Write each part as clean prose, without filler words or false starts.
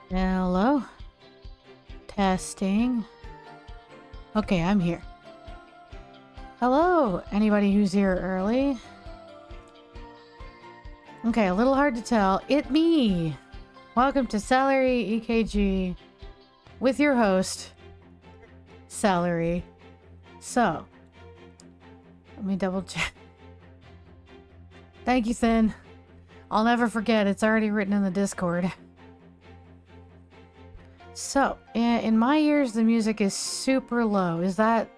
Hello? Testing. Okay, I'm here. Hello, anybody who's here early? Okay, a little hard to tell. It me! Welcome to Celery EKG with your host, Celery. So, let me double check. Thank you, Thin. I'll never forget, it's already written in the Discord. So, in my ears, the music is super low. Is that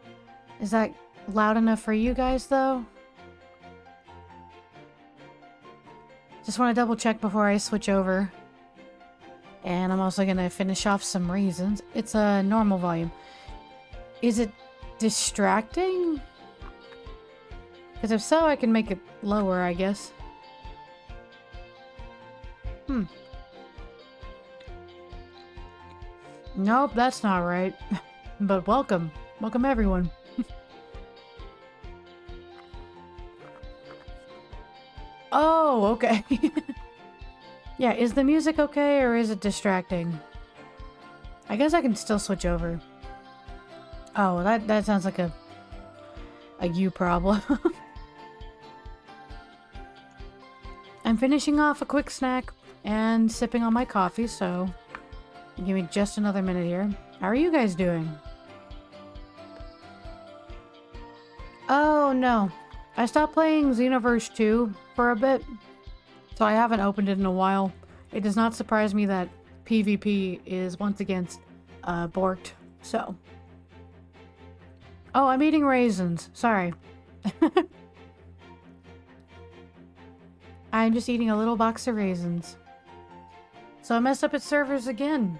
loud enough for you guys, though? Just want to double check before I switch over. And I'm also going to finish off some raisins. It's a normal volume. Is it distracting? Because if so, I can make it lower, I guess. Nope, that's not right. But welcome. Welcome, everyone. Oh, okay. Yeah, is the music okay or is it distracting? I guess I can still switch over. Oh, that sounds like a you problem. I'm finishing off a quick snack and sipping on my coffee, so give me just another minute here. How are you guys doing? Oh, no. I stopped playing Xenoverse 2 for a bit, so I haven't opened it in a while. It does not surprise me that PvP is once again borked, so. Oh, I'm eating raisins. Sorry. I'm just eating a little box of raisins. So I messed up its servers again.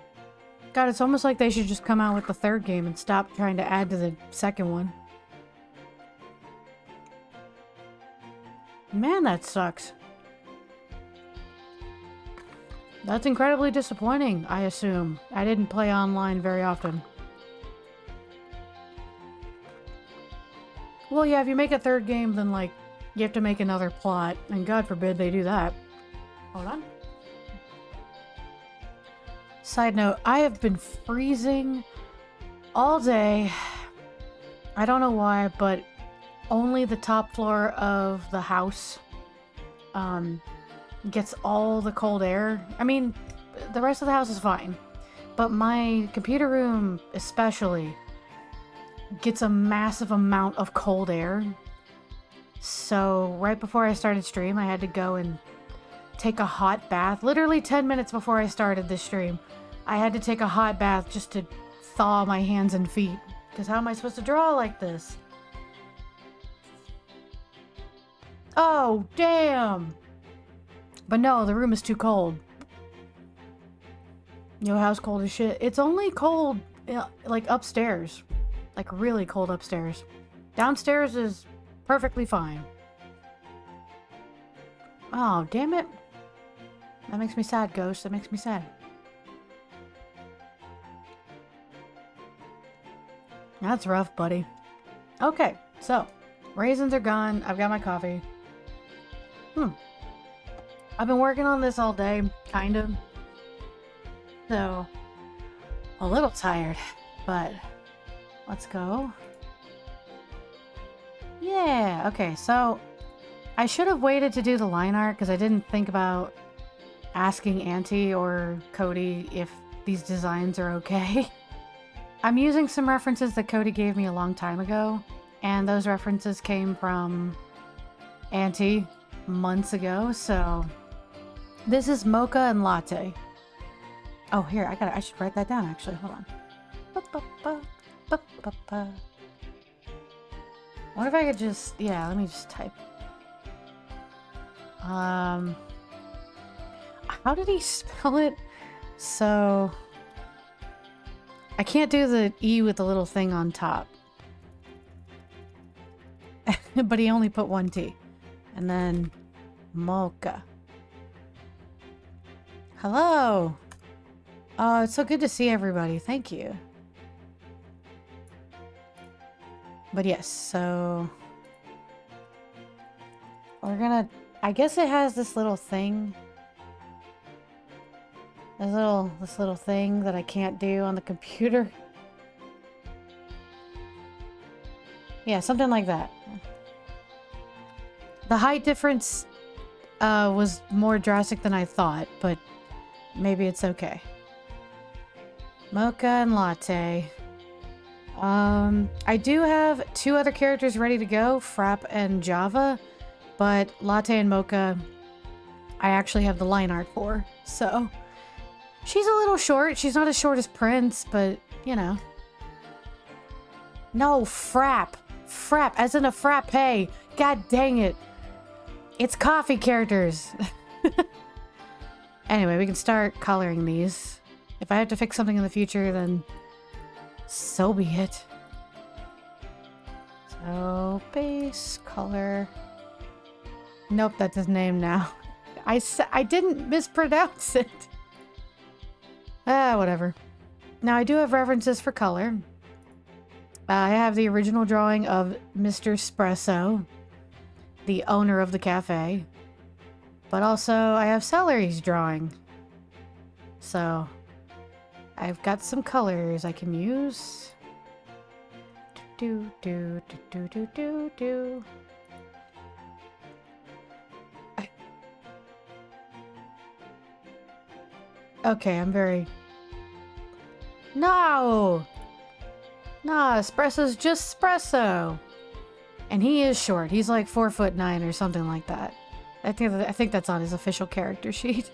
God, it's almost like they should just come out with the third game and stop trying to add to the second one. Man, that sucks. That's incredibly disappointing, I assume. I didn't play online very often. Well, yeah, if you make a third game, then, like, you have to make another plot, and God forbid they do that. Hold on. Side note, I have been freezing all day. I don't know why, but only the top floor of the house gets all the cold air. I mean, the rest of the house is fine, but my computer room especially gets a massive amount of cold air. So right before I started stream, I had to go and take a hot bath. Literally 10 minutes before I started this stream, I had to take a hot bath just to thaw my hands and feet. Because how am I supposed to draw like this? Oh, damn! But no, the room is too cold. Your house cold as shit. It's only cold, like, upstairs. Like, really cold upstairs. Downstairs is perfectly fine. Oh, damn it. That makes me sad, Ghost. That makes me sad. That's rough, buddy. Okay, so, raisins are gone. I've got my coffee. I've been working on this all day, kind of. So, a little tired, but let's go. Yeah, okay, so I should have waited to do the line art because I didn't think about asking Auntie or Cody if these designs are okay. I'm using some references that Cody gave me a long time ago, and those references came from Auntie months ago, so this is Mocha and Latte. Oh, here, I should write that down, actually. Hold on. What if I could just... Yeah, let me just type. How did he spell it? So... I can't do the E with the little thing on top. But he only put one T. And then... Mocha. Hello! Oh, it's so good to see everybody. Thank you. But yes, so... We're gonna... I guess it has this little thing This little thing that I can't do on the computer. Yeah, something like that. The height difference was more drastic than I thought, but maybe it's okay. Mocha and Latte. I do have 2 other characters ready to go, Frapp and Java, but Latte and Mocha, I actually have the line art for, so... She's a little short. She's not as short as Prince, but, you know. No, Frapp. Frapp, as in a frappe. God dang it. It's coffee characters. Anyway, we can start coloring these. If I have to fix something in the future, then so be it. So, base color. Nope, that's his name now. I didn't mispronounce it. Whatever. Now, I do have references for color. I have the original drawing of Mr. Espresso, the owner of the cafe. But also, I have Celery's drawing. So, I've got some colors I can use. Okay, I'm very... No! Nah, Espresso's just Espresso. And he is short. He's like 4'9" or something like that. I think that's on his official character sheet.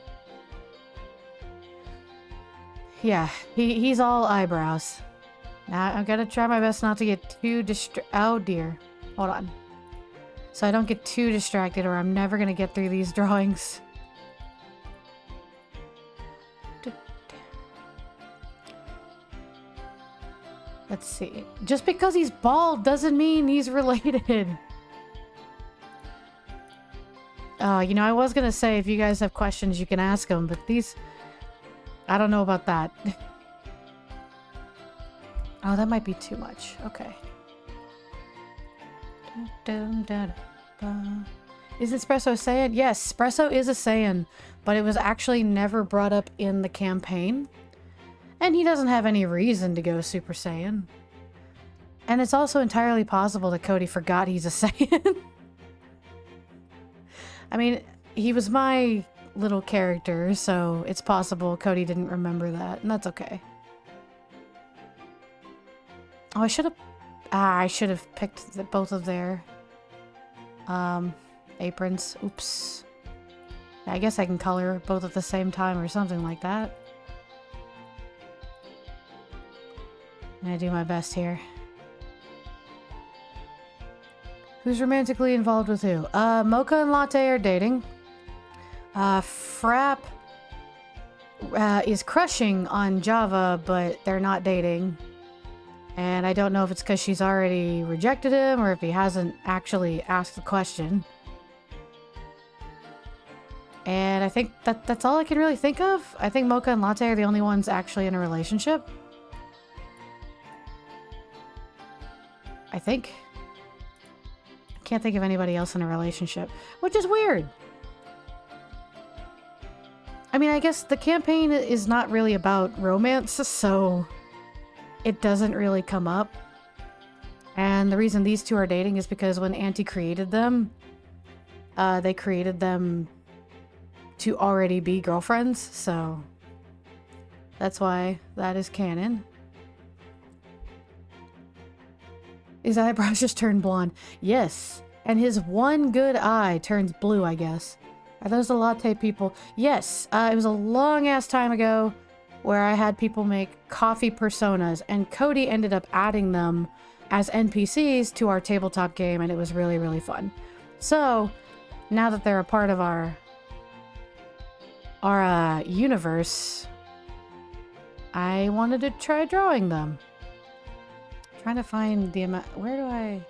Yeah, he's all eyebrows. Now I'm gonna try my best not to get too oh dear. Hold on. So I don't get too distracted or I'm never gonna get through these drawings. Let's see. Just because he's bald doesn't mean he's related. You know, I was gonna say if you guys have questions, you can ask them, but these... I don't know about that. Oh, that might be too much. Okay. Is Espresso a Saiyan? Yes, Espresso is a Saiyan, but it was actually never brought up in the campaign. And he doesn't have any reason to go Super Saiyan. And it's also entirely possible that Cody forgot he's a Saiyan. I mean, he was my little character, so it's possible Cody didn't remember that, and that's okay. Oh, I should have picked both of their aprons. Oops. I guess I can color both at the same time or something like that. I'm gonna do my best here. Who's romantically involved with who? Mocha and Latte are dating. Frapp is crushing on Java, but they're not dating. And I don't know if it's because she's already rejected him or if he hasn't actually asked the question. And I think that's all I can really think of. I think Mocha and Latte are the only ones actually in a relationship. I think. I can't think of anybody else in a relationship, which is weird. I mean, I guess the campaign is not really about romance, so it doesn't really come up. And the reason these two are dating is because when Auntie created them, they created them to already be girlfriends, so that's why that is canon. His eyebrows just turned blonde. Yes, and his one good eye turns blue, I guess. Are those the Latte people? Yes, it was a long-ass time ago where I had people make coffee personas, and Cody ended up adding them as NPCs to our tabletop game, and it was really, really fun. So, now that they're a part of our universe, I wanted to try drawing them. Trying to find the amount... Where do I...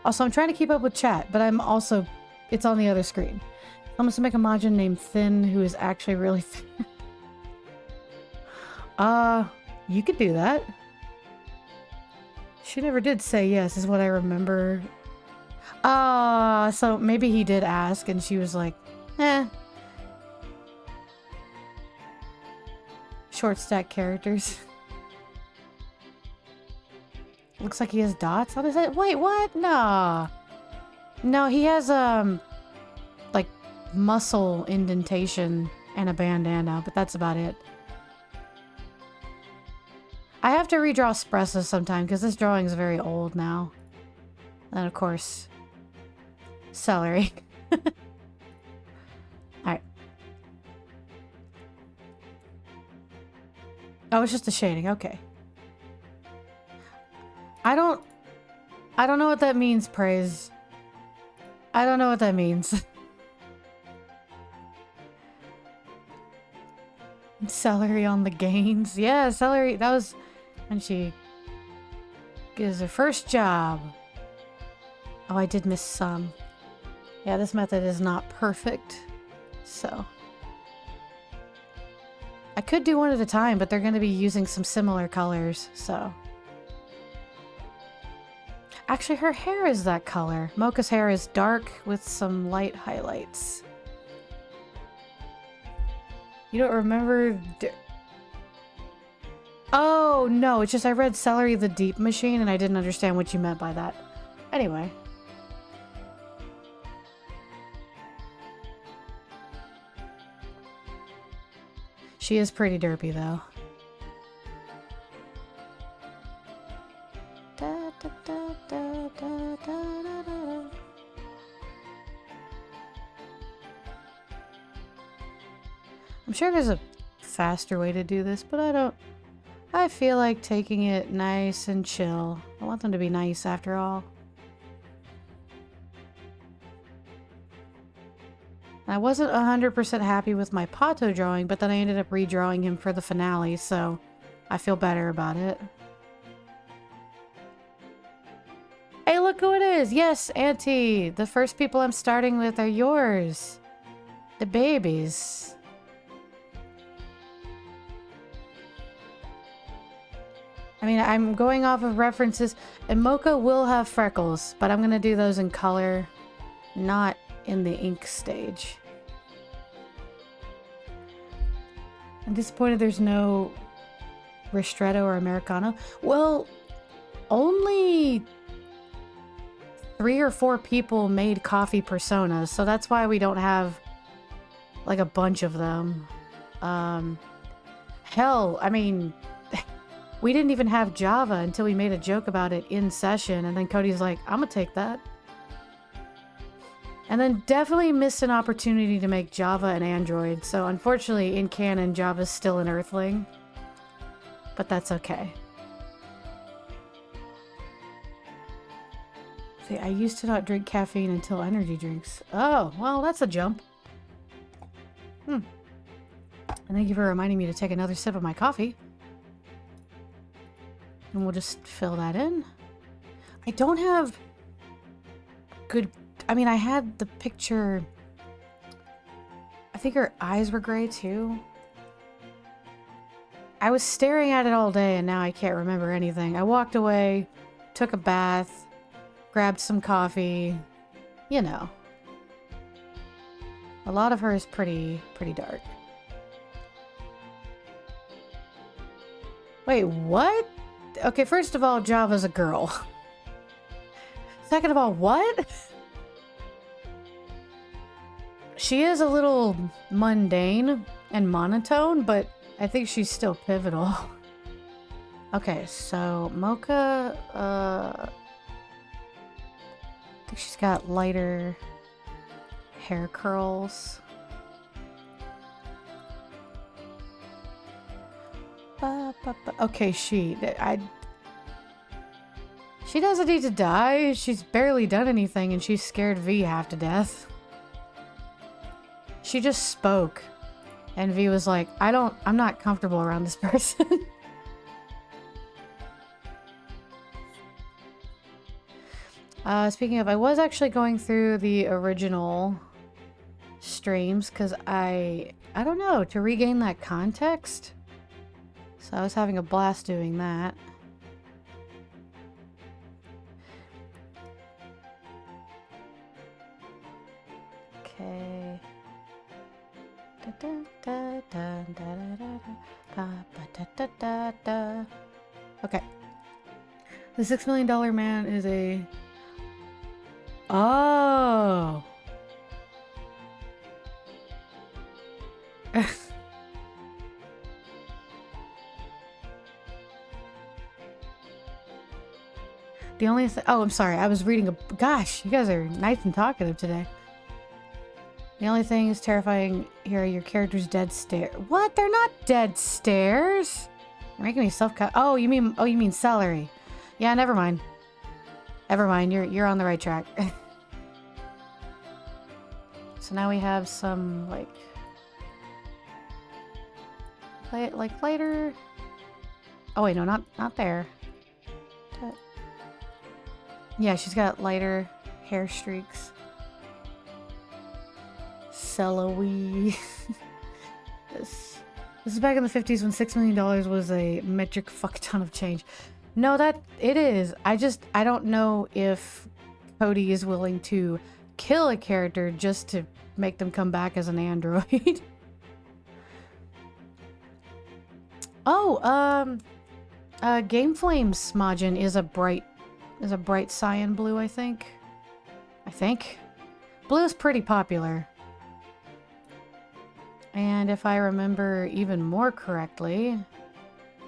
Also, I'm trying to keep up with chat, but I'm also... It's on the other screen. I'm supposed to make a Majin named Thin, who is actually really thin. You could do that. She never did say yes, is what I remember. So maybe he did ask, and she was like, eh. Short stack characters. Looks like he has dots on his head. Wait, what? No. No, he has, like, muscle indentation and a bandana, but that's about it. I have to redraw Espresso sometime because this drawing is very old now. And of course, Celery. Alright. Oh, it's just a shading. Okay. I don't know what that means, Praise. I don't know what that means. Celery on the gains. Yeah, Celery. That was when she gives her first job. Oh, I did miss some. Yeah, this method is not perfect. So. I could do one at a time, but they're going to be using some similar colors, so. Actually, her hair is that color. Mocha's hair is dark with some light highlights. You don't remember... Oh, no, it's just I read Celery the Deep Machine and I didn't understand what you meant by that. Anyway. She is pretty derpy, though. I'm sure there's a faster way to do this, but I feel like taking it nice and chill. I want them to be nice after all. I wasn't 100% happy with my Pato drawing, but then I ended up redrawing him for the finale, so I feel better about it. Hey, look who it is! Yes, Auntie! The first people I'm starting with are yours. The babies. I mean, I'm going off of references, and Mocha will have freckles, but I'm gonna do those in color, not in the ink stage. I'm disappointed there's no Ristretto or Americano. Well, only 3 or 4 people made coffee personas, so that's why we don't have like a bunch of them. Hell, I mean, we didn't even have Java until we made a joke about it in session, and then Cody's like, I'm gonna take that. And then definitely missed an opportunity to make Java and Android, so unfortunately in canon Java's still an Earthling. But that's okay. See, I used to not drink caffeine until energy drinks. Oh, well, that's a jump. And thank you for reminding me to take another sip of my coffee. And we'll just fill that in. I don't have good... I mean, I had the picture... I think her eyes were gray, too. I was staring at it all day, and now I can't remember anything. I walked away, took a bath, grabbed some coffee. You know. A lot of her is pretty dark. Wait, what? Okay, first of all, Java's a girl. Second of all, what? She is a little mundane and monotone, but I think she's still pivotal. Okay, so Mocha, I think she's got lighter hair curls. Okay, she doesn't need to die. She's barely done anything and she's scared V half to death. She just spoke and V was like, I'm not comfortable around this person. Speaking of, I was actually going through the original streams because I don't know, to regain that context. So I was having a blast doing that. Okay. Okay. The $6 million man is a... Oh! The only oh, I'm sorry. I was reading a... Gosh, you guys are nice and talkative today. The only thing is terrifying here are your character's dead stare. What? They're not dead stairs. You're making me self-cut. Oh, you mean Celery. Yeah, never mind. Never mind. You're on the right track. So now we have some like lighter. Oh wait, no, not there. Yeah, she's got lighter hair streaks. Celery. This is back in the 50s when $6 million was a metric fuck ton of change. No, it is. I don't know if Cody is willing to kill a character just to make them come back as an android. Oh, Game Flame's Smodgen is a bright cyan blue, I think. Blue is pretty popular. And if I remember even more correctly,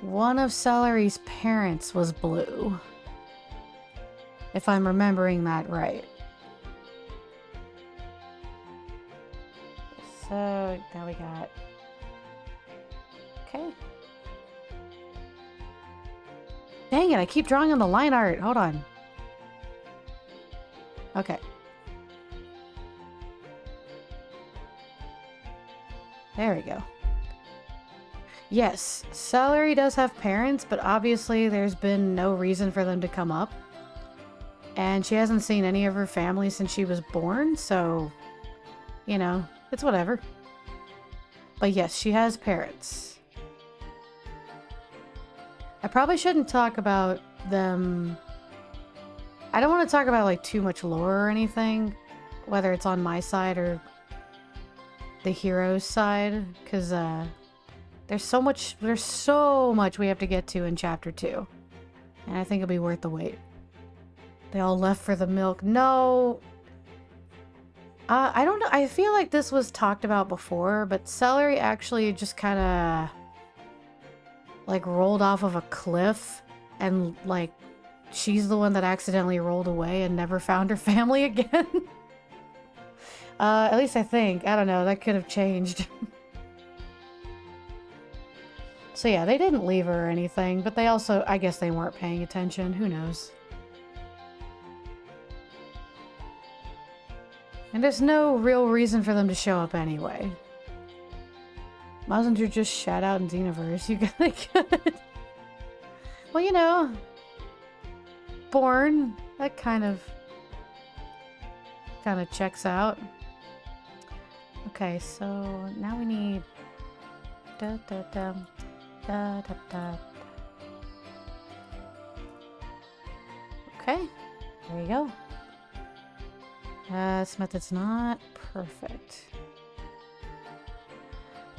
one of Celery's parents was blue. If I'm remembering that right. So now we got... Okay. Dang it, I keep drawing on the line art. Hold on. Okay. There we go. Yes, Celery does have parents, but obviously there's been no reason for them to come up. And she hasn't seen any of her family since she was born, so, you know, it's whatever. But yes, she has parents. I probably shouldn't talk about them. I don't want to talk about like too much lore or anything, whether it's on my side or the hero's side, because there's so much we have to get to in chapter 2, and I think it'll be worth the wait. They all left for the milk. No, I don't know. I feel like this was talked about before, but Celery actually just kind of like rolled off of a cliff, and like she's the one that accidentally rolled away and never found her family again. At least I think. I don't know. That could have changed. So yeah, they didn't leave her or anything, but they also, I guess they weren't paying attention. Who knows? And there's no real reason for them to show up anyway. Messenger just shat out in Xenoverse. You gotta get... Well, you know, Born, that kind of checks out. Okay, so now we need Okay, there you go. This method's not perfect.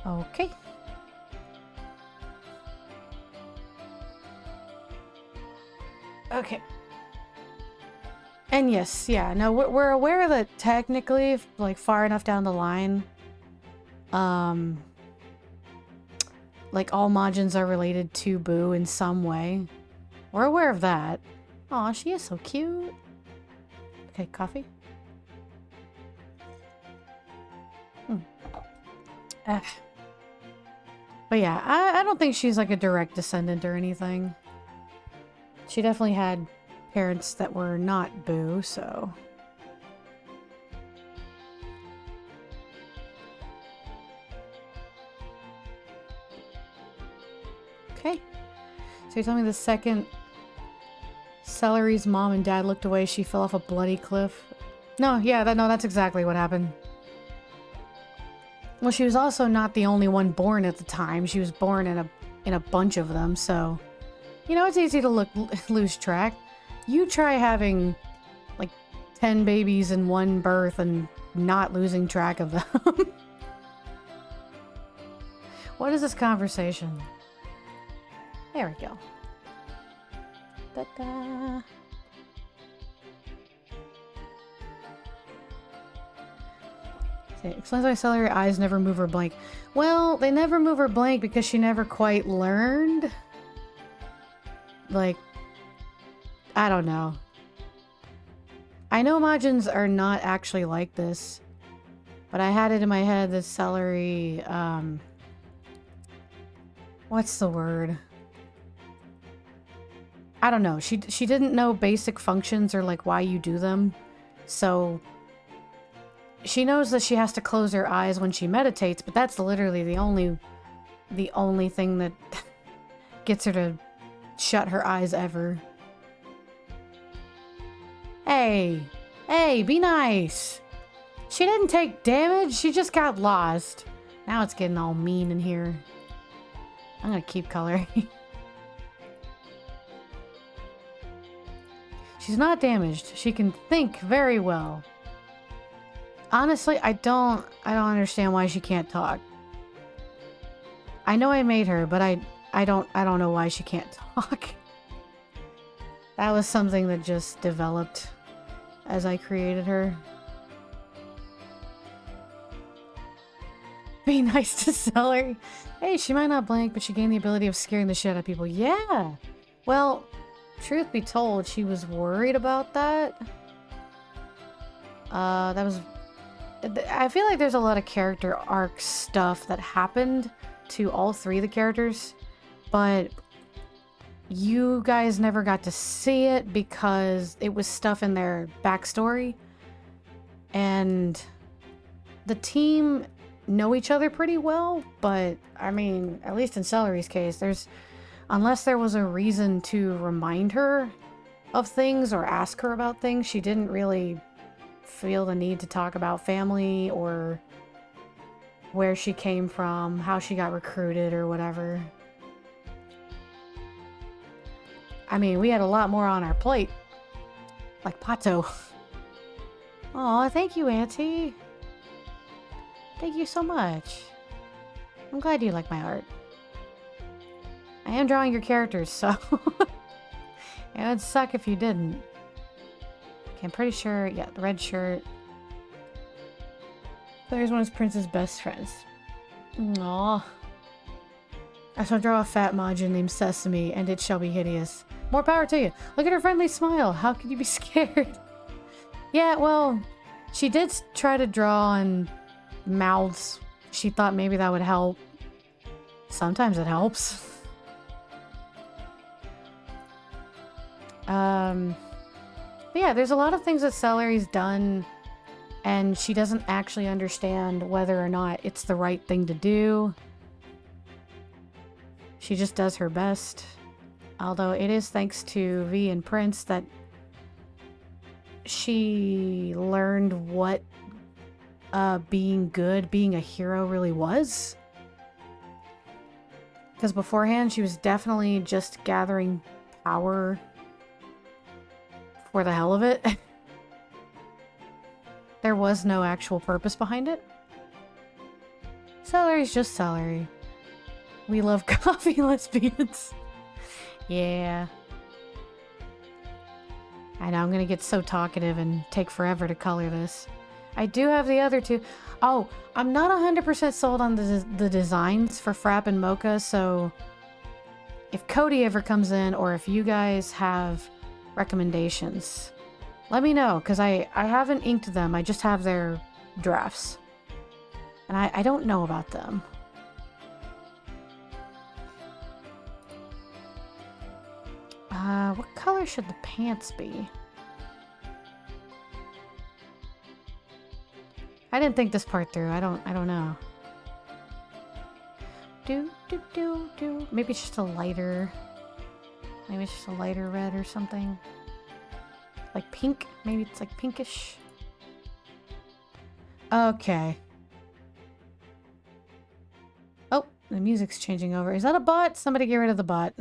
Okay. Okay. And yes, yeah, no, we're aware that technically, like, far enough down the line, like, all Majins are related to Boo in some way. We're aware of that. Aw, she is so cute. Okay, coffee? But yeah, I don't think she's like a direct descendant or anything. She definitely had parents that were not Boo, so... Okay. So you're telling me the second Celery's mom and dad looked away, she fell off a bloody cliff? No, yeah, that's exactly what happened. Well, she was also not the only one born at the time. She was born in a bunch of them, so... You know, it's easy to lose track. You try having, like, 10 babies in one birth and not losing track of them. What is this conversation? There we go. Ta-da. Okay, explains why Celery eyes never move or blink. Well, they never move or blink because she never quite learned. Like, I don't know. I know Majins are not actually like this, but I had it in my head that Celery, what's the word? I don't know. She didn't know basic functions or like why you do them. So she knows that she has to close her eyes when she meditates, but that's literally the only thing that gets her to shut her eyes ever. Hey, be nice. She didn't take damage. She just got lost. Now it's getting all mean in here. I'm gonna keep coloring. She's not damaged. She can think very well. Honestly, I don't understand why she can't talk. I know I made her, but I don't know why she can't talk. That was something that just developed as I created her. Be nice to Celery. Hey, she might not blink, but she gained the ability of scaring the shit out of people. Yeah. Well, truth be told, she was worried about that. I feel like there's a lot of character arc stuff that happened to all three of the characters, but you guys never got to see it because it was stuff in their backstory. And the team know each other pretty well, but I mean, at least in Celery's case, unless there was a reason to remind her of things or ask her about things, she didn't really feel the need to talk about family or where she came from, how she got recruited or whatever. I mean, we had a lot more on our plate. Like Pato. Aw, thank you, Auntie. Thank you so much. I'm glad you like my art. I am drawing your characters, so it would suck if you didn't. Okay, I'm pretty sure, yeah, the red shirt. There's one of Prince's best friends. Aww. I shall draw a fat Majin named Sesame, and it shall be hideous. More power to you. Look at her friendly smile. How could you be scared? Yeah, well, she did try to draw on mouths. She thought maybe that would help. Sometimes it helps. But yeah, there's a lot of things that Celery's done, and she doesn't actually understand whether or not it's the right thing to do. She just does her best. Although it is thanks to V and Prince that she learned what being good, being a hero really was. Because beforehand, she was definitely just gathering power for the hell of it. There was no actual purpose behind it. Celery's just Celery. We love coffee lesbians. Yeah. I know, I'm gonna get so talkative and take forever to color this. I do have the other two. Oh, I'm not 100% sold on the designs for Frapp and Moka, so if Cody ever comes in, or if you guys have recommendations, let me know, because I haven't inked them. I just have their drafts. And I don't know about them. What color should the pants be? I didn't think this part through. I don't know. Maybe it's just a lighter. Maybe it's just a lighter red or something. Like pink. Maybe it's like pinkish. Okay. Oh, the music's changing over. Is that a bot? Somebody get rid of the bot.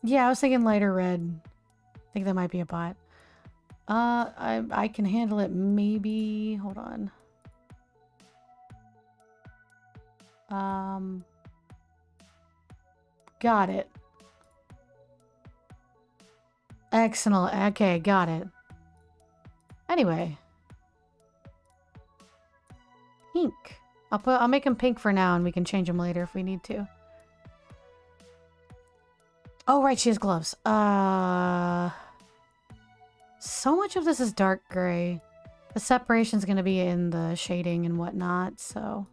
Yeah, I was thinking lighter red. I think that might be a bot. I can handle it maybe. Hold on. Got it. Excellent. Okay, got it. Anyway. Pink. I'll make him pink for now and we can change him later if we need to. Oh, right, she has gloves. So much of this is dark gray. The separation's gonna be in the shading and whatnot, so...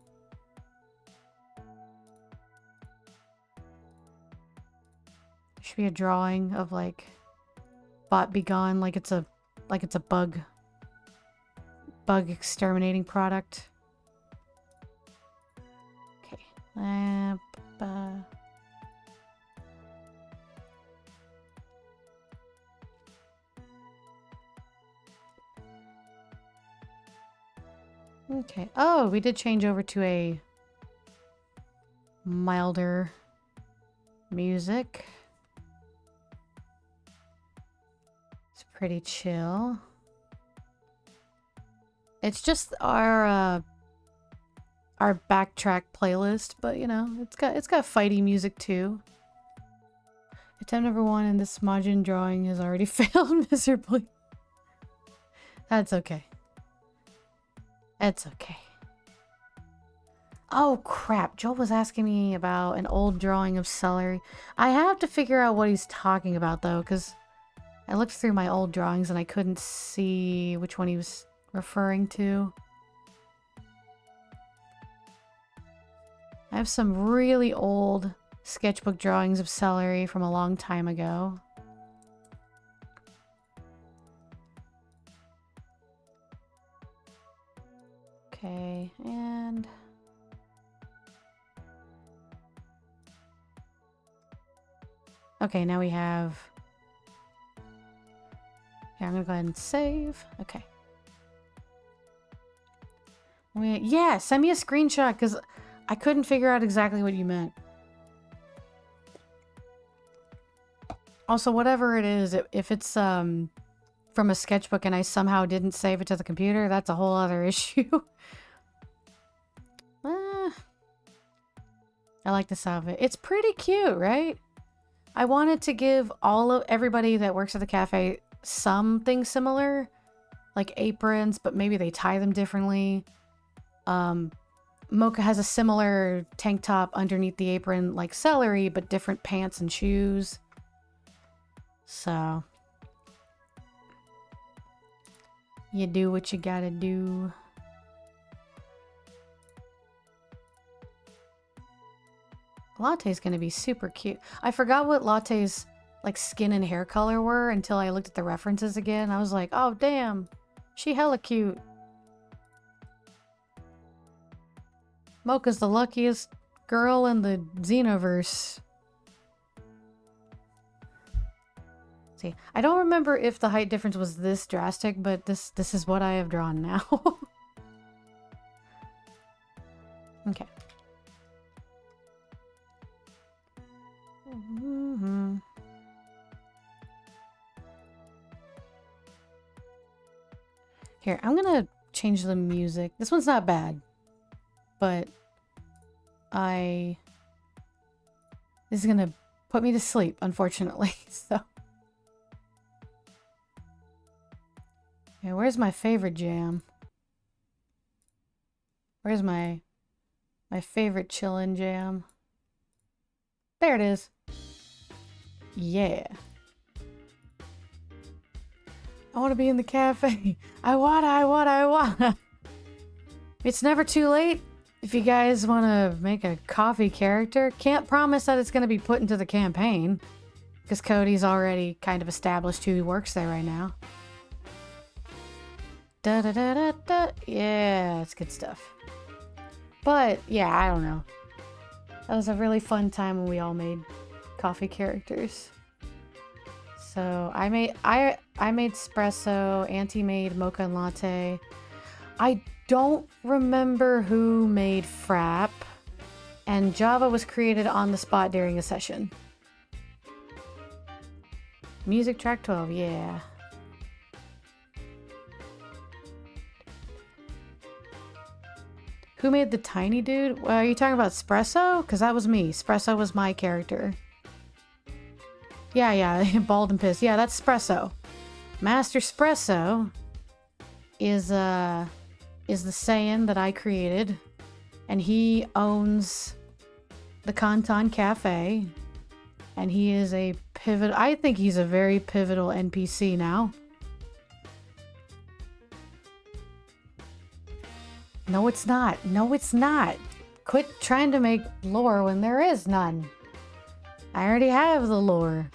Should be a drawing of, like, bot be gone, like it's a bug exterminating product. Okay. Okay. Oh, we did change over to a milder music. It's pretty chill. It's just our backtrack playlist, but you know, it's got fighty music too. Attempt number 1 in this Majin drawing has already failed miserably. That's okay. It's okay. Oh crap, Joel was asking me about an old drawing of Celery. I have to figure out what he's talking about though, because I looked through my old drawings and I couldn't see which one he was referring to. I have some really old sketchbook drawings of Celery from a long time ago. Okay, and... Okay, now we have... Yeah, I'm gonna go ahead and save. Okay. Yeah, send me a screenshot, because I couldn't figure out exactly what you meant. Also, whatever it is, if it's from a sketchbook and I somehow didn't save it to the computer, that's a whole other issue. I like the sound of it. It's pretty cute, right? I wanted to give everybody that works at the cafe something similar, like aprons, but maybe they tie them differently. Moka has a similar tank top underneath the apron like Celery, but different pants and shoes. So you do what you gotta do. Latte's gonna be super cute. I forgot what Latte's like skin and hair color were until I looked at the references again. I was like, oh damn, she hella cute. Mocha's the luckiest girl in the Xenoverse. See, I don't remember if the height difference was this drastic, but this is what I have drawn now. Okay. Here, I'm gonna change the music. This one's not bad, but this is gonna put me to sleep, unfortunately. So, okay, where's my favorite jam? Where's my favorite chillin' jam? There it is. Yeah. I want to be in the cafe. I want. It's never too late if you guys want to make a coffee character. Can't promise that it's going to be put into the campaign, because Cody's already kind of established who works there right now. Da da da da da. Yeah, it's good stuff. But yeah, I don't know. That was a really fun time when we all made coffee characters. So I made espresso, Auntie made mocha and latte. I don't remember who made Frapp, and Java was created on the spot during a session. Music track 12, yeah. Who made the tiny dude? Well, are you talking about Espresso? Because that was me. Espresso was my character. Yeah, bald and pissed. Yeah, that's Espresso. Master Espresso is the Saiyan that I created, and he owns the Conton Cafe, and he is a pivot. I think he's a very pivotal NPC now. No, it's not. No, it's not. Quit trying to make lore when there is none. I already have the lore.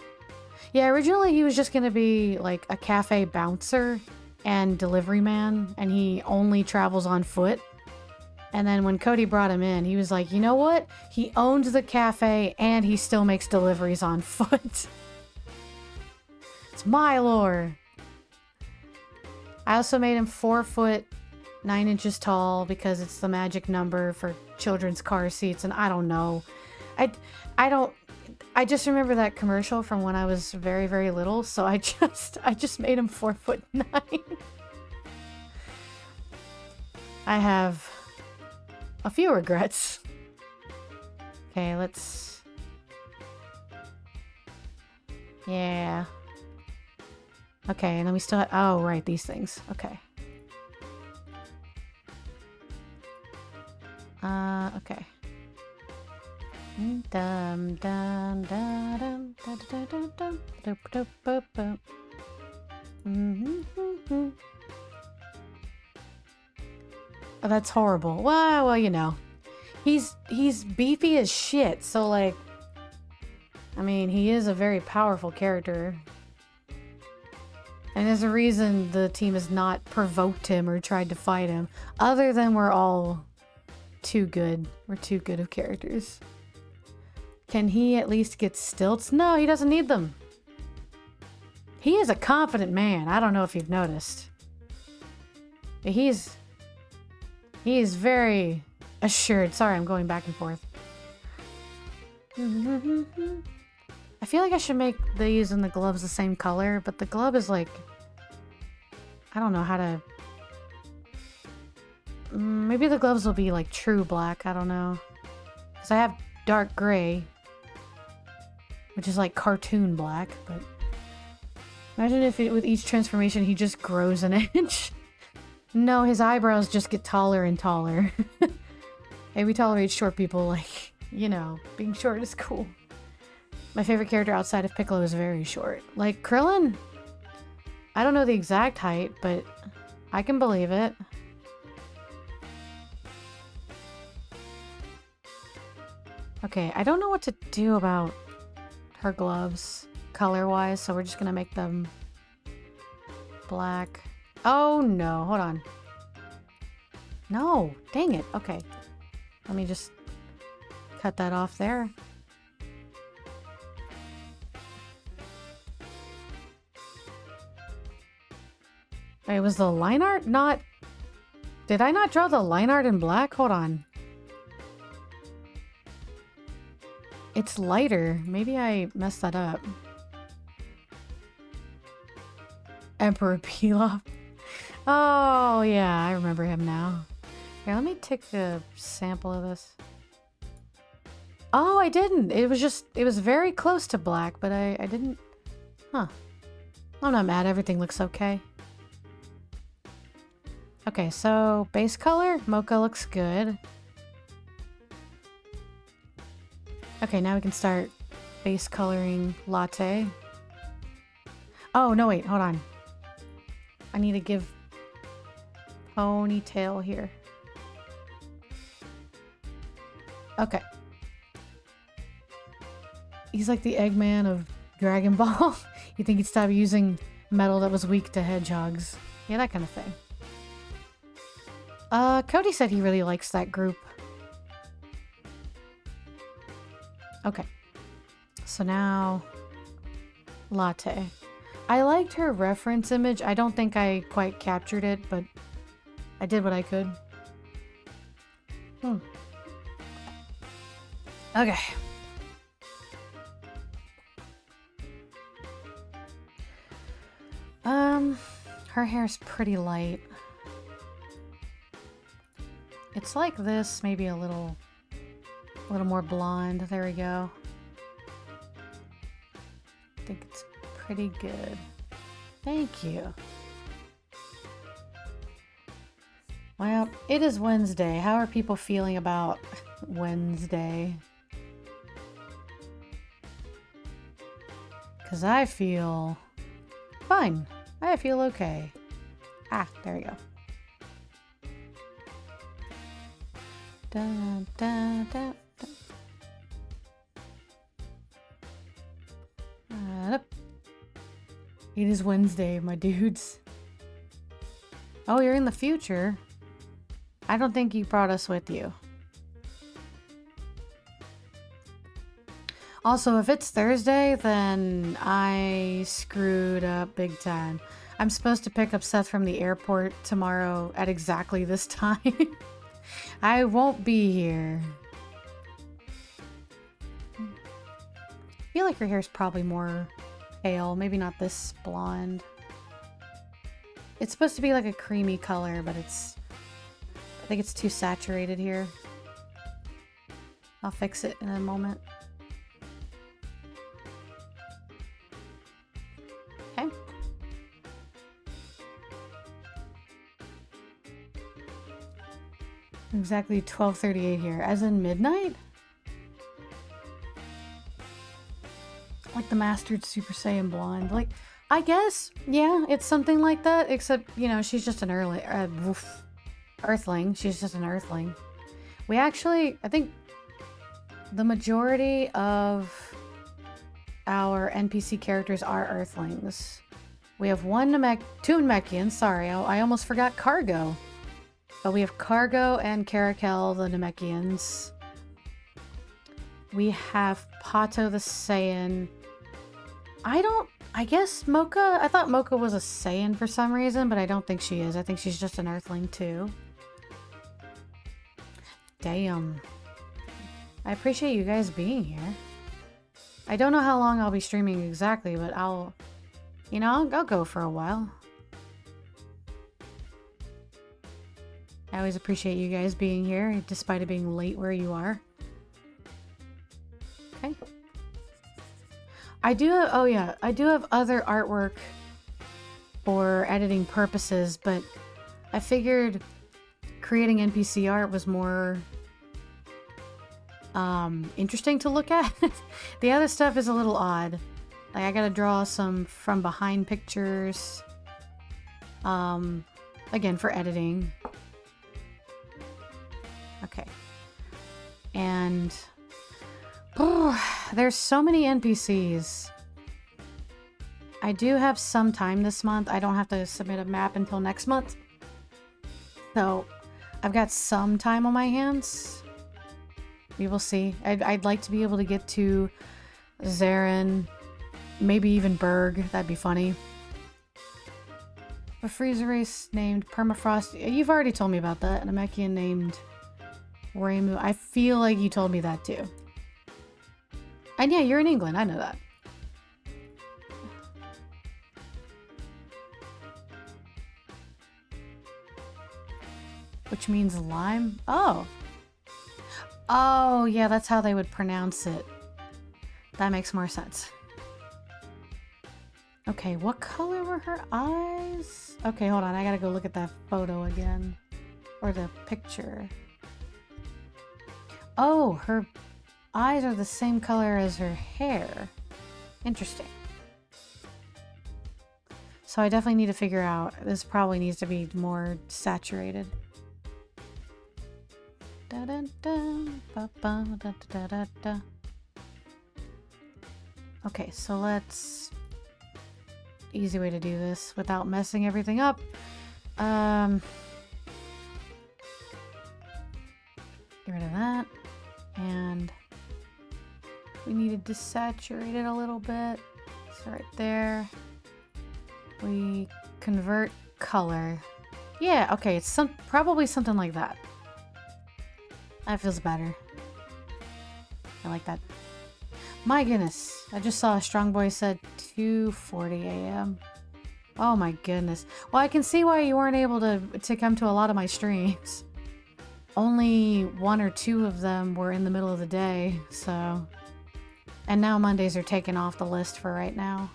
Yeah, originally he was just gonna be like a cafe bouncer and delivery man, and he only travels on foot. And then when Cody brought him in, he was like, you know what? He owns the cafe and he still makes deliveries on foot. It's my lore. I also made him 4 foot 9 inches tall because it's the magic number for children's car seats, and I don't know. I just remember that commercial from when I was very, very little, so I just made him 4 foot 9. I have a few regrets. Okay, let's... Yeah. Okay, and then we still have... Oh, right, these things. Okay. Okay. Dum dum dum dum dum dum dum dum dum dum. Oh, that's horrible. Well, you know. He's beefy as shit, so like, I mean, he is a very powerful character. And there's a reason the team has not provoked him or tried to fight him, other than we're all too good. We're too good of characters. Can he at least get stilts? No, he doesn't need them. He is a confident man. I don't know if you've noticed. But he is very assured. Sorry, I'm going back and forth. I feel like I should make these and the gloves the same color, but the glove is like... I don't know how to... Maybe the gloves will be like true black. I don't know. Because I have dark gray, which is like cartoon black, but... Imagine if with each transformation he just grows an inch. No, his eyebrows just get taller and taller. Hey, we tolerate short people, like, you know, being short is cool. My favorite character outside of Piccolo is very short. Like, Krillin? I don't know the exact height, but I can believe it. Okay, I don't know what to do about her gloves color-wise, so we're just gonna make them black. Oh no, hold on. No, dang it. Okay. Let me just cut that off there. Wait, was the line art not... Did I not draw the line art in black? Hold on. It's lighter. Maybe I messed that up. Emperor Pilaf. Oh, yeah, I remember him now. Here, let me take a sample of this. Oh, I didn't. It was very close to black, but I didn't... Huh. I'm not mad. Everything looks okay. Okay, so base color, Mocha looks good. Okay, now we can start base coloring Latte. Oh, no, wait, hold on. I need to give ponytail here. Okay. He's like the Eggman of Dragon Ball. You think he'd stop using metal that was weak to hedgehogs. Yeah, that kind of thing. Cody said he really likes that group. Okay. So now... Latte. I liked her reference image. I don't think I quite captured it, but I did what I could. Okay. Her hair's pretty light. It's like this, maybe a little more blonde. There we go. I think it's pretty good. Thank you. Well, it is Wednesday. How are people feeling about Wednesday? Because I feel fine. I feel okay. Ah, there we go. Da, da, da, da. It is Wednesday, my dudes. Oh, you're in the future. I don't think you brought us with you. Also, if it's Thursday, then I screwed up big time. I'm supposed to pick up Seth from the airport tomorrow at exactly this time. I won't be here. I feel like her hair's probably more pale. Maybe not this blonde. It's supposed to be like a creamy color, but I think it's too saturated here. I'll fix it in a moment. Okay. Exactly 12:38 here. As in midnight? Like the Mastered Super Saiyan Blonde. Like, I guess, yeah, it's something like that. Except, you know, she's just an Earthling. She's just an Earthling. We actually, I think the majority of our NPC characters are Earthlings. We have two Namekians. Sorry, I almost forgot Cargo. But we have Cargo and Caracal, the Namekians. We have Pato the Saiyan. I guess Moka, I thought Moka was a Saiyan for some reason, but I don't think she is. I think she's just an Earthling too. Damn. I appreciate you guys being here. I don't know how long I'll be streaming exactly, but I'll go for a while. I always appreciate you guys being here, despite it being late where you are. Okay. I do have other artwork for editing purposes, but I figured creating NPC art was more interesting to look at. The other stuff is a little odd. Like, I gotta draw some from behind pictures. Again, for editing. Okay. And there's so many NPCs. I do have some time this month. I don't have to submit a map until next month. So I've got some time on my hands. We will see. I'd like to be able to get to Zarin, maybe even Berg. That'd be funny. A freezer race named Permafrost. You've already told me about that. A Namekian named Raimu. I feel like you told me that too. And yeah, you're in England. I know that. Which means lime? Oh. Oh, yeah, that's how they would pronounce it. That makes more sense. Okay, what color were her eyes? Okay, hold on. I gotta go look at that photo again. Or the picture. Oh, her eyes are the same color as her hair. Interesting. So I definitely need to figure out, this probably needs to be more saturated. Da, da, da, ba, ba, da, da, da, da. Okay, so let's... Easy way to do this without messing everything up. Get rid of that. And we need to desaturate it a little bit. So right there. We convert color. Yeah, okay, it's probably something like that. That feels better. I like that. My goodness, I just saw a Strong Boy said 2:40 a.m. Oh my goodness. Well, I can see why you weren't able to come to a lot of my streams. Only 1 or 2 of them were in the middle of the day, so... And now Mondays are taken off the list for right now.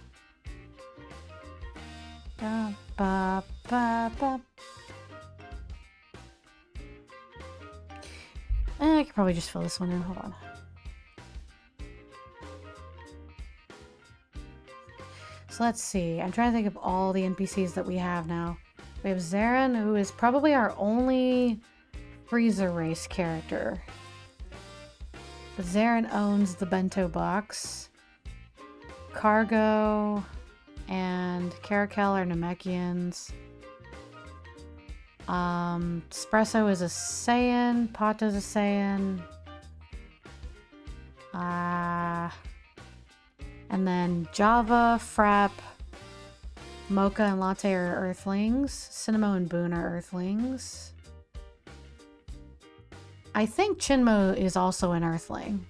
Ba, ba, ba, ba. I could probably just fill this one in. Hold on. So let's see. I'm trying to think of all the NPCs that we have now. We have Zarin, who is probably our only Freezer race character. But Zarin owns the bento box. Cargo and Caracal are Namekians. Espresso is a Saiyan. Pato's a Saiyan. And then Java, Frapp, Moka, and Latte are Earthlings. Cinemo and Boone are Earthlings. I think Chinmo is also an Earthling.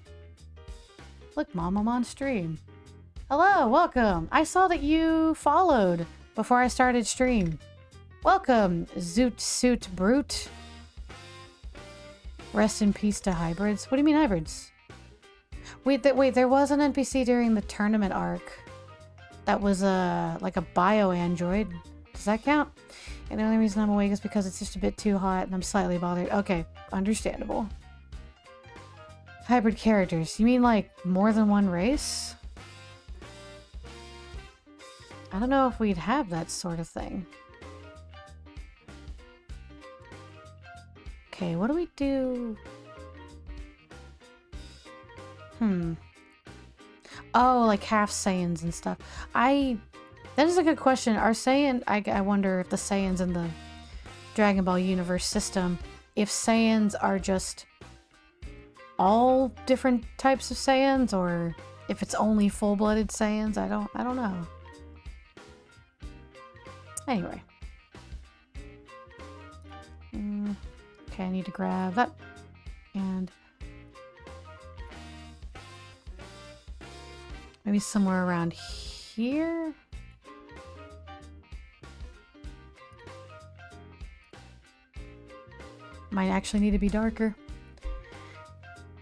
Look, Mom, I'm on stream. Hello, welcome. I saw that you followed before I started stream. Welcome, Zoot Suit Brute. Rest in peace to hybrids. What do you mean hybrids? Wait, there was an NPC during the tournament arc that was like a bio android. Does that count? And the only reason I'm awake is because it's just a bit too hot and I'm slightly bothered. Okay, understandable. Hybrid characters. You mean like more than one race? I don't know if we'd have that sort of thing. Okay, what do we do? Oh, like half Saiyans and stuff. That is a good question. Are Saiyan... I wonder if the Saiyans in the Dragon Ball universe system, if Saiyans are just all different types of Saiyans, or if it's only full-blooded Saiyans. I don't know. Anyway. Okay, I need to grab that. And maybe somewhere around here? Might actually need to be darker.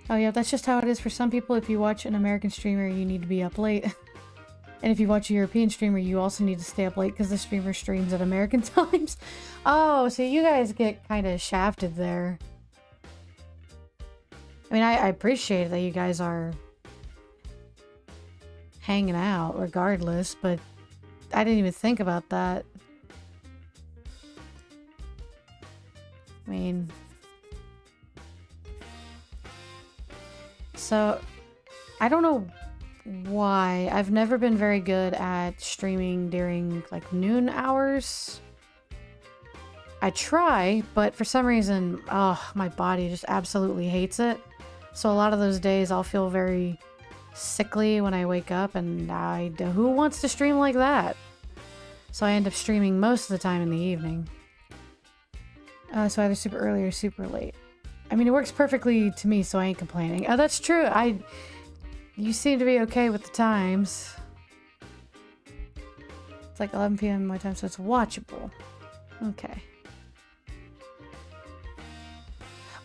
Oh yeah, that's just how it is for some people. If you watch an American streamer, you need to be up late. And if you watch a European streamer, you also need to stay up late because the streamer streams at American times. Oh, so you guys get kind of shafted there. I mean, I appreciate that you guys are hanging out regardless, but I didn't even think about that. I mean... So, I don't know why. I've never been very good at streaming during, like, noon hours. I try, but for some reason, my body just absolutely hates it. So a lot of those days I'll feel very sickly when I wake up, and who wants to stream like that? So I end up streaming most of the time in the evening. So either super early or super late. I mean, it works perfectly to me, so I ain't complaining. Oh, that's true. You seem to be okay with the times. It's like 11 p.m. my time, so it's watchable. Okay.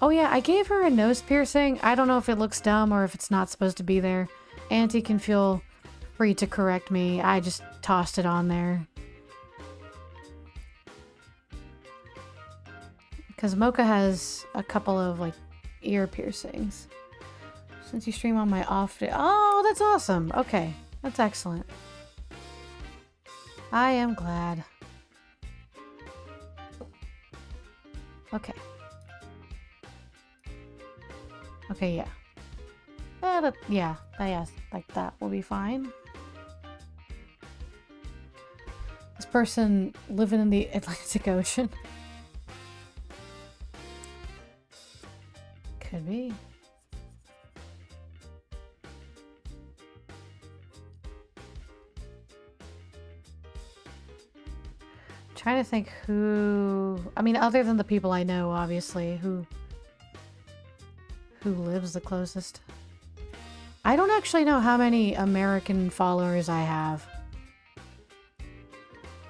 Oh yeah, I gave her a nose piercing. I don't know if it looks dumb or if it's not supposed to be there. Auntie can feel free to correct me. I just tossed it on there. Because Moka has a couple of, like, ear piercings. Since you stream on my off day. Oh, that's awesome. Okay, that's excellent. I am glad. Okay. Okay, yeah. Yes, like that will be fine. This person living in the Atlantic Ocean. Could be. Trying to think who... I mean, other than the people I know, obviously, who lives the closest. I don't actually know how many American followers I have.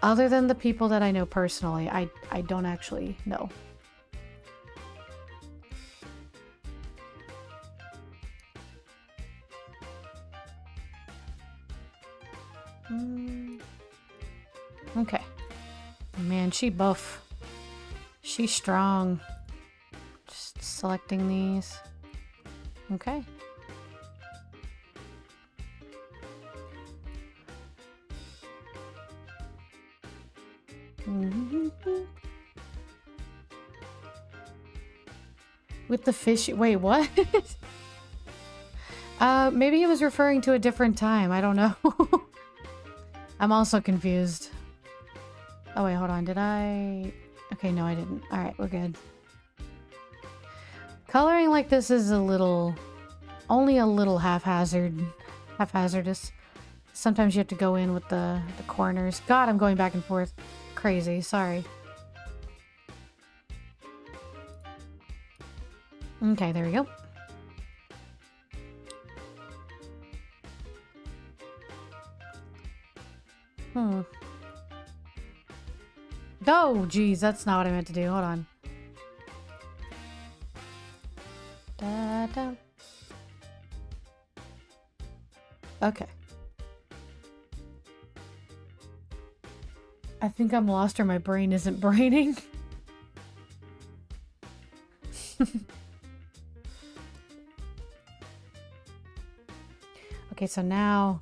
Other than the people that I know personally, I don't actually know. Okay. Man, she buff. She's strong. Just selecting these. Okay. With the fish. Wait, what? Maybe he was referring to a different time. I don't know. I'm also confused. Oh, wait, hold on. Did I... Okay, no, I didn't. Alright, we're good. Coloring like this is a little... Only a little haphazardous. Sometimes you have to go in with the corners. God, I'm going back and forth. Crazy, sorry. Okay, there we go. Oh, geez, that's not what I meant to do. Hold on. Da, da. Okay. I think I'm lost or my brain isn't braining. Okay, so now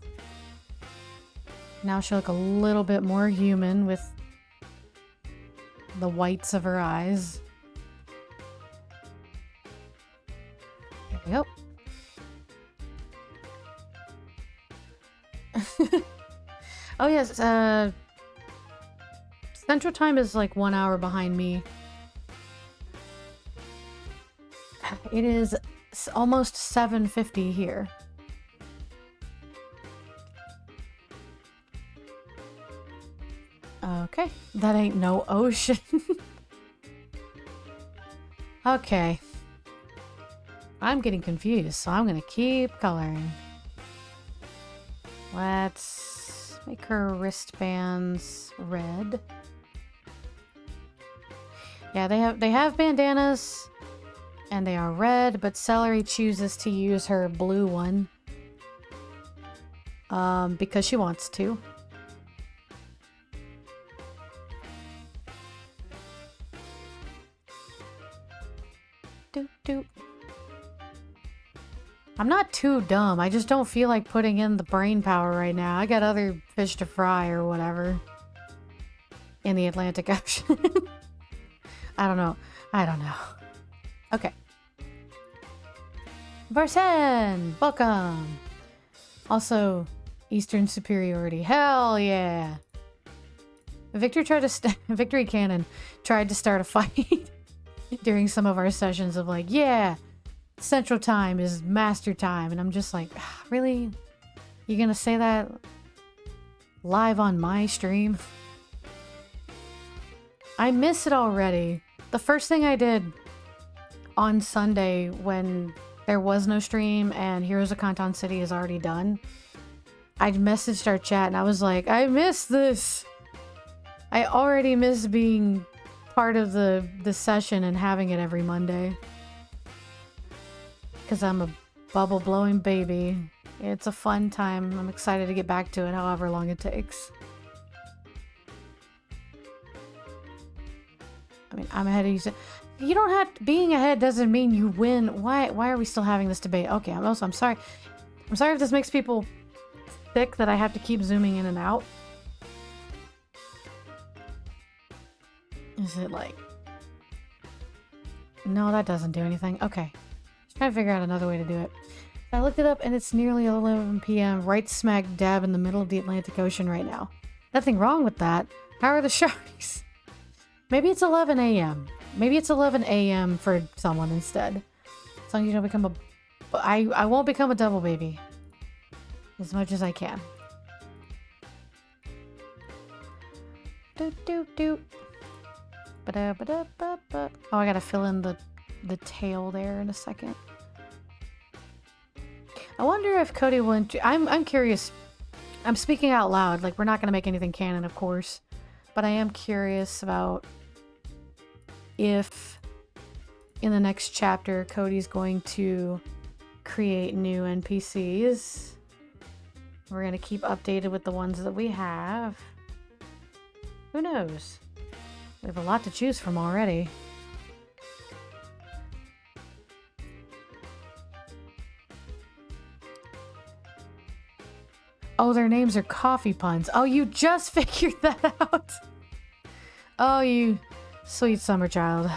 she'll look a little bit more human with the whites of her eyes. There we go. Oh yes, Central Time is like 1 hour behind me. It is almost 7:50 here. Okay, that ain't no ocean. Okay. I'm getting confused, so I'm gonna keep coloring. Let's make her wristbands red. Yeah, they have bandanas and they are red, but Celery chooses to use her blue one because she wants to. Doot doot. I'm not too dumb. I just don't feel like putting in the brain power right now. I got other fish to fry or whatever in the Atlantic Ocean. I don't know. Okay. Varsen! Welcome! Also, Eastern Superiority. Hell yeah! Victory Cannon tried to start a fight during some of our sessions of like, yeah! Central Time is master time, and I'm just like, really? You gonna say that live on my stream? I miss it already. The first thing I did on Sunday when there was no stream and Heroes of Conton City is already done, I messaged our chat and I was like, I miss this. I already miss being part of the session and having it every Monday. Because I'm a bubble blowing baby. It's a fun time. I'm excited to get back to it however long it takes. I mean, I'm ahead of you. You don't have to, being ahead doesn't mean you win. Why are we still having this debate? Okay, I'm sorry. I'm sorry if this makes people sick that I have to keep zooming in and out. Is it like... No, that doesn't do anything. Okay. Trying to figure out another way to do it. I looked it up and it's nearly 11 p.m. right smack dab in the middle of the Atlantic Ocean right now. Nothing wrong with that. How are the sharks? Maybe it's 11 a.m. Maybe it's 11 a.m. for someone instead. As long as you don't become a... I won't become a double baby. As much as I can. Doot doot doot. Ba-da-ba-da-ba-ba. Oh, I gotta fill in the tail there in a second. I wonder if Cody will... I'm curious. I'm speaking out loud. Like, we're not going to make anything canon, of course. But I am curious about if in the next chapter Cody's going to create new NPCs. We're gonna keep updated with the ones that we have. Who knows? We have a lot to choose from already. Oh, their names are coffee puns. Oh, you just figured that out. Oh, you sweet summer child.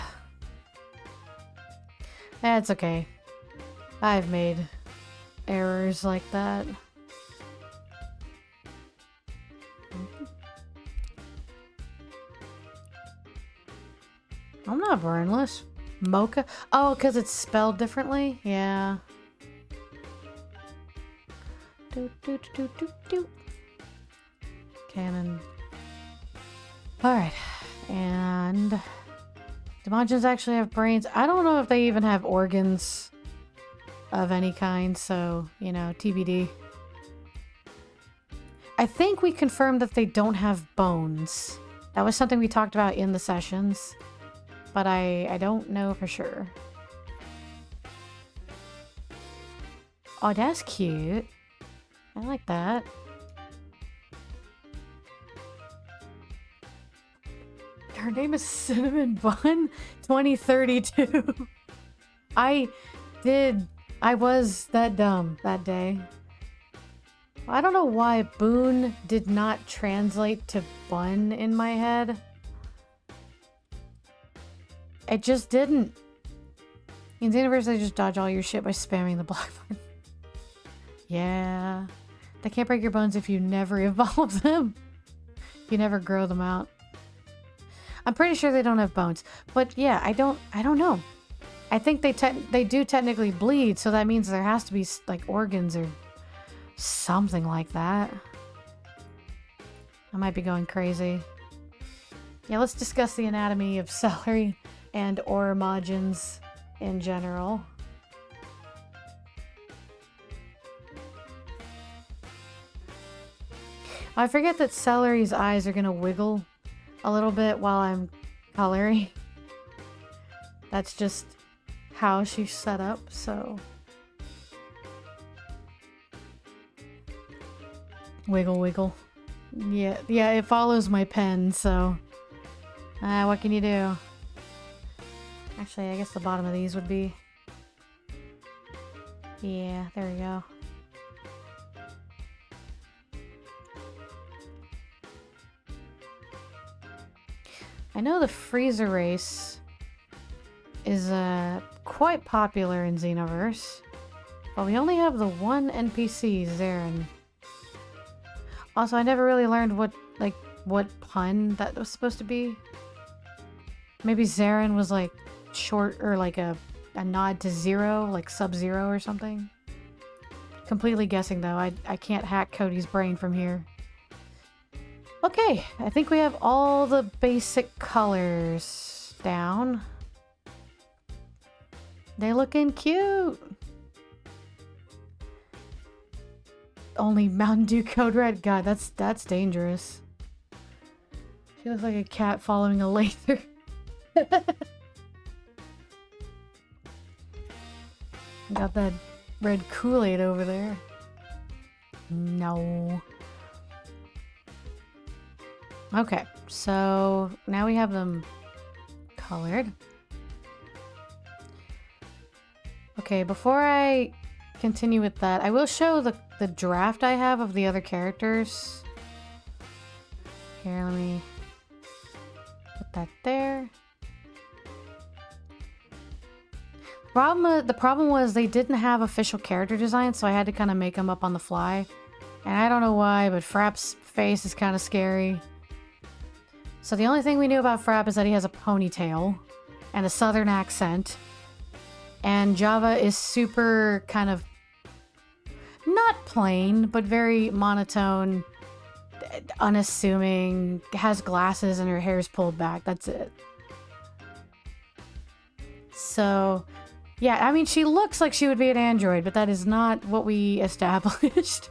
That's okay. I've made errors like that. I'm not burnless. Mocha? Oh, because it's spelled differently? Yeah. Cannon. Alright. And Demogens actually have brains. I don't know if they even have organs of any kind, so, you know, TBD. I think we confirmed that they don't have bones. That was something we talked about in the sessions, but I don't know for sure. Oh, that's cute. I like that. Her name is Cinnamon Bun 2032. I was that dumb that day. I don't know why Boon did not translate to bun in my head. It just didn't. In the universe, they just dodge all your shit by spamming the block button. Yeah. They can't break your bones if you never evolve them. You never grow them out. I'm pretty sure they don't have bones. But yeah, I don't know. I think they do technically bleed, so that means there has to be like organs or something like that. I might be going crazy. Yeah, let's discuss the anatomy of Celery and Oromogens in general. I forget that Celery's eyes are gonna wiggle a little bit while I'm coloring. That's just how she's set up, so. Wiggle, wiggle. Yeah, it follows my pen, so. What can you do? Actually, I guess the bottom of these would be. Yeah, there we go. I know the Freezer race is quite popular in Xenoverse, but we only have the one NPC, Zarin. Also, I never really learned what pun that was supposed to be. Maybe Zarin was like short or like a nod to Zero, like Sub-Zero or something. Completely guessing though. I can't hack Cody's brain from here. Okay, I think we have all the basic colors down. They looking cute. Only Mountain Dew Code Red. God, that's dangerous. She looks like a cat following a laser. Got that red Kool-Aid over there. No. Okay, so now we have them colored. Okay, before I continue with that, I will show the draft I have of the other characters. Here, let me put that there. The problem was they didn't have official character design, so I had to kind of make them up on the fly. And I don't know why, but Frapp's face is kind of scary. So the only thing we knew about Frapp is that he has a ponytail and a southern accent. And Java is super kind of not plain, but very monotone, unassuming, has glasses and her hair's pulled back. That's it. So, yeah, I mean, she looks like she would be an android, but that is not what we established.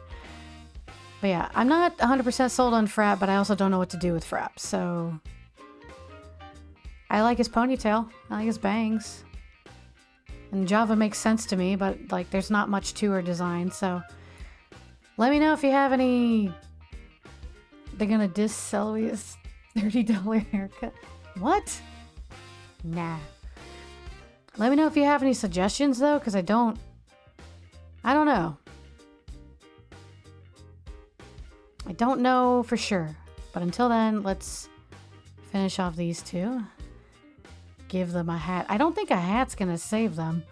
But yeah, I'm not 100% sold on Frapp, but I also don't know what to do with Frapp, so. I like his ponytail. I like his bangs. And Java makes sense to me, but like there's not much to her design, so. Let me know if you have any... They're gonna diss Celery's $30 haircut. What? Nah. Let me know if you have any suggestions, though, because I don't know. I don't know for sure. But until then, let's finish off these two. Give them a hat. I don't think a hat's gonna save them.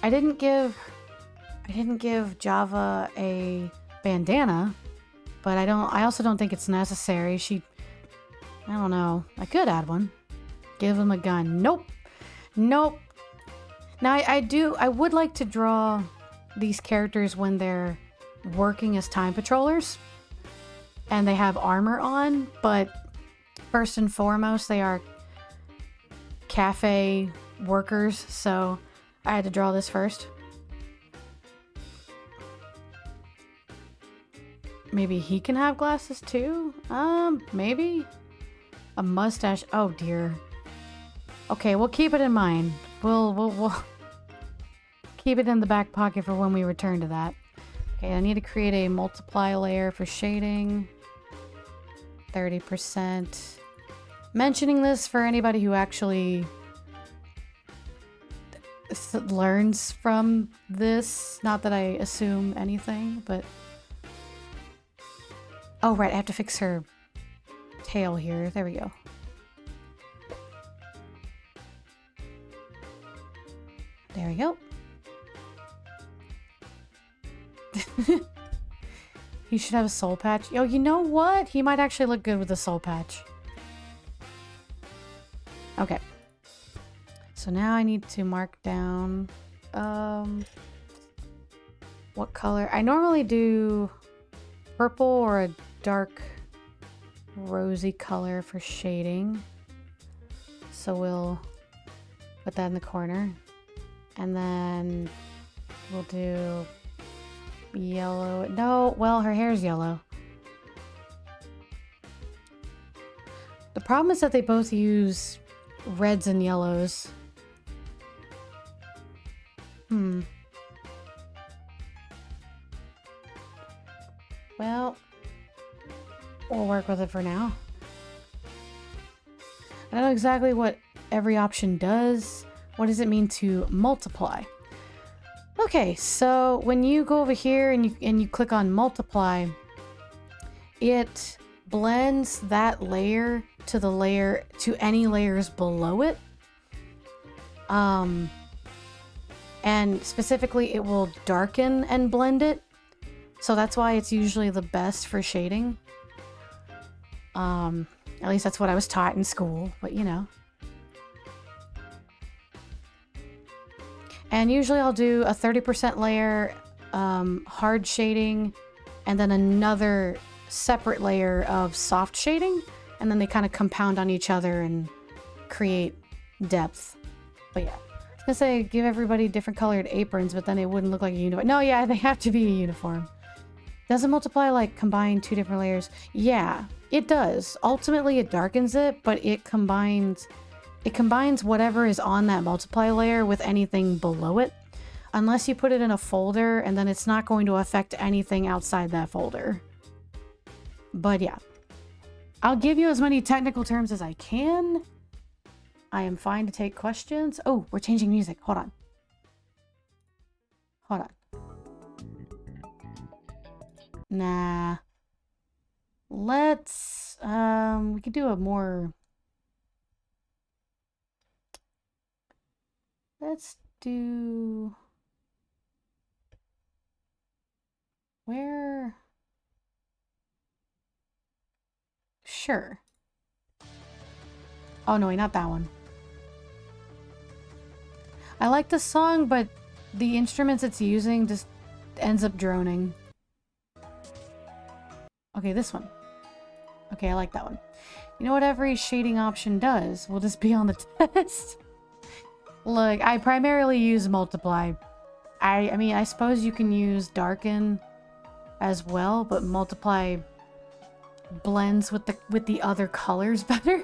I didn't give Java a bandana, but I also don't think it's necessary. I don't know. I could add one. Give him a gun. Nope. Nope. Now I would like to draw these characters when they're working as time patrollers and they have armor on, but first and foremost, they are cafe workers, so I had to draw this first. Maybe he can have glasses too? Maybe? A mustache. Oh dear. Okay, we'll keep it in mind. We'll keep it in the back pocket for when we return to that. Okay, I need to create a multiply layer for shading. 30%. Mentioning this for anybody who actually learns from this. Not that I assume anything, but... Oh, right, I have to fix her tail here. There we go. There we go. He should have a soul patch. Yo, you know what? He might actually look good with a soul patch. Okay. So now I need to mark down what color. I normally do purple or a dark rosy color for shading. So we'll put that in the corner. And then we'll do yellow. No, well, her hair's yellow. The problem is that they both use reds and yellows. Well, we'll work with it for now. I don't know exactly what every option does. What does it mean to multiply? Okay, so when you go over here and you click on multiply, it blends that layer to any layers below it. And specifically it will darken and blend it. So that's why it's usually the best for shading. At least that's what I was taught in school, but you know. And usually I'll do a 30% layer hard shading and then another separate layer of soft shading, and then they kind of compound on each other and create depth. But yeah, I was gonna say give everybody different colored aprons, but then it wouldn't look like a uniform. No, yeah, they have to be a uniform. Does it multiply like combine two different layers? Yeah, it does. Ultimately it darkens it, but it combines whatever is on that multiply layer with anything below it, unless you put it in a folder, and then it's not going to affect anything outside that folder. But yeah, I'll give you as many technical terms as I can. I am fine to take questions. Oh, we're changing music. Hold on. Hold on. Nah. Let's, we could do a more... Let's do... Where... Sure. Oh no, wait, not that one. I like the song, but the instruments it's using just ends up droning. Okay, this one. Okay, I like that one. You know what every shading option does? Will just be on the test. Look, I primarily use multiply. I mean, I suppose you can use darken as well, but multiply blends with the other colors better.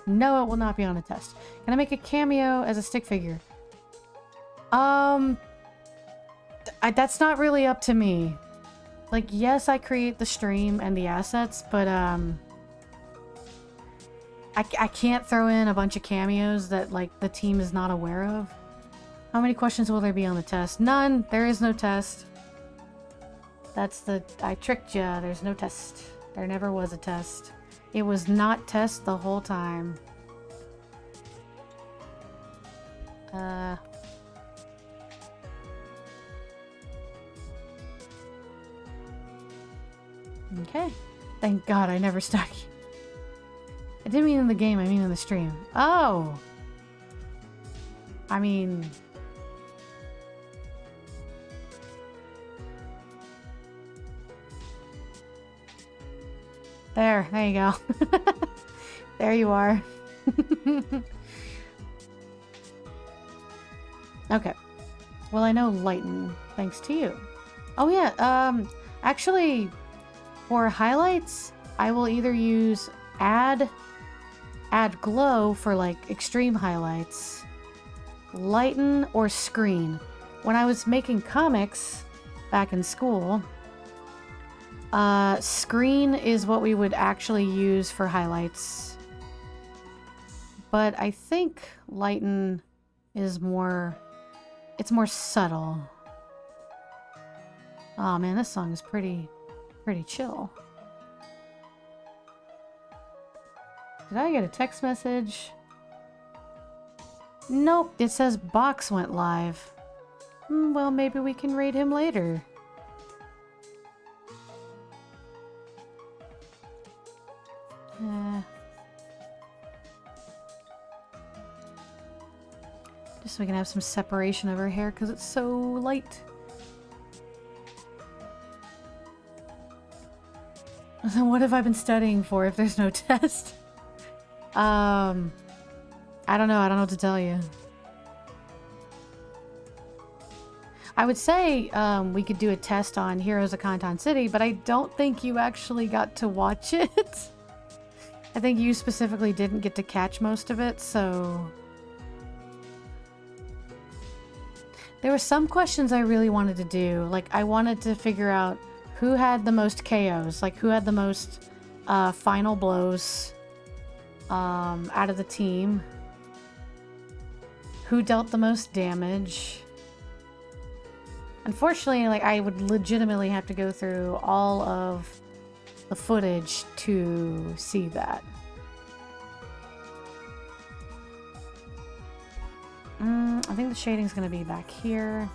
No, it will not be on a test. Can I make a cameo as a stick figure? That's not really up to me. Like, yes, I create the stream and the assets, but I can't throw in a bunch of cameos that, like, the team is not aware of. How many questions will there be on the test? None. There is no test. That's the... I tricked ya. There's no test. There never was a test. It was not test the whole time. Okay. Thank God I never stuck. I didn't mean in the game, I mean in the stream. Oh! I mean... There you go. There you are. Okay. Well, I know Lighten, thanks to you. Oh yeah, actually, for highlights, I will either use add glow for like extreme highlights, lighten, or screen. When I was making comics back in school, screen is what we would actually use for highlights. But I think lighten is more... it's more subtle. Oh man, this song is pretty chill. Did I get a text message? Nope, it says Box went live. Well, maybe we can raid him later. Just so we can have some separation of her hair because it's so light. What have I been studying for if there's no test? I don't know. I don't know what to tell you. I would say we could do a test on Heroes of Conton City, but I don't think you actually got to watch it. I think you specifically didn't get to catch most of it, so... There were some questions I really wanted to do. Like, I wanted to figure out who had the most KOs, like who had the most final blows out of the team, who dealt the most damage. Unfortunately, like, I would legitimately have to go through all of the footage to see that. I think the shading's gonna be back here.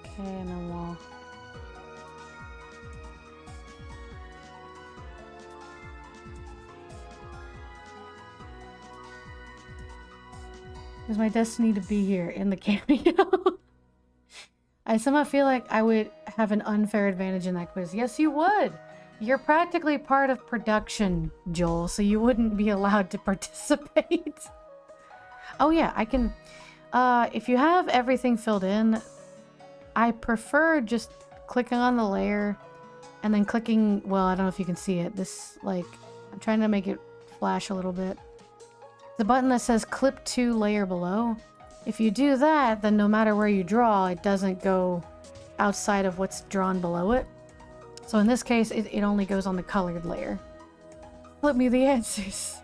Okay, and then we'll... Is my destiny to be here in the cameo? I somehow feel like I would have an unfair advantage in that quiz. Yes, you would! You're practically part of production, Joel, so you wouldn't be allowed to participate. Oh yeah, I can... if you have everything filled in, I prefer just clicking on the layer and then clicking... Well, I don't know if you can see it. This, like... I'm trying to make it flash a little bit. The button that says clip to layer below. If you do that, then no matter where you draw, it doesn't go outside of what's drawn below it. So in this case, it only goes on the colored layer. Flip me the answers.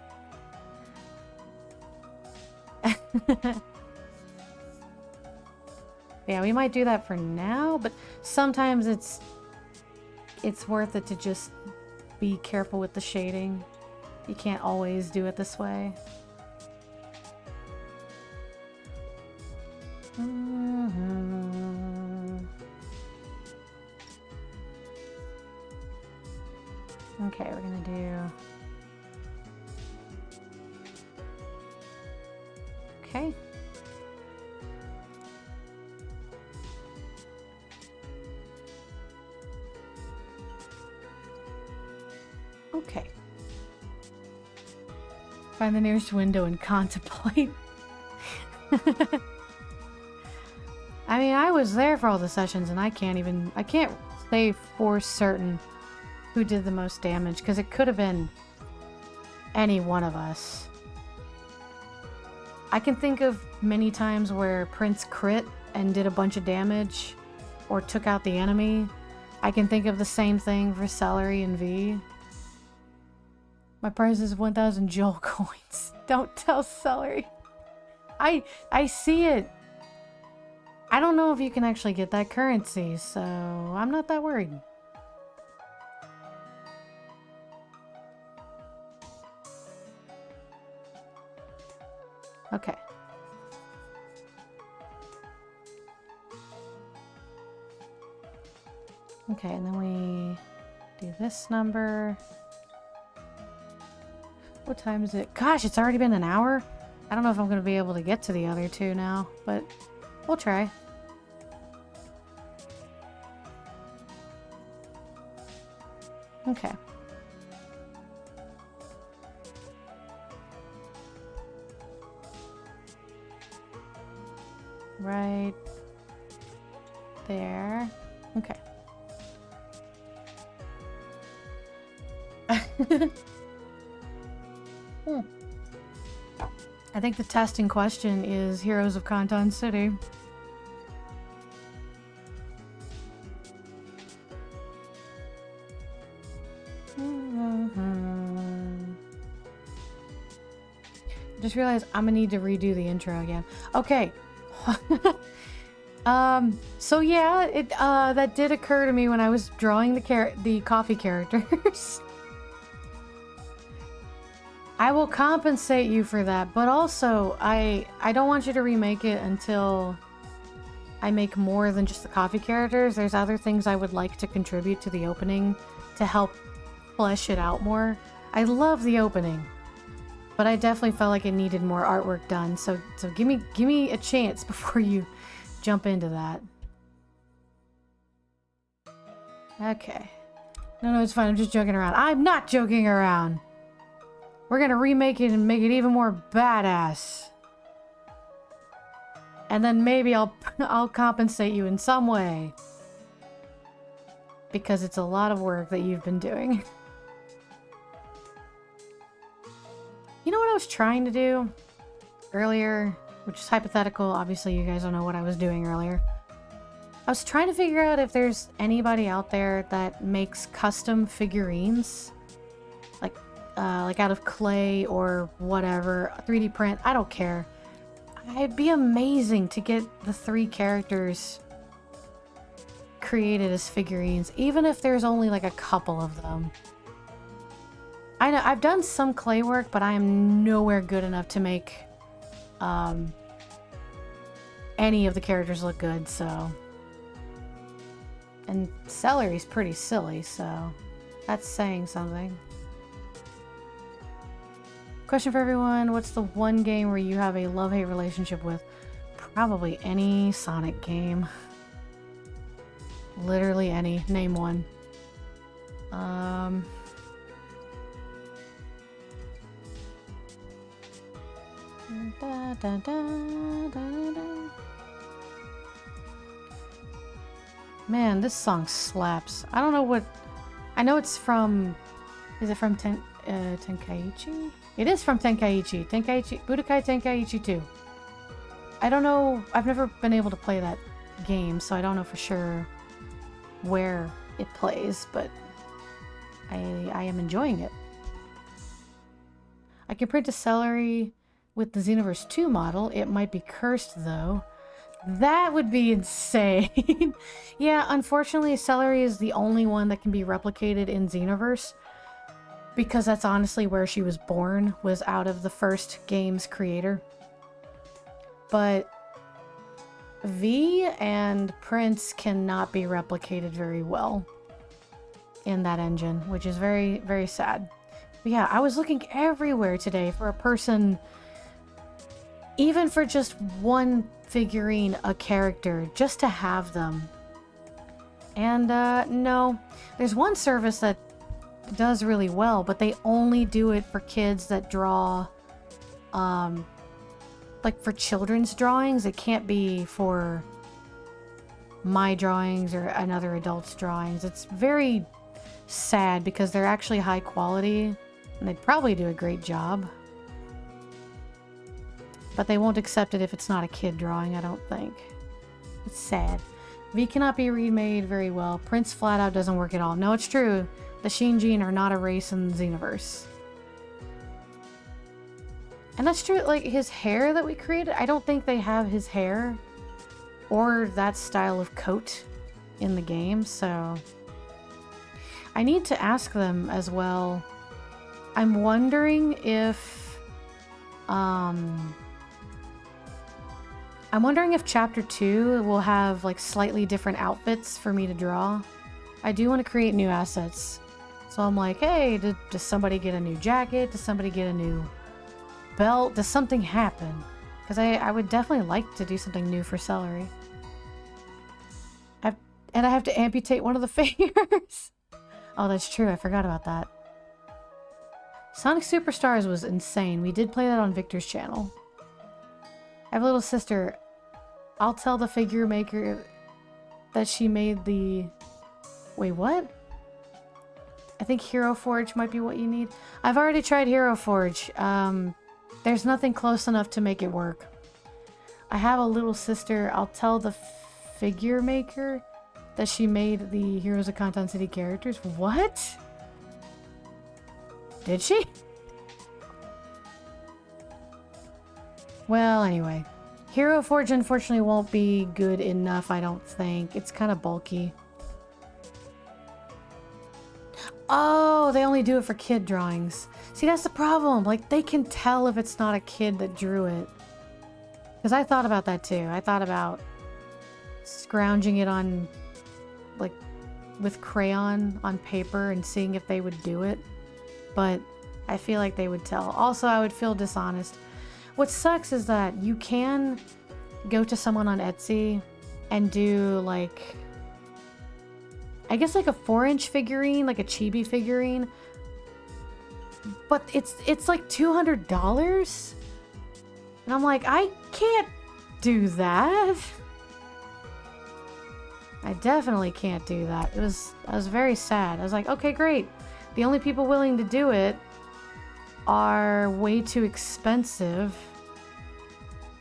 Yeah, we might do that for now, but sometimes it's worth it to just be careful with the shading. You can't always do it this way. Okay, we're gonna do... Okay. Okay. Find the nearest window and contemplate. I mean, I was there for all the sessions and I can't say for certain who did the most damage, because it could have been any one of us. I can think of many times where Prince crit and did a bunch of damage or took out the enemy. I can think of the same thing for Celery and V. My prize is 1,000 Joel coins. Don't tell Celery. I see it. I don't know if you can actually get that currency, so I'm not that worried. Okay. Okay, and then we do this number. What time is it? Gosh, it's already been an hour? I don't know if I'm going to be able to get to the other two now, but we'll try. Okay. Right there. Okay. I think the test in question is Heroes of Conton City. Just realized I'm gonna need to redo the intro again. Okay. So yeah, it that did occur to me when I was drawing the coffee characters. I will compensate you for that, but also I don't want you to remake it until I make more than just the coffee characters. There's other things I would like to contribute to the opening to help flesh it out more. I love the opening, but I definitely felt like it needed more artwork done. So give me a chance before you jump into that. Okay. No, it's fine. I'm just joking around. I'm not joking around. We're gonna remake it and make it even more badass. And then maybe I'll compensate you in some way. Because it's a lot of work that you've been doing. You know what I was trying to do earlier? Which is hypothetical. Obviously, you guys don't know what I was doing earlier. I was trying to figure out if there's anybody out there that makes custom figurines. Like out of clay or whatever. 3D print. I don't care. It'd be amazing to get the 3 characters created as figurines. Even if there's only like a couple of them. I know I've done some clay work, but I am nowhere good enough to make any of the characters look good, so. And Celery's pretty silly, so that's saying something. Question for everyone, what's the one game where you have a love-hate relationship with? Probably any Sonic game. Literally any. Name one. Man, this song slaps. I don't know what... I know it's from... Is it from Tenkaichi? It is from Tenkaichi. Budokai Tenkaichi 2. I don't know. I've never been able to play that game, so I don't know for sure where it plays, but I am enjoying it. I can print a Celery with the Xenoverse 2 model. It might be cursed, though. That would be insane. Yeah, unfortunately, Celery is the only one that can be replicated in Xenoverse. Because that's honestly where she was born, was out of the first game's creator. But V and Prince cannot be replicated very well in that engine, which is very, very sad. But yeah, I was looking everywhere today for a person, even for just one figurine, a character, just to have them. And no, there's one service that does really well, but they only do it for kids that draw like for children's drawings. It can't be for my drawings or another adult's drawings. It's very sad because they're actually high quality And they'd probably do a great job. But they won't accept it if it's not a kid drawing, I don't think. It's sad. V cannot be remade very well. Prince flat out doesn't work at all. No, it's true. The Shinjin are not a race in the Xenoverse. And that's true, like, his hair that we created, I don't think they have his hair or that style of coat in the game, so... I need to ask them as well. I'm wondering if... I'm wondering if Chapter 2 will have, like, slightly different outfits for me to draw. I do want to create new assets. So I'm like, hey, does somebody get a new jacket? Does somebody get a new belt? Does something happen? Because I would definitely like to do something new for Celery. And I have to amputate one of the fingers. Oh, that's true. I forgot about that. Sonic Superstars was insane. We did play that on Victor's channel. I have a little sister. I'll tell the figure maker that she made the... Wait, what? I think Hero Forge might be what you need. I've already tried Hero Forge. There's nothing close enough to make it work. I have a little sister. I'll tell the figure maker that she made the Heroes of Conton City characters. What? Did she? Well, anyway. Hero Forge unfortunately won't be good enough, I don't think. It's kind of bulky. Oh, they only do it for kid drawings. See, that's the problem. Like, they can tell if it's not a kid that drew it. Because I thought about that too. I thought about scrounging it on, like, with crayon on paper and seeing if they would do it. But I feel like they would tell. Also, I would feel dishonest. What sucks is that you can go to someone on Etsy and do, like, I guess like a 4-inch figurine, like a chibi figurine. But it's like $200? And I'm like, I can't do that. I definitely can't do that. I was very sad. I was like, okay, great. The only people willing to do it are way too expensive.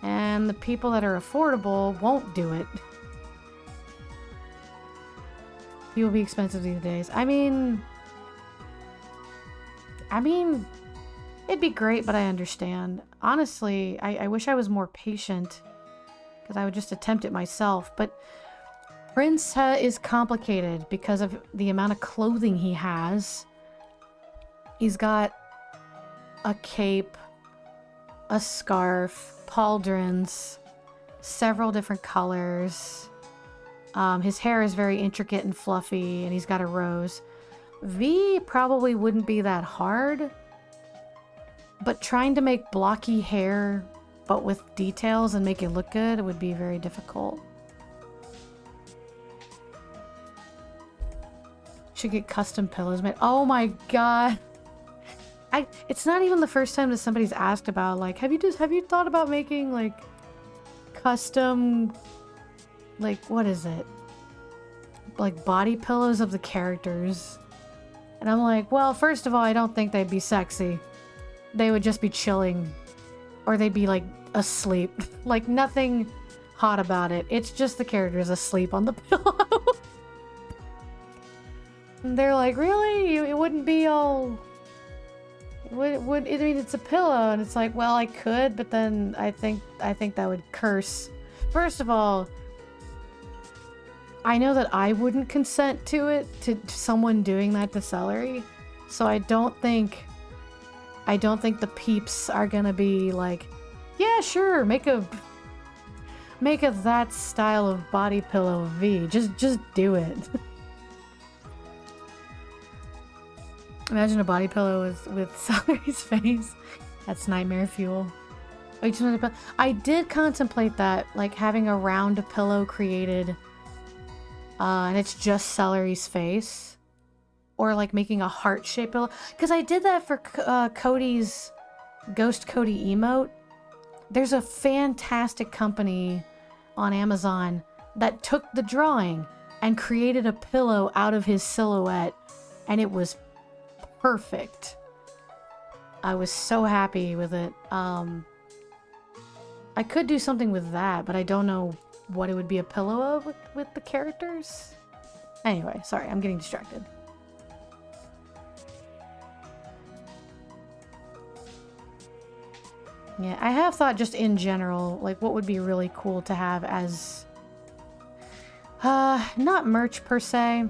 And the people that are affordable won't do it. People be expensive these days. I mean, it'd be great, but I understand. Honestly, I wish I was more patient, because I would just attempt it myself. But Prince is complicated because of the amount of clothing he has. He's got a cape, a scarf, pauldrons, several different colors. His hair is very intricate and fluffy, and he's got a rose. V probably wouldn't be that hard, but trying to make blocky hair, but with details and make it look good, would be very difficult. Should get custom pillows made. Oh my god. It's not even the first time that somebody's asked about, like, have you thought about making, like, custom, like, what is it? Like, body pillows of the characters. And I'm like, well, first of all, I don't think they'd be sexy. They would just be chilling. Or they'd be, like, asleep. Like, nothing hot about it. It's just the characters asleep on the pillow. And they're like, really? It wouldn't be all... I mean, it's a pillow, and it's like, well, I could, but then I think that would curse. First of all, I know that I wouldn't consent to it, to someone doing that to Celery, so I don't think the peeps are gonna be like, yeah, sure, make a that style of body pillow V. Just do it. Imagine a body pillow with Celery's face. That's nightmare fuel. I did contemplate that, like having a round pillow created, and it's just Celery's face, or like making a heart-shaped pillow. Because I did that for Cody's Ghost Cody emote. There's a fantastic company on Amazon that took the drawing and created a pillow out of his silhouette, and it was perfect. I was so happy with it. I could do something with that, but I don't know what it would be a pillow of with the characters. Anyway, sorry, I'm getting distracted. Yeah, I have thought just in general, like what would be really cool to have as, not merch per se,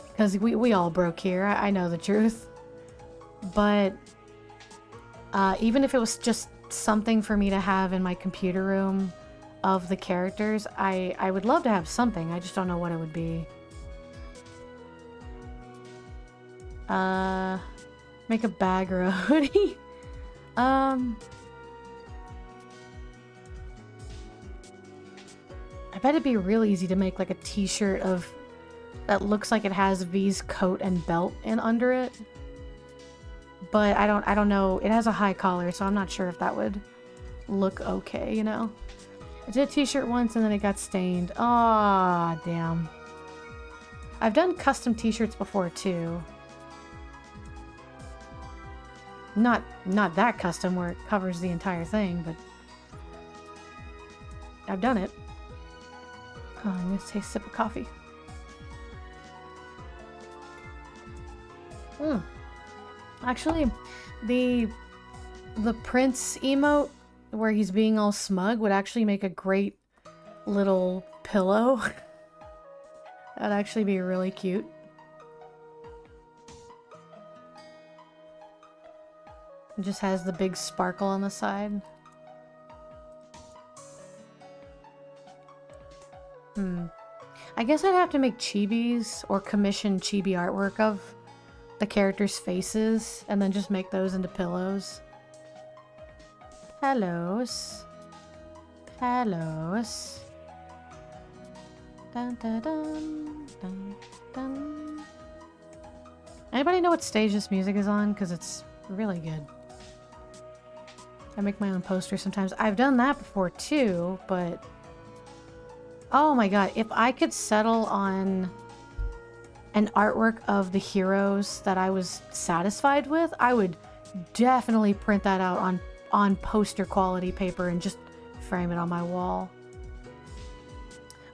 because we all broke here, I know the truth. But, even if it was just something for me to have in my computer room of the characters, I would love to have something, I just don't know what it would be. Make a bag or a hoodie? I bet it'd be real easy to make like a t-shirt of that looks like it has V's coat and belt in under it. But I don't know. It has a high collar, so I'm not sure if that would look okay, you know? I did a t-shirt once and then it got stained. Aw, damn. I've done custom t-shirts before too. Not that custom where it covers the entire thing, but I've done it. Oh, I'm gonna take a sip of coffee. Actually, the prince emote where he's being all smug would actually make a great little pillow. That'd actually be really cute. It just has the big sparkle on the side. I guess I'd have to make chibis or commission chibi artwork of the characters' faces and then just make those into pillows. Pillows. Pillows. Dun, dun, dun, dun, dun. Anybody know what stage this music is on? Because it's really good. I make my own posters sometimes. I've done that before too, but... Oh my god, if I could settle on an artwork of the heroes that I was satisfied with, I would definitely print that out on poster quality paper and just frame it on my wall.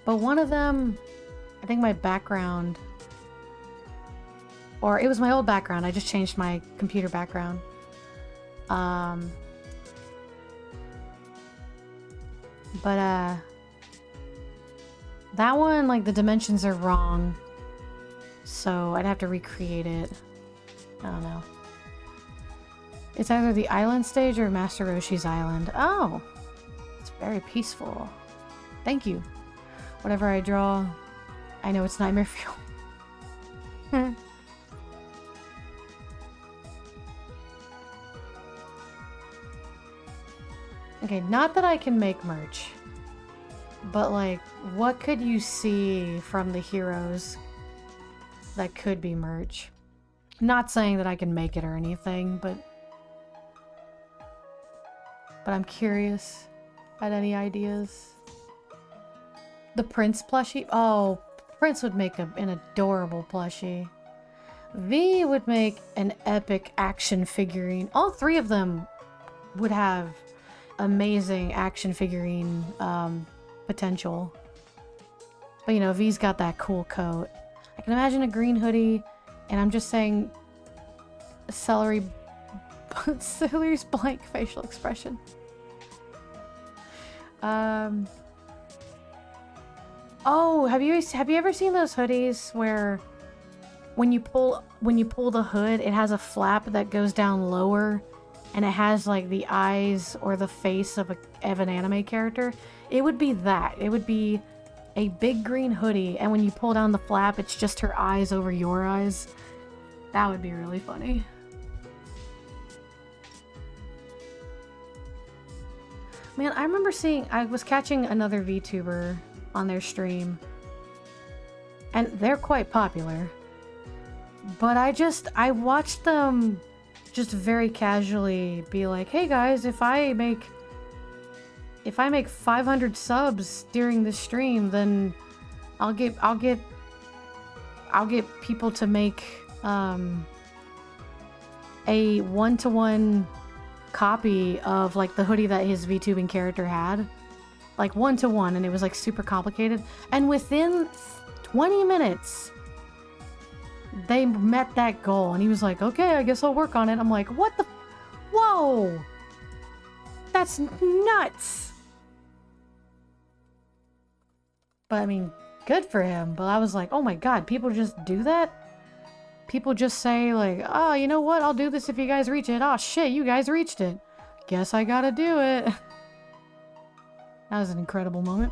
But one of them, I think my background, or it was my old background, I just changed my computer background. That one, like, the dimensions are wrong. So I'd have to recreate it. I don't know. It's either the island stage or Master Roshi's island. Oh! It's very peaceful. Thank you. Whatever I draw, I know it's nightmare fuel. Okay, not that I can make merch. But, like, what could you see from the heroes that could be merch? Not saying that I can make it or anything, but I'm curious. Had any ideas? The Prince plushie? Oh, Prince would make an adorable plushie. V would make an epic action figurine. All three of them would have amazing action figurine potential. But you know, V's got that cool coat. I can imagine a green hoodie, and I'm just saying Celery's blank facial expression. Oh, have you ever seen those hoodies where when you pull the hood, it has a flap that goes down lower and it has like the eyes or the face of an anime character? It would be that. It would be a big green hoodie, and when you pull down the flap, it's just her eyes over your eyes. That would be really funny. Man, I remember I was catching another VTuber on their stream, and they're quite popular. But I watched them just very casually be like, hey guys, if I make 500 subs during the stream, then I'll get people to make a one-to-one copy of like the hoodie that his VTubing character had. Like one-to-one, and it was like super complicated. And within 20 minutes, they met that goal. And he was like, okay, I guess I'll work on it. I'm like, what the? Whoa! That's nuts! But I mean, good for him. But I was like, oh my god, people just do that? People just say like, oh, you know what? I'll do this if you guys reach it. Oh shit, you guys reached it. Guess I gotta do it. That was an incredible moment.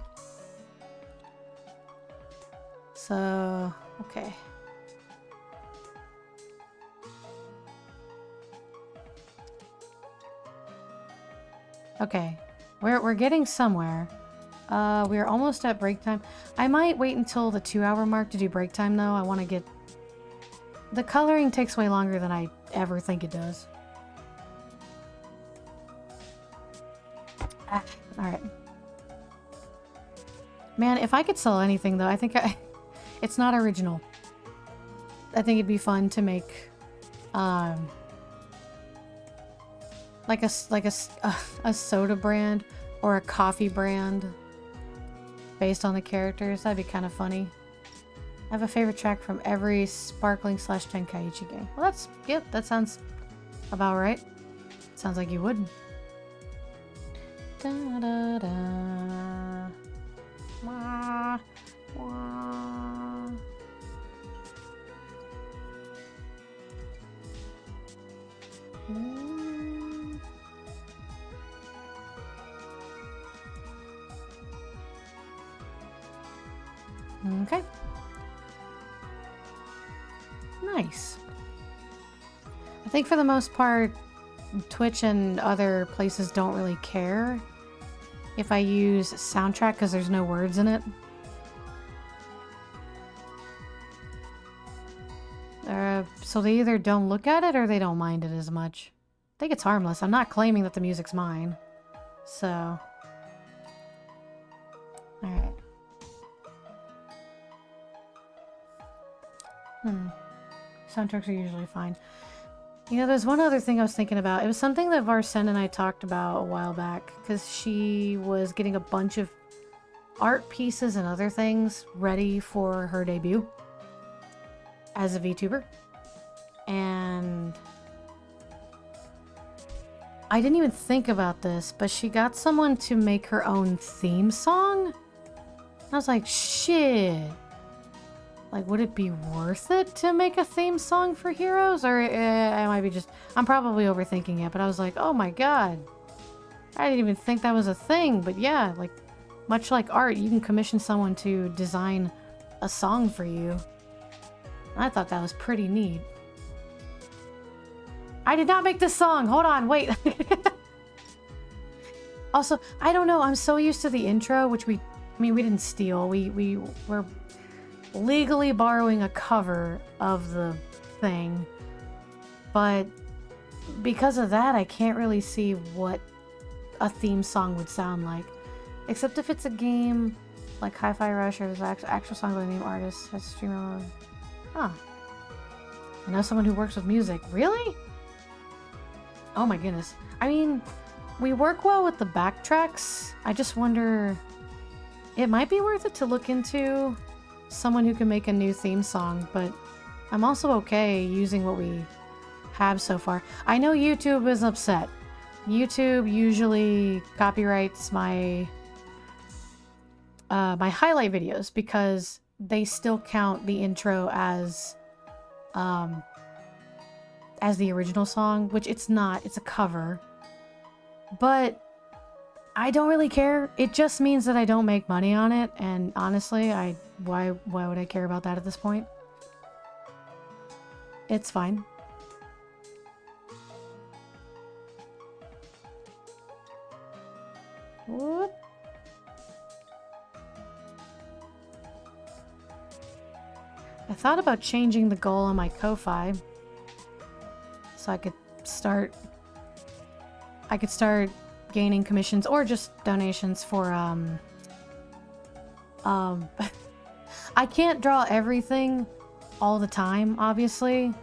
So, okay. Okay, we're getting somewhere. We're almost at break time. I might wait until the 2-hour mark to do break time though. I want to get... The coloring takes way longer than I ever think it does. Ah, alright. Man, if I could sell anything though, I think it's not original. I think it'd be fun to make, like a soda brand or a coffee brand based on the characters. That'd be kind of funny. I have a favorite track from every Sparkling / Tenkaichi game. Well, that's, yep, that sounds about right. Sounds like you would. Da da da. Wah, wah. Okay. Nice. I think for the most part, Twitch and other places don't really care if I use soundtrack because there's no words in it. So they either don't look at it or they don't mind it as much. I think it's harmless. I'm not claiming that the music's mine. So. Alright. Soundtracks are usually fine. You know, there's one other thing I was thinking about. It was something that Varsen and I talked about a while back, because she was getting a bunch of art pieces and other things ready for her debut as a VTuber. And I didn't even think about this, but she got someone to make her own theme song. I was like, shit. Like, would it be worth it to make a theme song for Heroes? Or I might be just... I'm probably overthinking it, but I was like, oh my god. I didn't even think that was a thing. But yeah, like, much like art, you can commission someone to design a song for you. I thought that was pretty neat. I did not make this song! Hold on, wait! Also, I don't know, I'm so used to the intro, which we didn't steal. We were legally borrowing a cover of the thing, but because of that I can't really see what a theme song would sound like, except if it's a game like Hi-Fi Rush or there's actual song by the name artist that's streamer mode. Huh. I know someone who works with music. Really? Oh my goodness. I mean, we work well with the backtracks. I just wonder, it might be worth it to look into someone who can make a new theme song, but I'm also okay using what we have so far. I know YouTube is upset. YouTube usually copyrights my my highlight videos because they still count the intro as the original song, which it's not. It's a cover. But I don't really care. It just means that I don't make money on it, and honestly, why would I care about that at this point? It's fine. Whoop. I thought about changing the goal on my Ko-Fi so I could start gaining commissions or just donations for I can't draw everything all the time, obviously.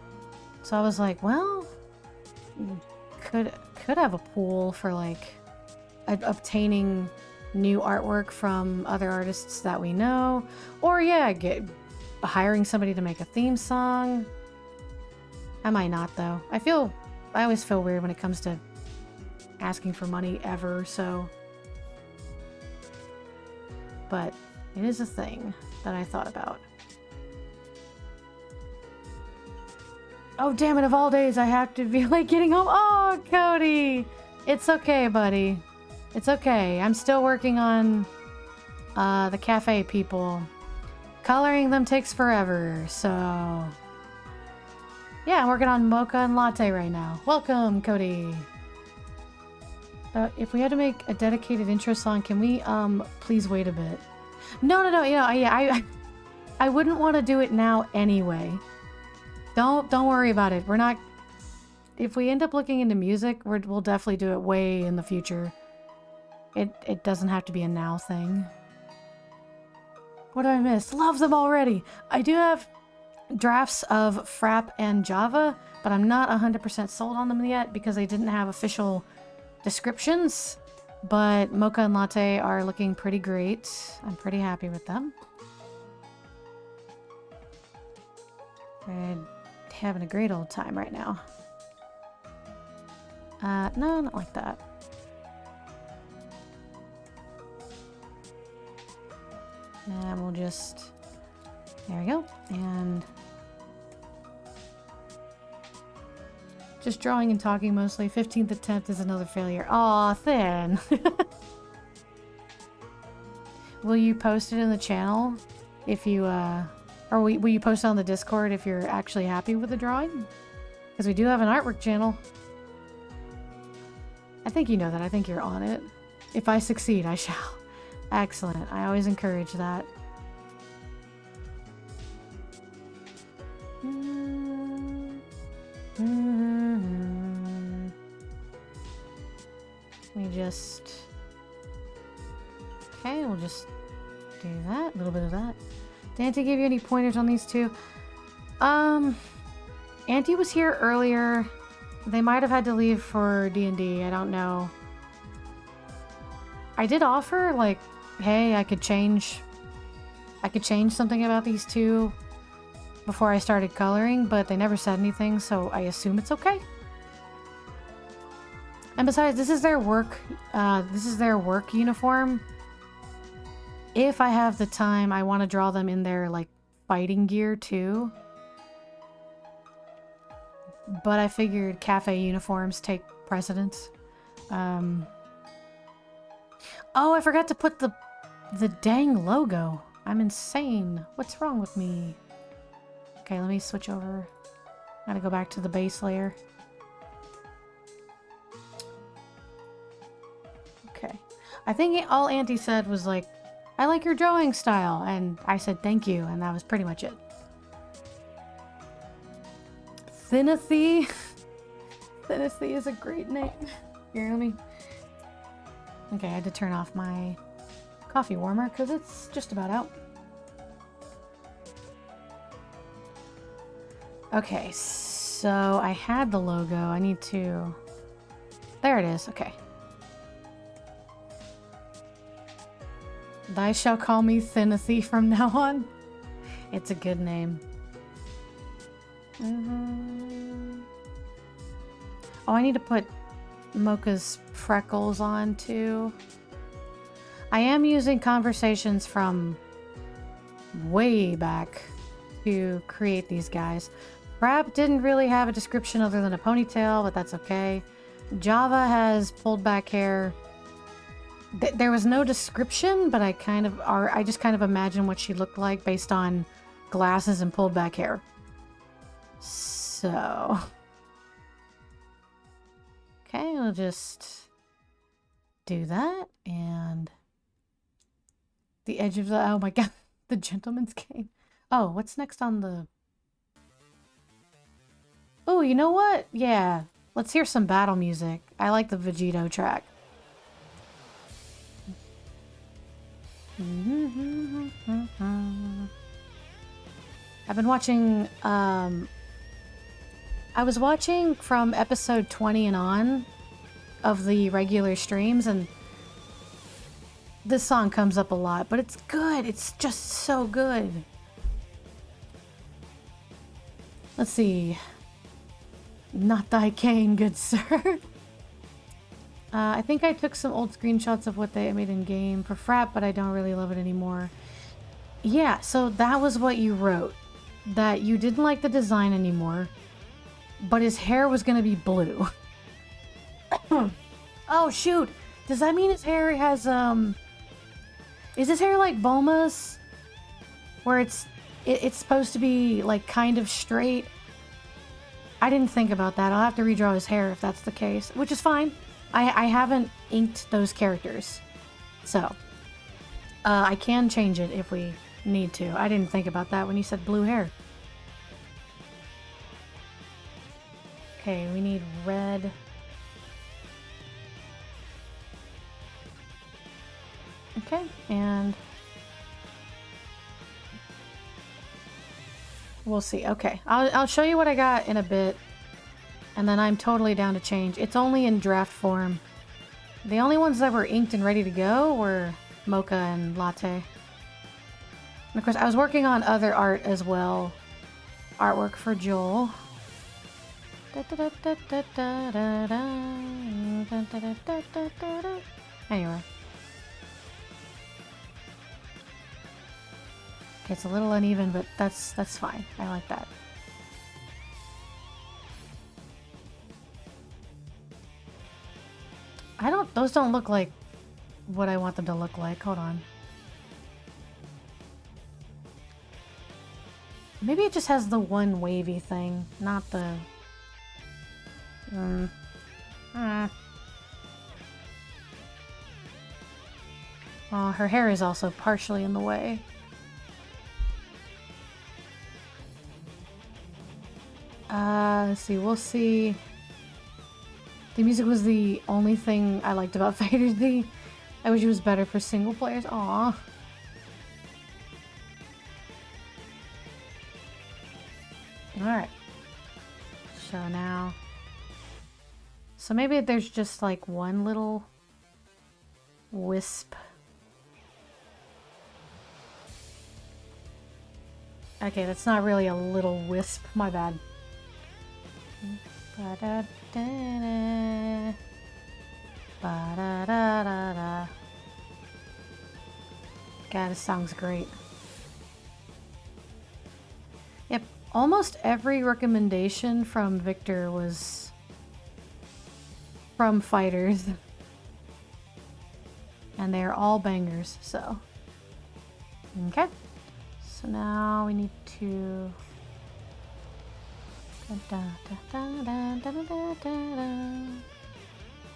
So I was like, well, could have a pool for like obtaining new artwork from other artists that we know, or yeah, hiring somebody to make a theme song. I might not though. I always feel weird when it comes to asking for money ever, so. But it is a thing that I thought about. Oh, damn it, of all days, I have to be like getting home. Oh, Cody! It's okay, buddy. It's okay. I'm still working on the cafe people. Coloring them takes forever, so... Yeah, I'm working on Mocha and Latte right now. Welcome, Cody! If we had to make a dedicated intro song, can we, please wait a bit? No, you know, yeah, I wouldn't want to do it now anyway. Don't worry about it. We're not... If we end up looking into music, we'll definitely do it way in the future. It doesn't have to be a now thing. What did I miss? Love them already! I do have drafts of Frapp and Java, but I'm not 100% sold on them yet because they didn't have official descriptions. But Mocha and Latte are looking pretty great. I'm pretty happy with them. We're having a great old time right now. No, not like that. And we'll just... There we go. And... Just drawing and talking mostly. 15th attempt is another failure. Aw, Thin! Will you post it in the channel if you, or will you post it on the Discord if you're actually happy with the drawing? Because we do have an artwork channel. I think you know that. I think you're on it. If I succeed, I shall. Excellent. I always encourage that. We just... Okay, we'll just do that. A little bit of that. Did Auntie give you any pointers on these two? Auntie was here earlier. They might have had to leave for D&D. I don't know. I did offer, like, hey, I could change something about these two before I started coloring, but they never said anything, so I assume it's okay. And besides, this is their work uniform. If I have the time, I want to draw them in their, like, fighting gear, too. But I figured cafe uniforms take precedence. Oh, I forgot to put the dang logo. I'm insane. What's wrong with me? Okay, let me switch over. Gotta go back to the base layer. Okay. I think all Auntie said was like, I like your drawing style. And I said thank you, and that was pretty much it. Thinathy. Thinathy is a great name. Here, let me... Okay, I had to turn off my coffee warmer because it's just about out. Okay, so I had the logo. I need to... There it is. Okay. Thou shall call me Thinathy from now on. It's a good name. Oh, I need to put Mocha's freckles on too. I am using conversations from way back to create these guys. Frapp didn't really have a description other than a ponytail, but that's okay. Java has pulled back hair. There was no description, but I just kind of imagine what she looked like based on glasses and pulled back hair. So... Okay, we'll just do that, and the edge of the, oh my god, the gentleman's cane. Oh, what's next on the... Oh, you know what? Yeah, let's hear some battle music. I like the Vegito track. I've been watching, I was watching from episode 20 and on of the regular streams, and this song comes up a lot, but it's good. It's just so good. Let's see. Not thy cane, good sir. I think I took some old screenshots of what they made in game for Frapp, but I don't really love it anymore. Yeah, so that was what you wrote. That you didn't like the design anymore, but his hair was gonna be blue. Oh shoot! Does that mean his hair has, is his hair like Bulma's? Where it's supposed to be, like, kind of straight? I didn't think about that. I'll have to redraw his hair if that's the case, which is fine. I haven't inked those characters, so I can change it if we need to. I didn't think about that when you said blue hair. Okay, we need red. Okay, and we'll see. Okay, I'll show you what I got in a bit, and then I'm totally down to change. It's only in draft form. The only ones that were inked and ready to go were Moka and Latte. And of course, I was working on other art as well. Artwork for Joel. Anyway. Okay, it's a little uneven, but that's fine. I like that. Those don't look like what I want them to look like. Hold on. Maybe it just has the one wavy thing, not the... Oh, her hair is also partially in the way. Let's see, we'll see. The music was the only thing I liked about Fighter Z. I wish it was better for single players. Aww. Alright. So now... So maybe there's just like one little wisp. Okay, that's not really a little wisp. My bad. Ba-da-da-da. Ba-da-da-da-da. God, this song's great. Yep, almost every recommendation from Victor was from fighters. And they're all bangers, so. Okay. So now we need to...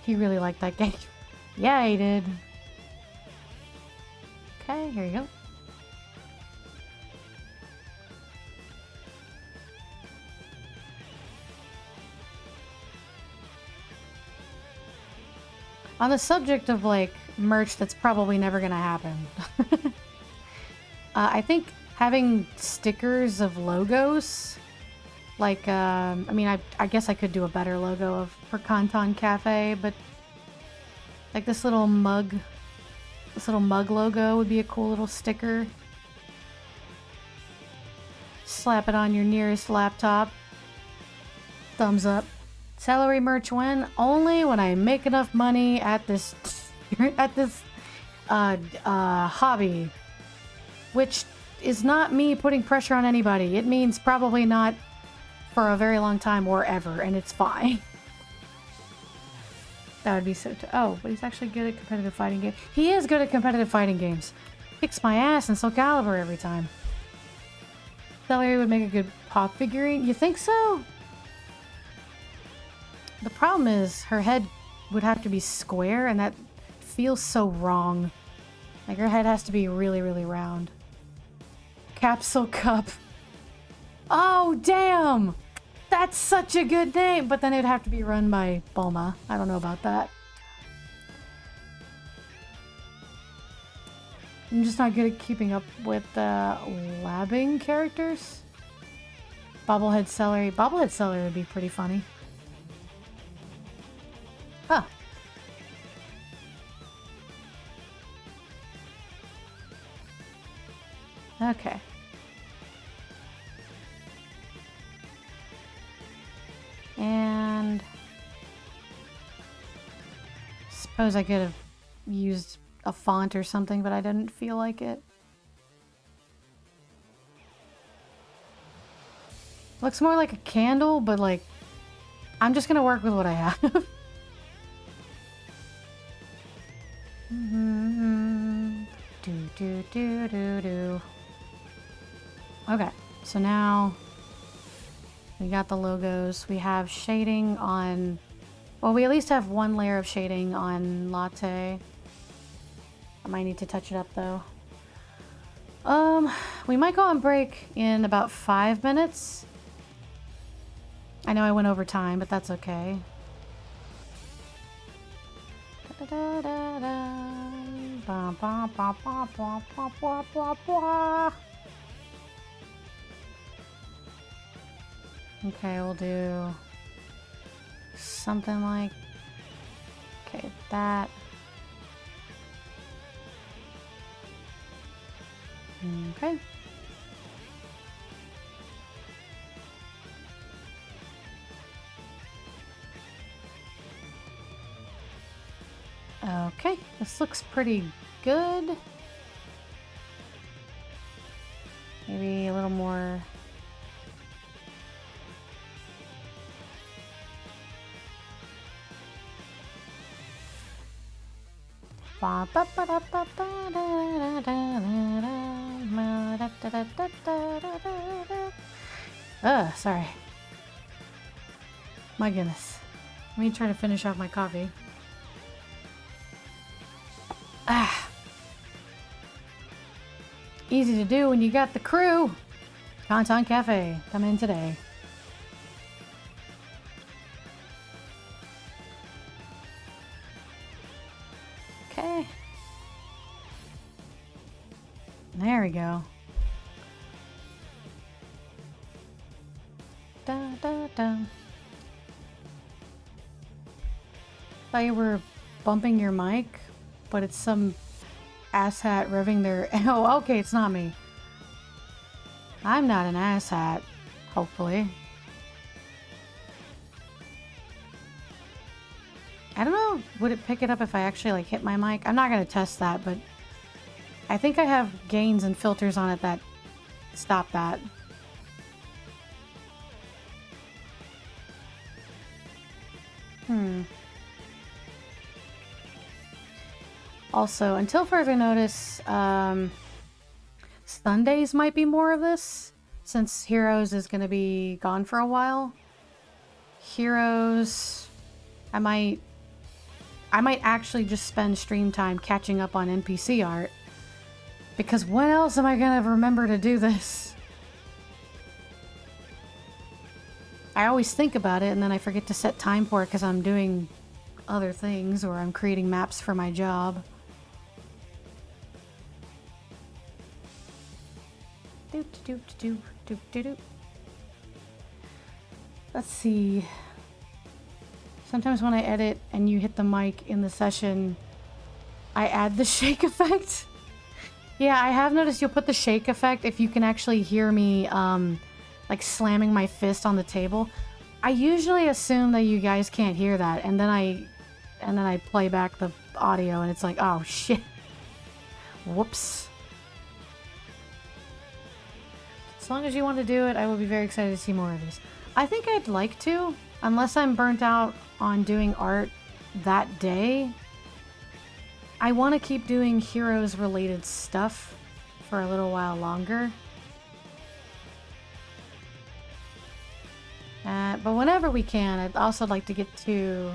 He really liked that game. Yeah, he did. Okay, here you go. On the subject of, like, merch that's probably never gonna happen. I think having stickers of logos, like, I mean, I guess I could do a better logo for Conton Cafe, but like this little mug logo would be a cool little sticker. Slap it on your nearest laptop. Thumbs up. Celery merch when? Only when I make enough money at this hobby, which is not me putting pressure on anybody. It means probably not for a very long time or ever, and it's fine. That would be so... Oh, but he's actually good at competitive fighting games. He is good at competitive fighting games. Kicks my ass in Soul Calibur every time. Celery would make a good pop figurine. You think so? The problem is her head would have to be square, and that feels so wrong. Like, her head has to be really, really round. Capsule Cup. Oh, damn! That's such a good name! But then it'd have to be run by Bulma. I don't know about that. I'm just not good at keeping up with labbing characters. Bobblehead celery. Bobblehead celery would be pretty funny. Huh. Okay. And suppose I could have used a font or something, but I didn't feel like it. Looks more like a candle, but like, I'm just gonna work with what I have. Do. Okay, so now we got the logos. We have shading on, well, we at least have one layer of shading on Latte. I might need to touch it up though. We might go on break in about 5 minutes. I know I went over time, but that's okay. Okay, we'll do something like, okay, that. Okay. Okay, this looks pretty good. Maybe a little more. Sorry. My goodness. Let me try to finish off my coffee. Easy to do when you got the crew. Conton Cafe, come in today. Okay. There we go. Thought you were bumping your mic, but it's some asshat revving their... Oh, okay, it's not me. I'm not an asshat, hopefully. I don't know, would it pick it up if I actually like hit my mic? I'm not gonna test that, but I think I have gains and filters on it that stop that. Also, until further notice, Sundays might be more of this, since Heroes is going to be gone for a while. Heroes, I might actually just spend stream time catching up on NPC art, because when else am I going to remember to do this? I always think about it and then I forget to set time for it because I'm doing other things or I'm creating maps for my job. Let's see. Sometimes when I edit and you hit the mic in the session, I add the shake effect. Yeah, I have noticed you'll put the shake effect if you can actually hear me like slamming my fist on the table. I usually assume that you guys can't hear that, and then I play back the audio and it's like, oh shit. Whoops. As long as you want to do it, I will be very excited to see more of these. I think I'd like to, unless I'm burnt out on doing art that day. I want to keep doing Heroes related stuff for a little while longer. But whenever we can, I'd also like to get to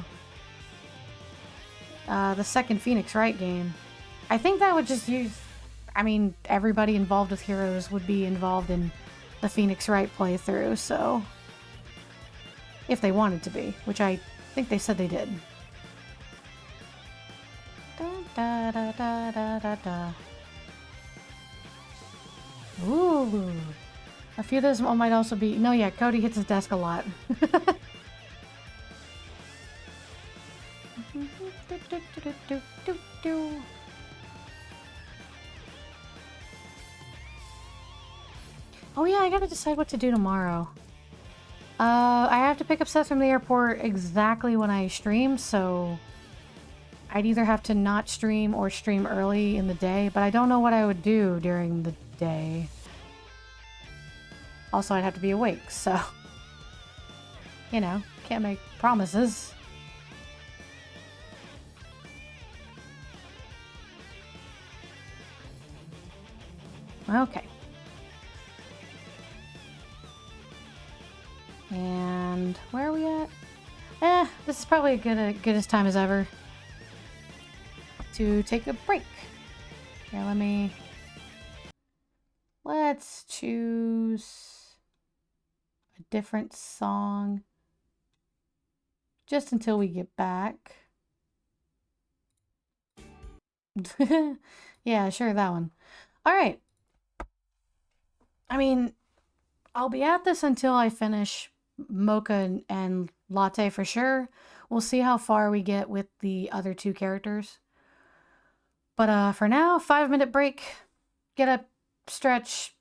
the second Phoenix Wright game. I think that would just use... I mean, everybody involved with Heroes would be involved in the Phoenix Wright playthrough, so... If they wanted to be, which I think they said they did. Da, da, da, da, da, da. Ooh. A few of those might also be... No, yeah, Cody hits his desk a lot. Oh yeah, I gotta decide what to do tomorrow. I have to pick up Seth from the airport exactly when I stream, so I'd either have to not stream or stream early in the day, but I don't know what I would do during the day. Also, I'd have to be awake, so... You know, can't make promises. Okay. And where are we at? This is probably good as time as ever to take a break. Here, let's choose a different song just until we get back. Yeah, sure, that one. All right. I mean, I'll be at this until I finish Mocha and Latte for sure. We'll see how far we get with the other two characters. But for now, 5-minute break. Get up, stretch,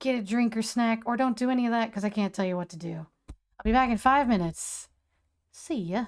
get a drink or snack, or don't do any of that because I can't tell you what to do. I'll be back in 5 minutes. See ya.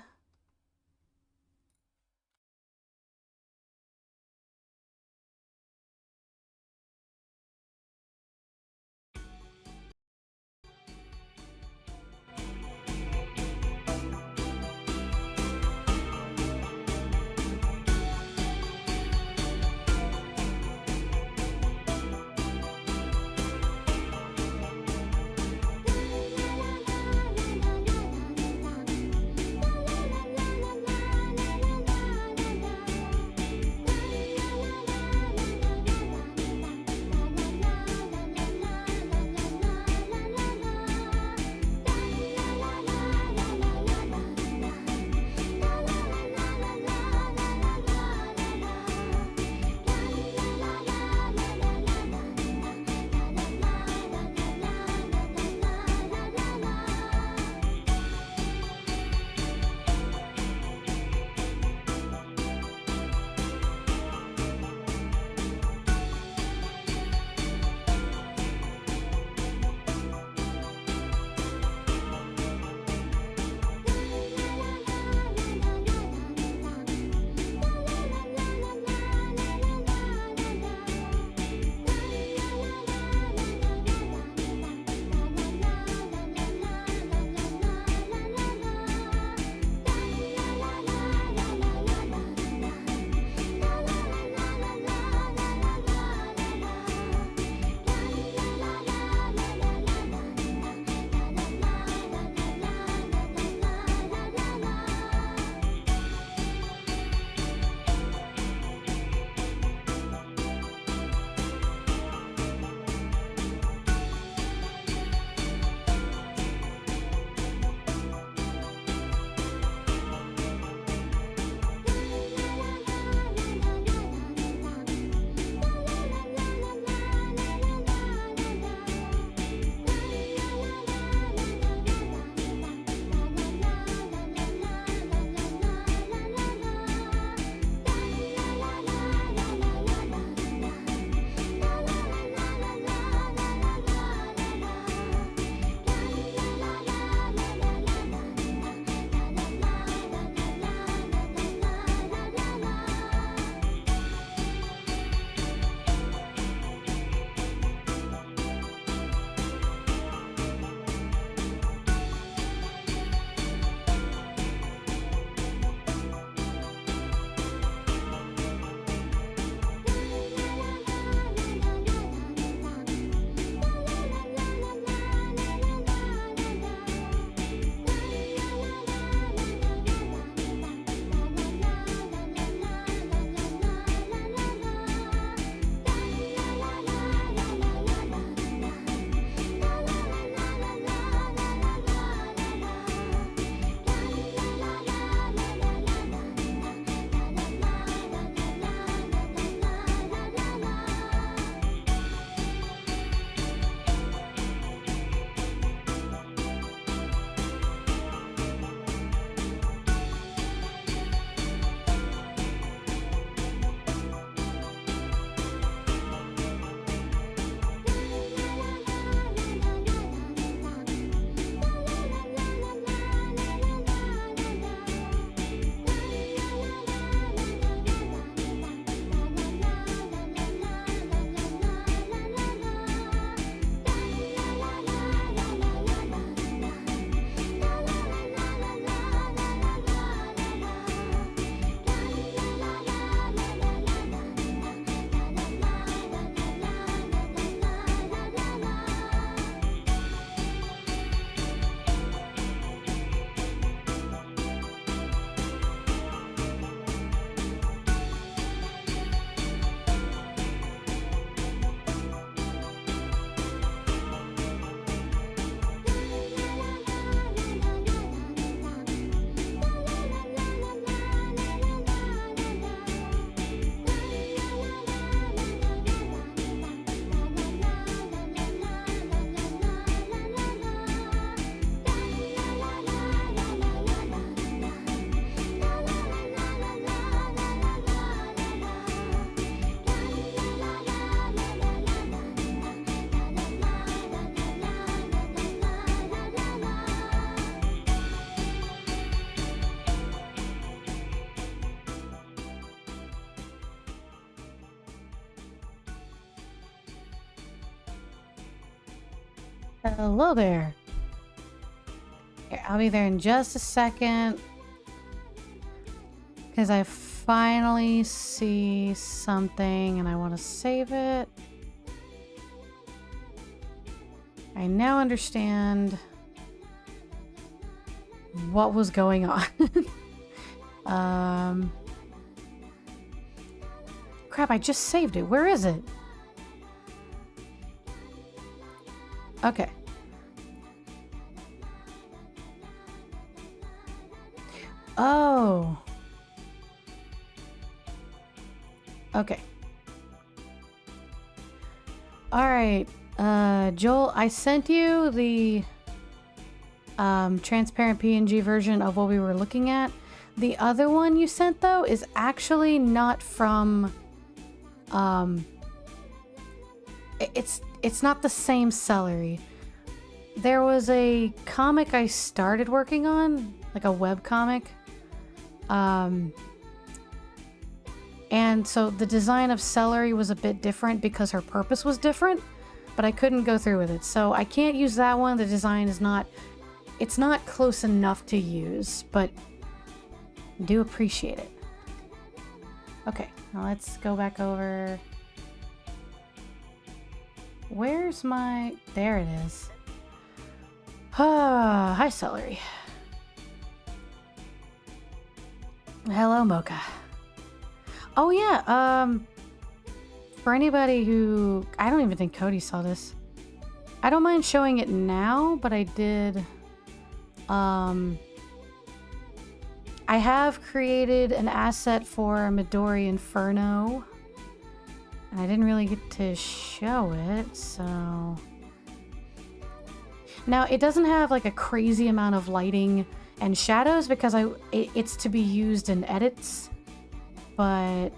Hello there. Here, I'll be there in just a second. Because I finally see something and I want to save it. I now understand what was going on. Crap, I just saved it. Where is it? Okay. Oh. Okay. All right. Joel, I sent you the transparent PNG version of what we were looking at. The other one you sent, though, is actually not from... It's not the same Celery. There was a comic I started working on, like a web comic. And so the design of Celery was a bit different because her purpose was different, but I couldn't go through with it. So I can't use that one. The design is not... It's not close enough to use, but I do appreciate it. Okay, now let's go back over... Where's my... There it is. Ah, hi, Celery. Hello, Moka. Oh, yeah, for anybody who... I don't even think Cody saw this. I don't mind showing it now, but I did... I have created an asset for Midori Inferno. And I didn't really get to show it, so... Now, it doesn't have like a crazy amount of lighting and shadows because it's to be used in edits. But...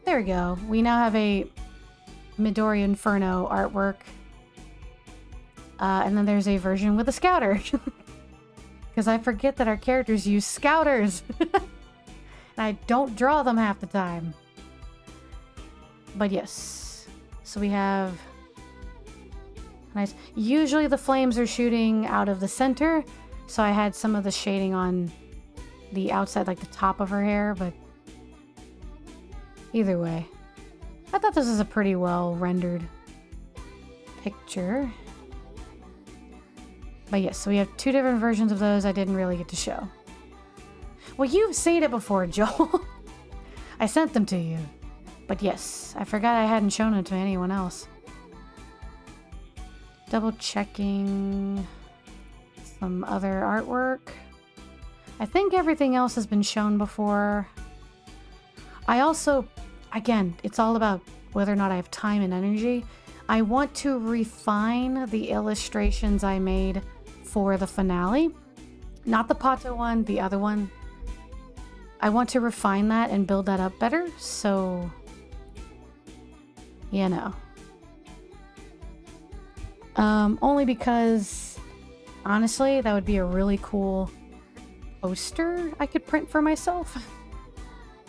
There we go. We now have a Midori Inferno artwork. And then there's a version with a scouter. Because I forget that our characters use scouters. And I don't draw them half the time. But yes. So we have... Nice. Usually the flames are shooting out of the center. So I had some of the shading on the outside, like the top of her hair. But either way. I thought this was a pretty well rendered picture. But yes, so we have two different versions of those I didn't really get to show. Well, you've seen it before, Joel. I sent them to you. But yes, I forgot I hadn't shown it to anyone else. Double checking some other artwork. I think everything else has been shown before. I also, again, it's all about whether or not I have time and energy. I want to refine the illustrations I made for the finale. Not the Pato one, the other one. I want to refine that and build that up better, so... You know. Only because, honestly, that would be a really cool poster I could print for myself.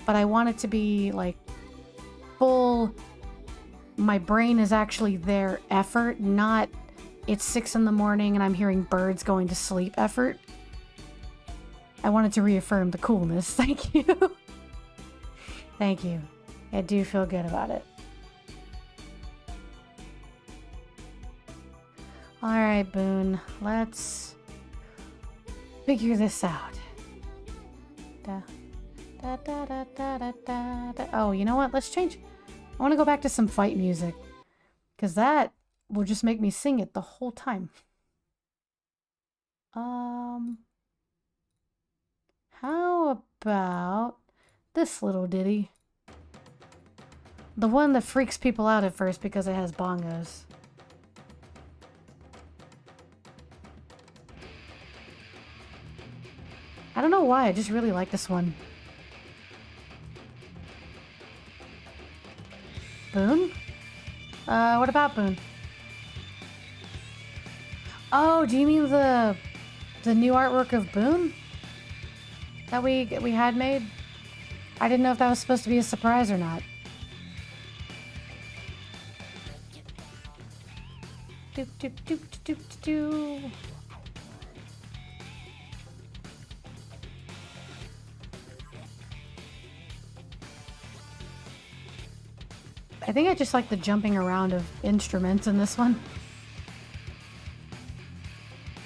But I want it to be, like, full... My brain is actually there effort, not it's 6 in the morning and I'm hearing birds going to sleep effort. I wanted to reaffirm the coolness. Thank you. Thank you. I do feel good about it. Alright, Boone. Let's figure this out. Oh, you know what? Let's change. I want to go back to some fight music. Because that will just make me sing it the whole time. How about this little ditty? The one that freaks people out at first because it has bongos. I don't know why, I just really like this one. Boone? What about Boone? Oh, do you mean the new artwork of Boone? That we had made? I didn't know if that was supposed to be a surprise or not. Doop, doop, doop, doop, doop. I think I just like the jumping around of instruments in this one.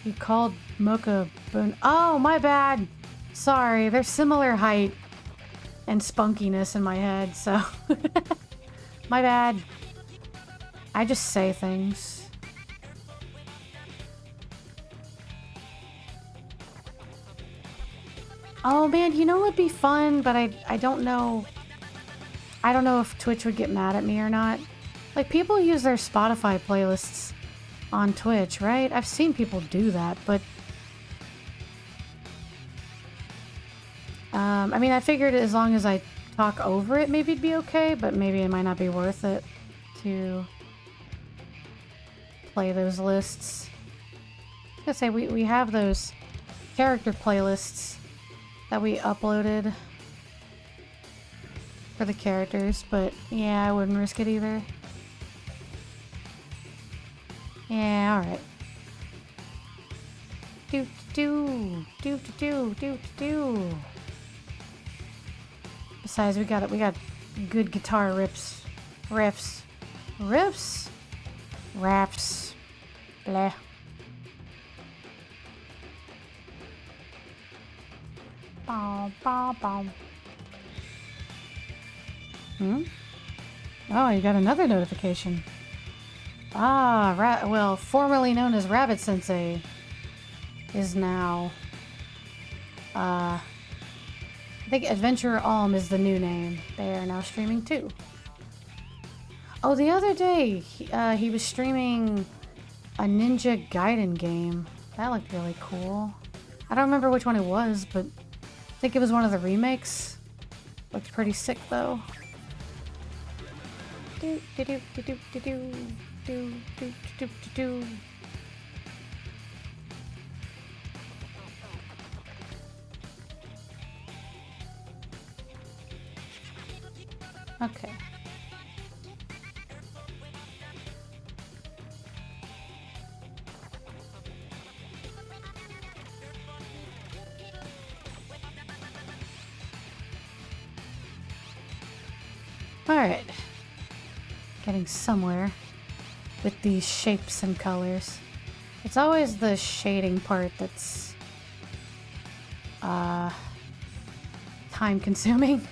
You called Moka Boon. Oh, my bad. Sorry, they're similar height and spunkiness in my head, so. My bad. I just say things. Oh man, you know what'd be fun, but I don't know. I don't know if Twitch would get mad at me or not. Like, people use their Spotify playlists on Twitch, right? I've seen people do that, but... I mean, I figured as long as I talk over it, maybe it'd be okay, but maybe it might not be worth it to play those lists. I was gonna say, we have those character playlists that we uploaded for the characters, but yeah, I wouldn't risk it either. Yeah, alright. Do do do do do do. Besides, we got good guitar riffs, raps, blah. Bow, bow, bow. Oh, you got another notification. Ah, well, formerly known as Rabbit Sensei is now, I think Adventurer Alm is the new name. They are now streaming too. Oh, the other day, he was streaming a Ninja Gaiden game. That looked really cool. I don't remember which one it was, but I think it was one of the remakes. Looked pretty sick though. Do do do do do do do do do do do. Okay. All right. Getting somewhere with these shapes and colors. It's always the shading part that's time consuming.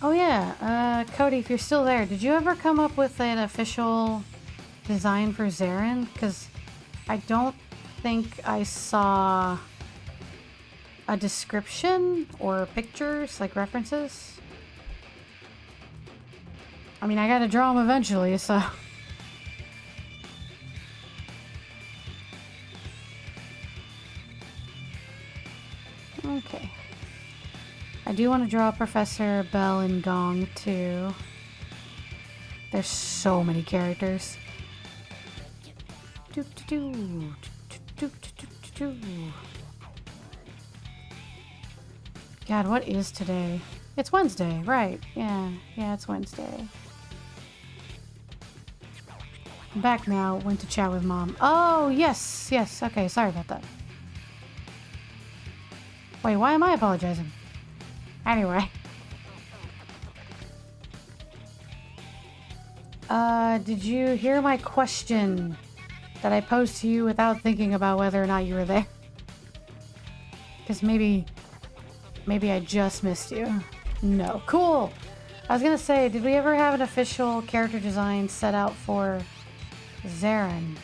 Oh yeah, Cody, if you're still there, did you ever come up with an official design for Zarin? Because I don't think I saw a description or pictures, like references. I mean, I gotta draw them eventually, so... Okay. I do want to draw Professor Bell and Gong too. There's so many characters. God, what is today? It's Wednesday, right? Yeah, it's Wednesday. I'm back now. Went to chat with Mom. Oh, yes. Okay, sorry about that. Wait, why am I apologizing? Anyway. Did you hear my question that I posed to you without thinking about whether or not you were there? Because maybe I just missed you. No. Cool! I was gonna say, did we ever have an official character design set out for Zarin?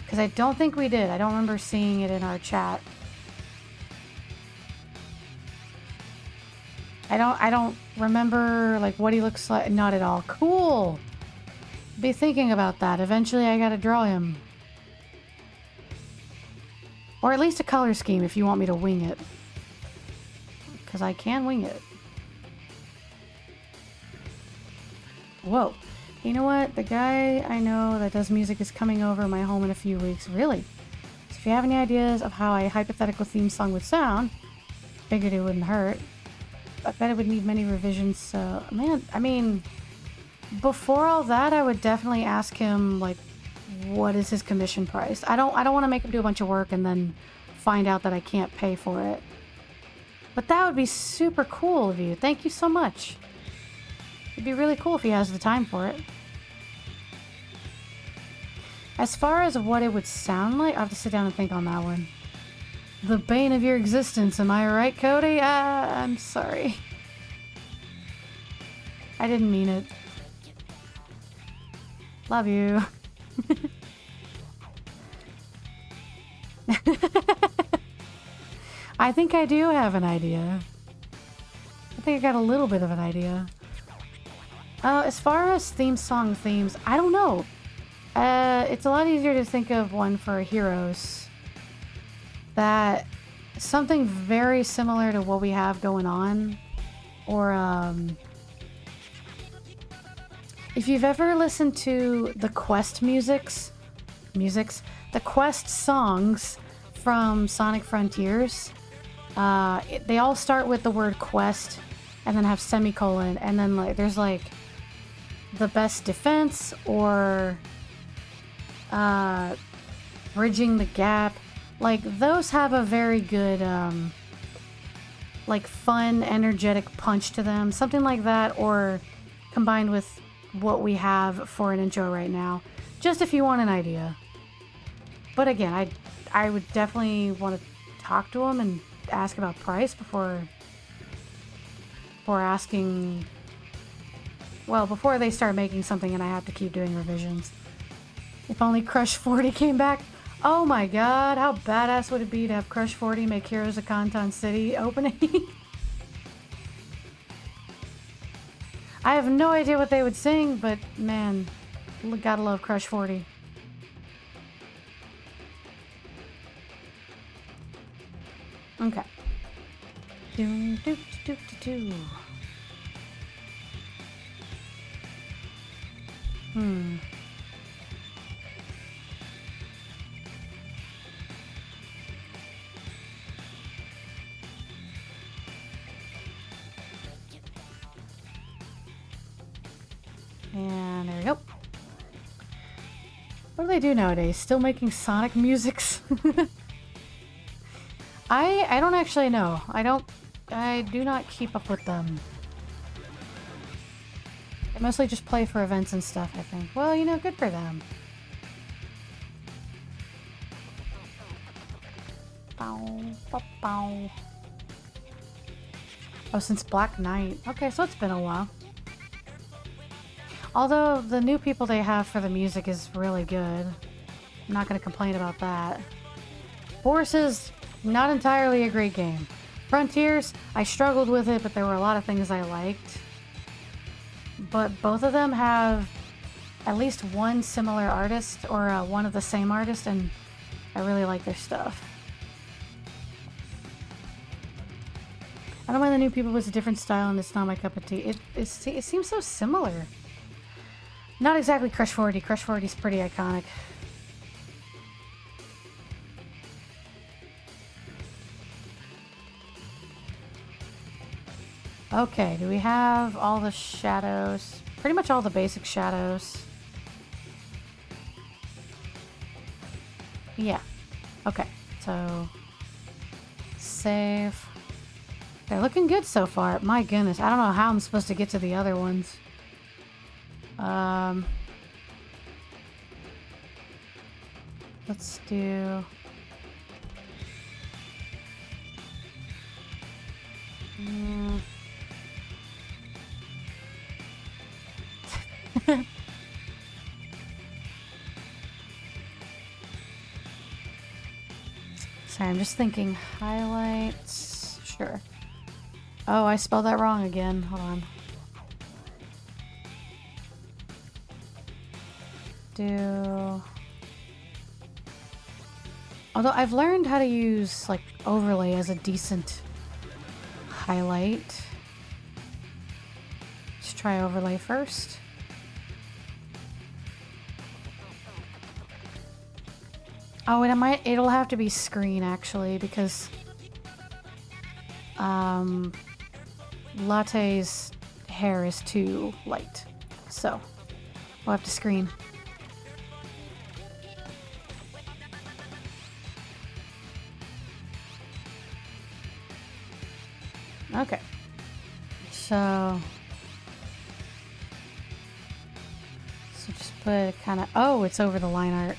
Because I don't think we did. I don't remember seeing it in our chat. I don't remember like what he looks like. Not at all. Cool. Be thinking about that. Eventually I gotta draw him. Or at least a color scheme if you want me to wing it. because I can wing it. Whoa. You know what? The guy I know that does music is coming over my home in a few weeks. Really? So if you have any ideas of how a hypothetical theme song would sound, figured it wouldn't hurt. I bet it would need many revisions, so... Man, I mean... Before all that, I would definitely ask him, like, what is his commission price? I don't want to make him do a bunch of work and then find out that I can't pay for it. But that would be super cool of you. Thank you so much. It'd be really cool if he has the time for it. As far as what it would sound like, I have to sit down and think on that one. The bane of your existence, am I right, Cody? I'm sorry. I didn't mean it. Love you. I think I do have an idea. I think I got a little bit of an idea. As far as theme song themes, I don't know. It's a lot easier to think of one for Heroes. That something very similar to what we have going on. Or, if you've ever listened to the Quest the Quest songs from Sonic Frontiers, they all start with the word Quest and then have semicolon, and then like there's like the best defense or bridging the gap. Like those have a very good like fun, energetic punch to them, something like that, or combined with what we have for an intro right now, just if you want an idea. But again, I would definitely want to talk to him and ask about price before asking, well, before they start making something and I have to keep doing revisions. If only Crush 40 came back. Oh my god, how badass would it be to have Crush 40 make Heroes of Conton City opening? I have no idea what they would sing, but man, gotta love Crush 40. Okay. Doom, doop, doop, doop, doop. And there we go. What do they do nowadays? Still making Sonic musics? I don't actually know. I do not keep up with them. They mostly just play for events and stuff, I think. Well, you know, good for them. Bow, bow, bow. Oh, since Black Knight. Okay, so it's been a while. Although the new people they have for the music is really good. I'm not going to complain about that. Boris is not entirely a great game. Frontiers, I struggled with it, but there were a lot of things I liked. But both of them have at least one similar artist, or one of the same artist, and I really like their stuff. I don't mind the new people, but it's a different style and it's not my cup of tea. It seems so similar. Not exactly Crush 40. Crush 40 is pretty iconic. Okay, do we have all the shadows? Pretty much all the basic shadows. Yeah. Okay, so save. They're looking good so far. My goodness, I don't know how I'm supposed to get to the other ones. Let's do... Sorry, I'm just thinking. Highlights. Sure. Oh, I spelled that wrong again. Hold on. Although I've learned how to use like overlay as a decent highlight. Let's try overlay first. Oh, and it'll have to be screen actually, because Latte's hair is too light. So we'll have to screen. Okay. So just put it kind of, oh, it's over the line art.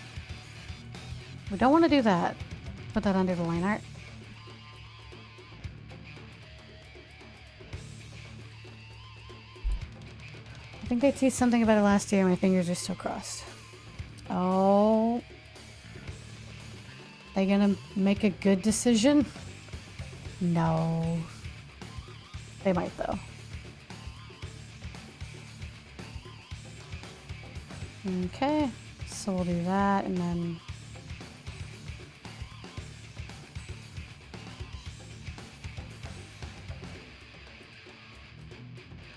We don't want to do that. Put that under the line art. I think they teased something about it last year. My fingers are still crossed. Oh. They gonna make a good decision? No. They might, though. Okay. So we'll do that, and then...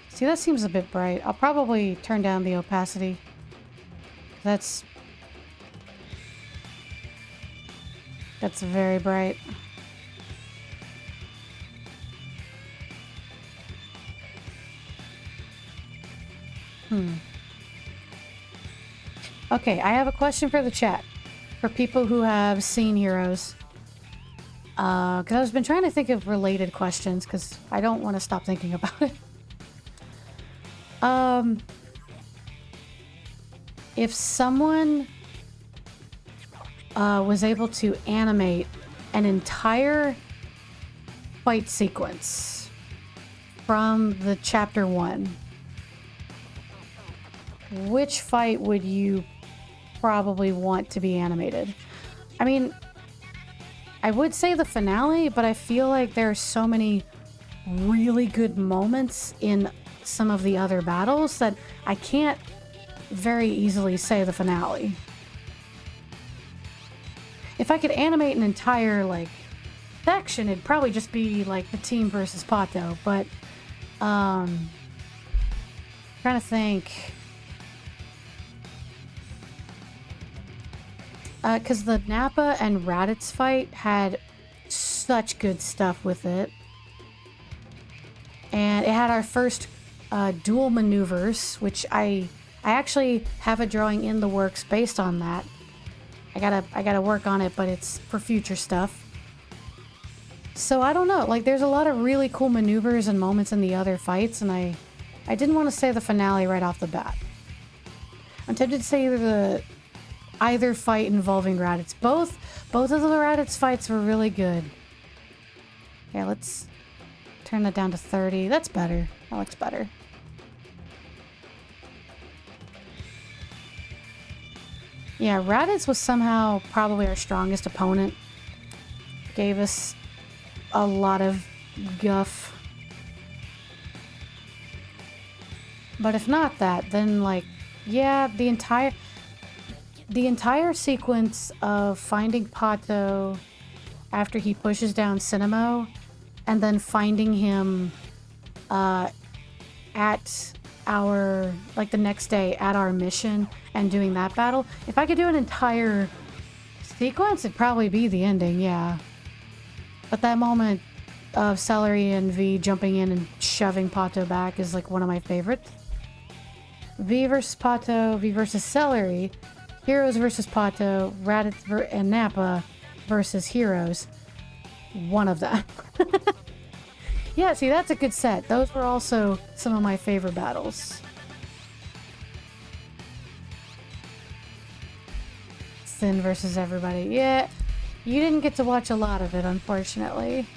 See, that seems a bit bright. I'll probably turn down the opacity. That's very bright. Okay, I have a question for the chat. For people who have seen Heroes. Because I've been trying to think of related questions, because I don't want to stop thinking about it. If someone was able to animate an entire fight sequence from the chapter 1, which fight would you probably want to be animated? I mean, I would say the finale, but I feel like there are so many really good moments in some of the other battles that I can't very easily say the finale. If I could animate an entire, like, section, it'd probably just be, like, the team versus Pato, but, trying to think. Because the Nappa and Raditz fight had such good stuff with it. And it had our first dual maneuvers, which I actually have a drawing in the works based on that. I gotta work on it, but it's for future stuff. So I don't know, like there's a lot of really cool maneuvers and moments in the other fights, and I didn't want to say the finale right off the bat. I'm tempted to say either fight involving Raditz. Both of the Raditz fights were really good. Okay, let's turn that down to 30. That's better. That looks better. Yeah, Raditz was somehow probably our strongest opponent. Gave us a lot of guff. But if not that, then like, yeah, the entire sequence of finding Pato after he pushes down Cinemo, and then finding him at our, like the next day at our mission and doing that battle. If I could do an entire sequence, it'd probably be the ending, yeah. But that moment of Celery and V jumping in and shoving Pato back is like one of my favorites. V versus Pato, V versus Celery, Heroes versus Pato, Raditz and Nappa versus Heroes. One of them. Yeah, see, that's a good set. Those were also some of my favorite battles. Sin versus everybody. Yeah, you didn't get to watch a lot of it, unfortunately.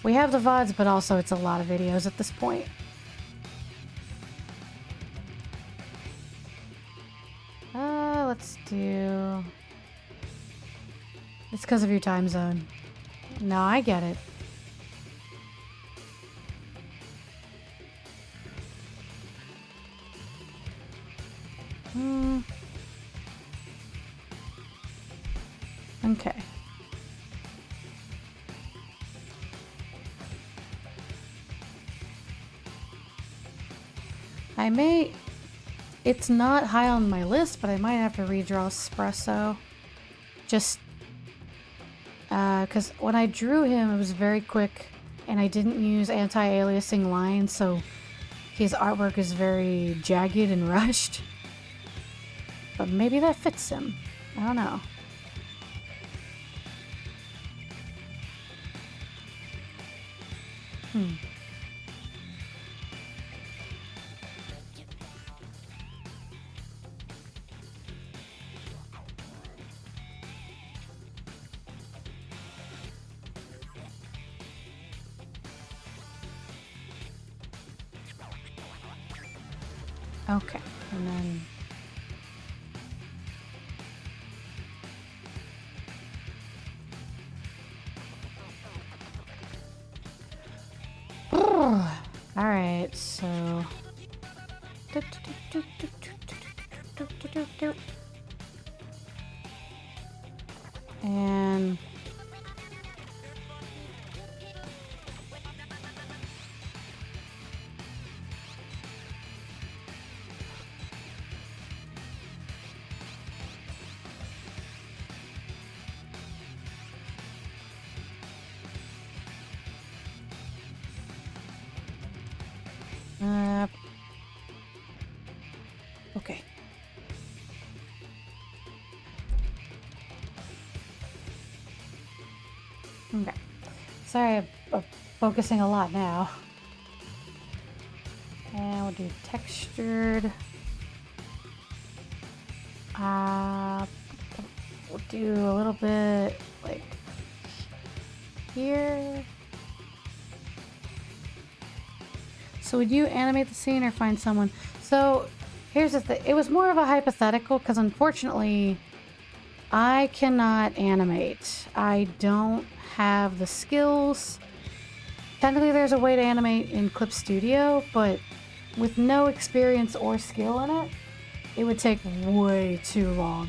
We have the VODs, but also it's a lot of videos at this point. Let's do... It's because of your time zone. No, I get it. Okay. I may... It's not high on my list, but I might have to redraw Espresso. Just... because when I drew him, it was very quick, and I didn't use anti-aliasing lines, so his artwork is very jagged and rushed. But maybe that fits him. I don't know. Okay, and then... Alright, so... And... okay. Okay. Sorry, I'm focusing a lot now. And we'll do textured. We'll do a little bit like here. So would you animate the scene or find someone? So here's the thing. It was more of a hypothetical because unfortunately I cannot animate. I don't have the skills. Technically there's a way to animate in Clip Studio, but with no experience or skill in it, it would take way too long.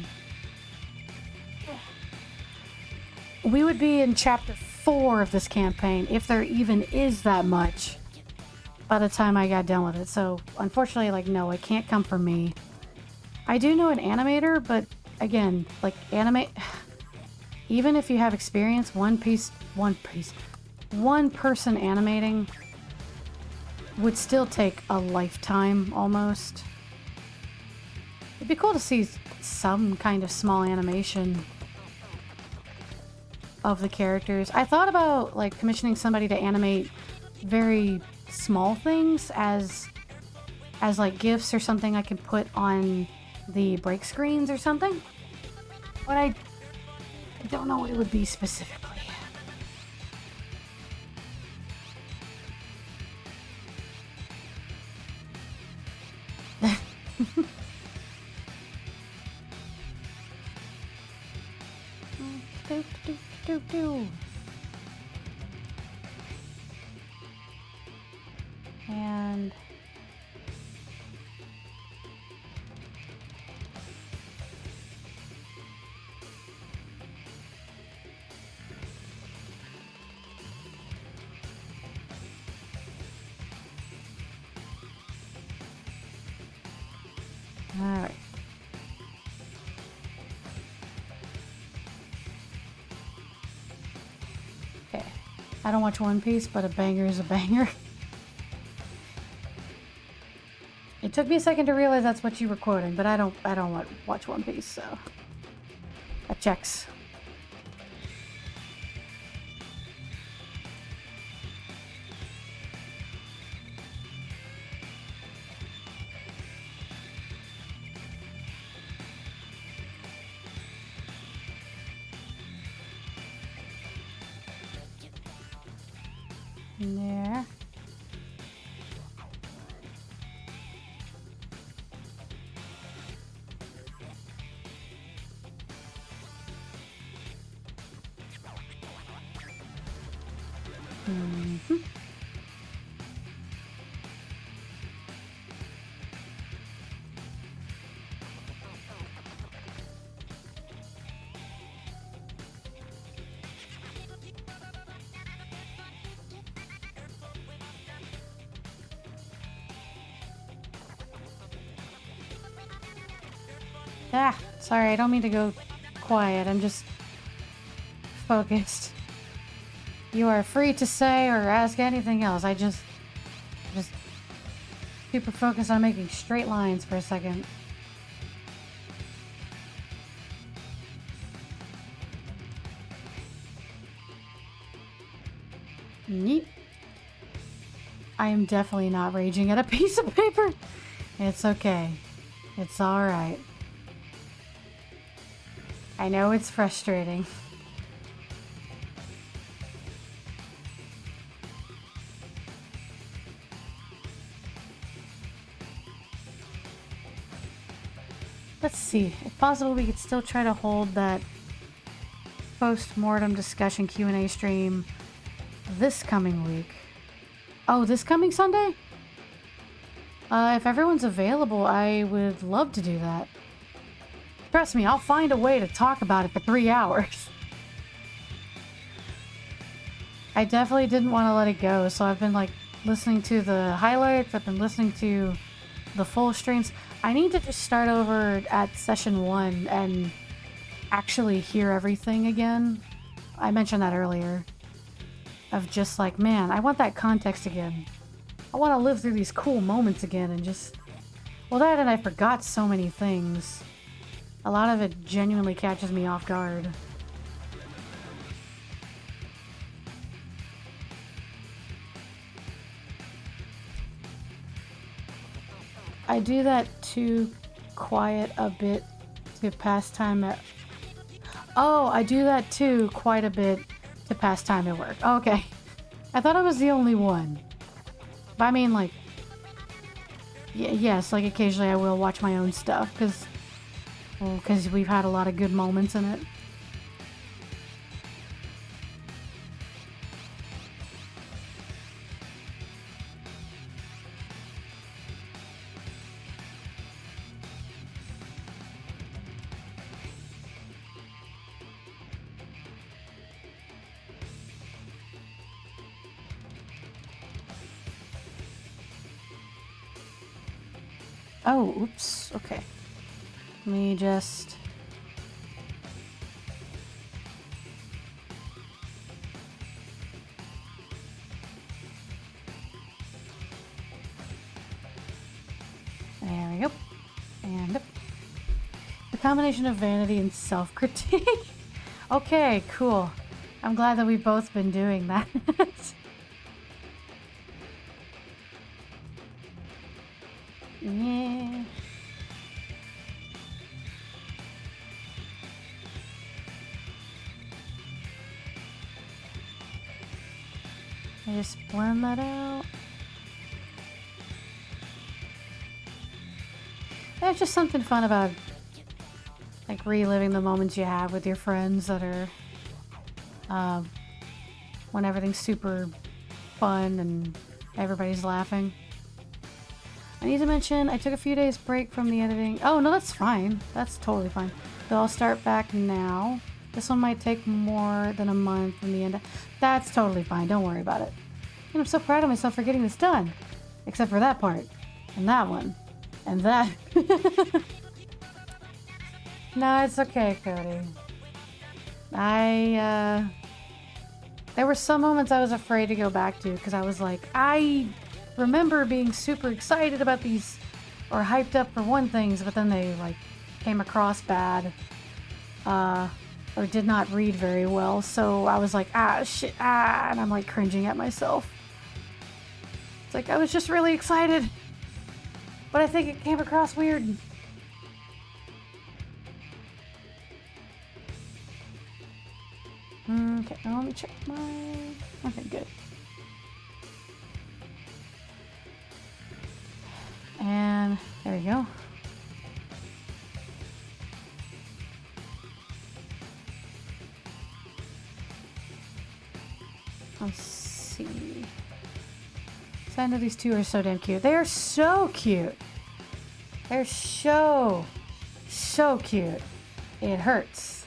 We would be in chapter 4 of this campaign, if there even is that much, by the time I got done with it. So unfortunately, like, no, it can't come from me. I do know an animator, but again, like, even if you have experience, one person animating would still take a lifetime almost. It'd be cool to see some kind of small animation of the characters. I thought about like commissioning somebody to animate very small things as like GIFs or something I can put on the break screens or something, but I don't know what it would be specifically. And all right. Okay. I don't watch One Piece, but a banger is a banger. It took me a second to realize that's what you were quoting, but I don't watch One Piece, so that checks. There. Ah, sorry, I don't mean to go quiet. I'm just focused. You are free to say or ask anything else. I just super focused on making straight lines for a second. Neat. I am definitely not raging at a piece of paper. It's okay. It's alright. I know it's frustrating. Let's see. If possible, we could still try to hold that post-mortem discussion Q&A stream this coming week. Oh, this coming Sunday? If everyone's available, I would love to do that. Trust me, I'll find a way to talk about it for 3 hours. I definitely didn't want to let it go, so I've been like listening to the highlights, I've been listening to the full streams. I need to just start over at session 1 and actually hear everything again. I mentioned that earlier. Of just like, man, I want that context again. I want to live through these cool moments again and just... Well, that and I forgot so many things. A lot of it genuinely catches me off guard. I do that too quiet a bit to pass time at... Oh, I do that too quite a bit to pass time at work. Oh, okay. I thought I was the only one. But I mean, like... yes, like occasionally I will watch my own stuff, because we've had a lot of good moments in it. Oh, oops. Okay. Let me just... There we go. And up. The combination of vanity and self-critique. Okay, cool. I'm glad that we've both been doing that. Yeah. I just blend that out. There's just something fun about like reliving the moments you have with your friends that are when everything's super fun and everybody's laughing. I need to mention I took a few days break from the editing. Oh, no, that's fine. That's totally fine. So I'll start back now. This one might take more than a month from the end. That's totally fine. Don't worry about it. And I'm so proud of myself for getting this done. Except for that part. And that one. And that. No, it's okay, Cody. There were some moments I was afraid to go back to because I was like, I remember being super excited about these or hyped up for one things, but then they like came across bad or did not read very well, so I was like, shit, and I'm like cringing at myself. It's like I was just really excited, but I think it came across weird. Okay, now let me check my... Okay, good. And there we go. Let's see. So I know these two are so damn cute. They are so cute. They're so cute. It hurts.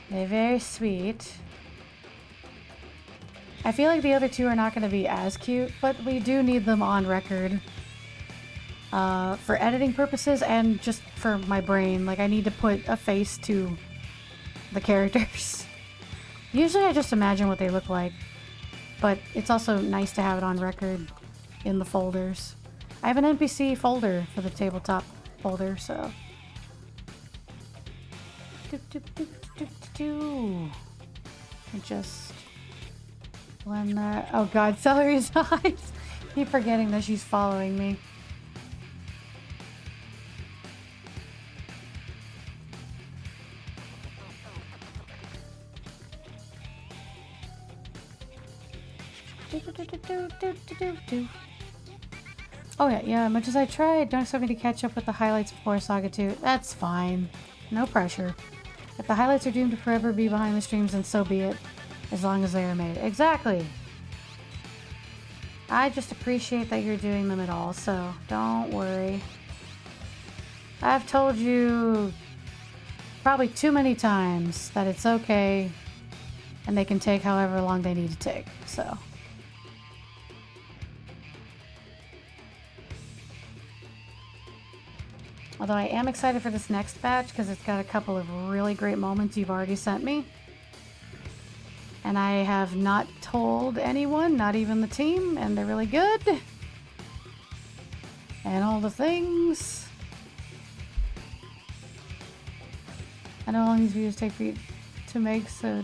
They're very sweet. I feel like the other two are not going to be as cute, but we do need them on record. for editing purposes and just for my brain. Like, I need to put a face to the characters. Usually I just imagine what they look like, but it's also nice to have it on record in the folders. I have an NPC folder for the tabletop folder, so... Just blend that. Oh god, Celery's eyes! Keep forgetting that she's following me. Oh yeah, much as I tried, don't expect me to catch up with the highlights before Saga 2. That's fine. No pressure. If the highlights are doomed to forever be behind the streams, then so be it. As long as they are made. Exactly! I just appreciate that you're doing them at all, so don't worry. I've told you probably too many times that it's okay and they can take however long they need to take, so... Although I am excited for this next batch because it's got a couple of really great moments you've already sent me. And I have not told anyone, not even the team, and they're really good. And all the things. I know how long these videos take for you to make, so...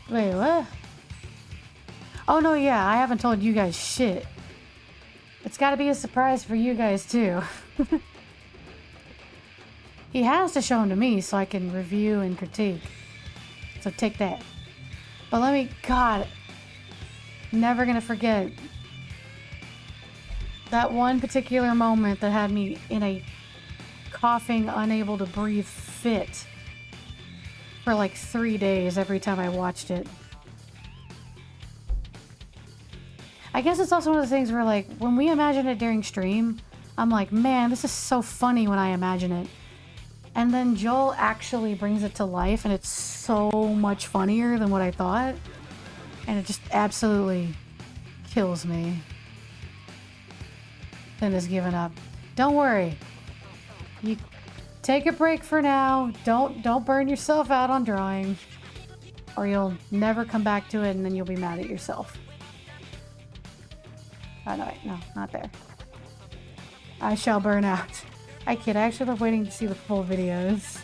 Wait, what? Oh no, yeah, I haven't told you guys shit. It's gotta be a surprise for you guys, too. He has to show them to me so I can review and critique. So take that. But let me... God. Never gonna forget. That one particular moment that had me in a coughing, unable to breathe fit. For like 3 days every time I watched it. I guess it's also one of the things where, like, when we imagine it during stream, I'm like, man, this is so funny when I imagine it. And then Joel actually brings it to life, and it's so much funnier than what I thought. And it just absolutely kills me. Then has given up. Don't worry. You take a break for now. Don't burn yourself out on drawing. Or you'll never come back to it, and then you'll be mad at yourself. Oh, no, wait, no, not there. I shall burn out. I kid, I actually love waiting to see the full videos.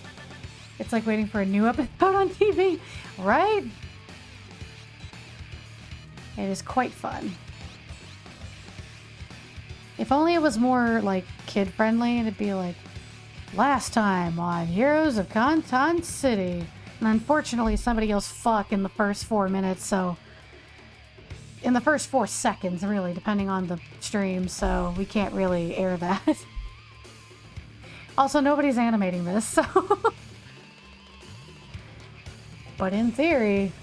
It's like waiting for a new episode on TV, right? It is quite fun. If only it was more, like, kid-friendly, it'd be like, last time on Heroes of Conton City. And unfortunately, somebody else fuck in the first 4 minutes, so... In the first 4 seconds, really, depending on the stream, so we can't really air that. Also, nobody's animating this, so... But in theory...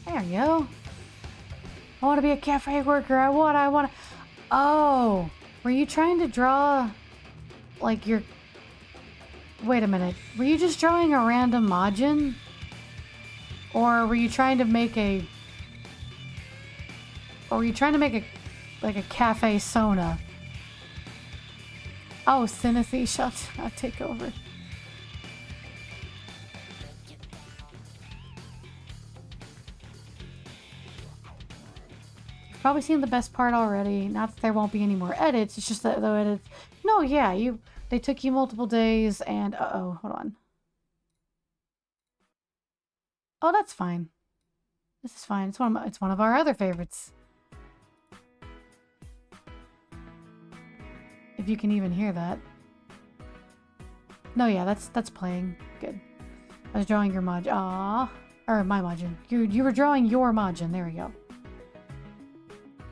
There you go. I want to be a cafe worker. I want to... Oh! Were you trying to draw... Like, your... Wait a minute. Were you just drawing a random Majin? Or were you trying to make a... Or were you trying to make a... Like a cafe Sona? Oh, Synathy, shut up. Take over. Probably seen the best part already. Not that there won't be any more edits. It's just that the edits... No, yeah, they took you multiple days and... Uh-oh, hold on. Oh, that's fine. This is fine. It's one of our other favorites. If you can even hear that. No, yeah, that's playing. Good. I was drawing your Majin. Aww. Or my Majin. You were drawing your Majin. There we go.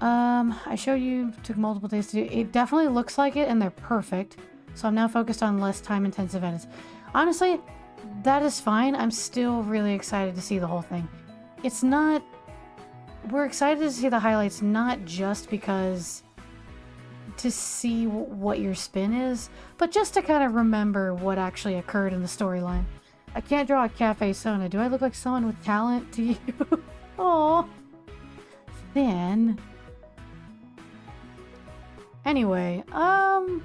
I showed you, took multiple days to do. It definitely looks like it, and they're perfect. So I'm now focused on less time-intensive edits. Honestly, that is fine. I'm still really excited to see the whole thing. It's not... We're excited to see the highlights, not just because to see what your spin is, but just to kind of remember what actually occurred in the storyline. I can't draw a cafe Sona. Do I look like someone with talent to you? Oh, thin. Anyway, I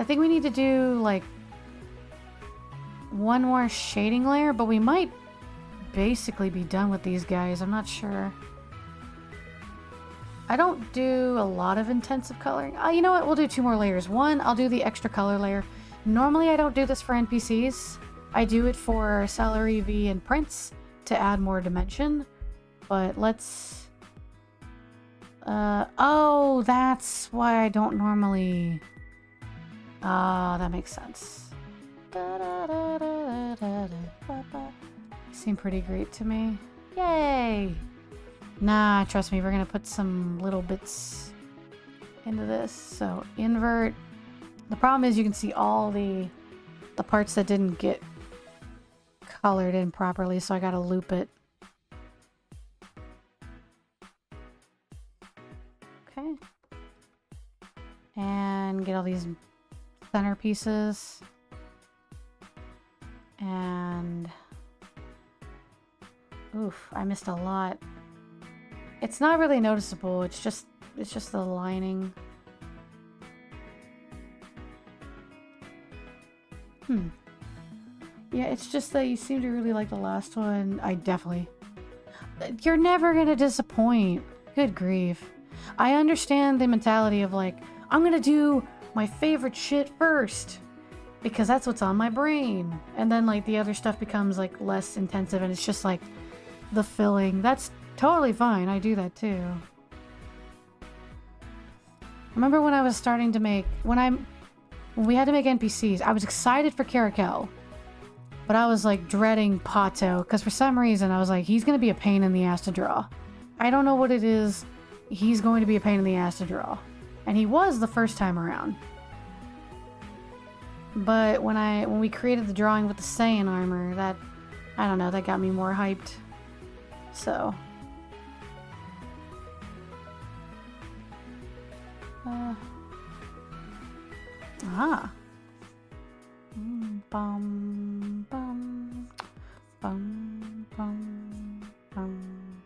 think we need to do like one more shading layer, but we might basically be done with these guys. I'm not sure. I don't do a lot of intensive coloring. You know what? We'll do 2 more layers. One, I'll do the extra color layer. Normally, I don't do this for NPCs. I do it for Celery, V, and Prince to add more dimension. But let's... oh, that's why I don't normally... that makes sense. Seem pretty great to me. Yay! Nah, trust me, we're gonna put some little bits into this. So, invert. The problem is you can see all the parts that didn't get colored in properly, so I gotta loop it. Okay. And get all these center pieces. And... oof, I missed a lot. It's not really noticeable, it's just the lining. Yeah, it's just that you seem to really like the last one. I definitely... You're never gonna disappoint. Good grief. I understand the mentality of like, I'm gonna do my favorite shit first, because that's what's on my brain. And then like the other stuff becomes like less intensive and it's just like the filling. That's totally fine. I do that too. Remember when I was starting to make... when we had to make NPCs, I was excited for Caracal. But I was like dreading Pato, because for some reason I was like, he's going to be a pain in the ass to draw. I don't know what it is. He's going to be a pain in the ass to draw. And he was the first time around. But when we created the drawing with the Saiyan armor, that... I don't know, that got me more hyped. So... Bum, bum, bum, bum, bum.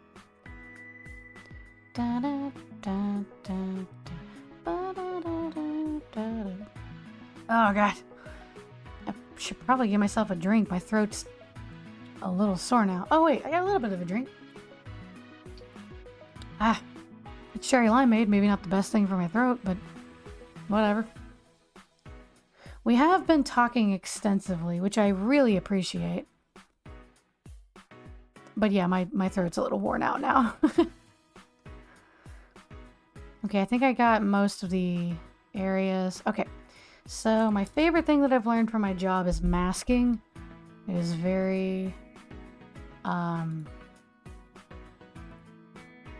Da, da, da, da, da. Ba, da, da, da, da, da. Oh god. I should probably give myself a drink. My throat's a little sore now. Oh wait, I got a little bit of a drink. It's cherry limeade. Maybe not the best thing for my throat, but whatever. We have been talking extensively, which I really appreciate. But yeah, my throat's a little worn out now. Okay, I think I got most of the areas. Okay, so my favorite thing that I've learned from my job is masking. It is very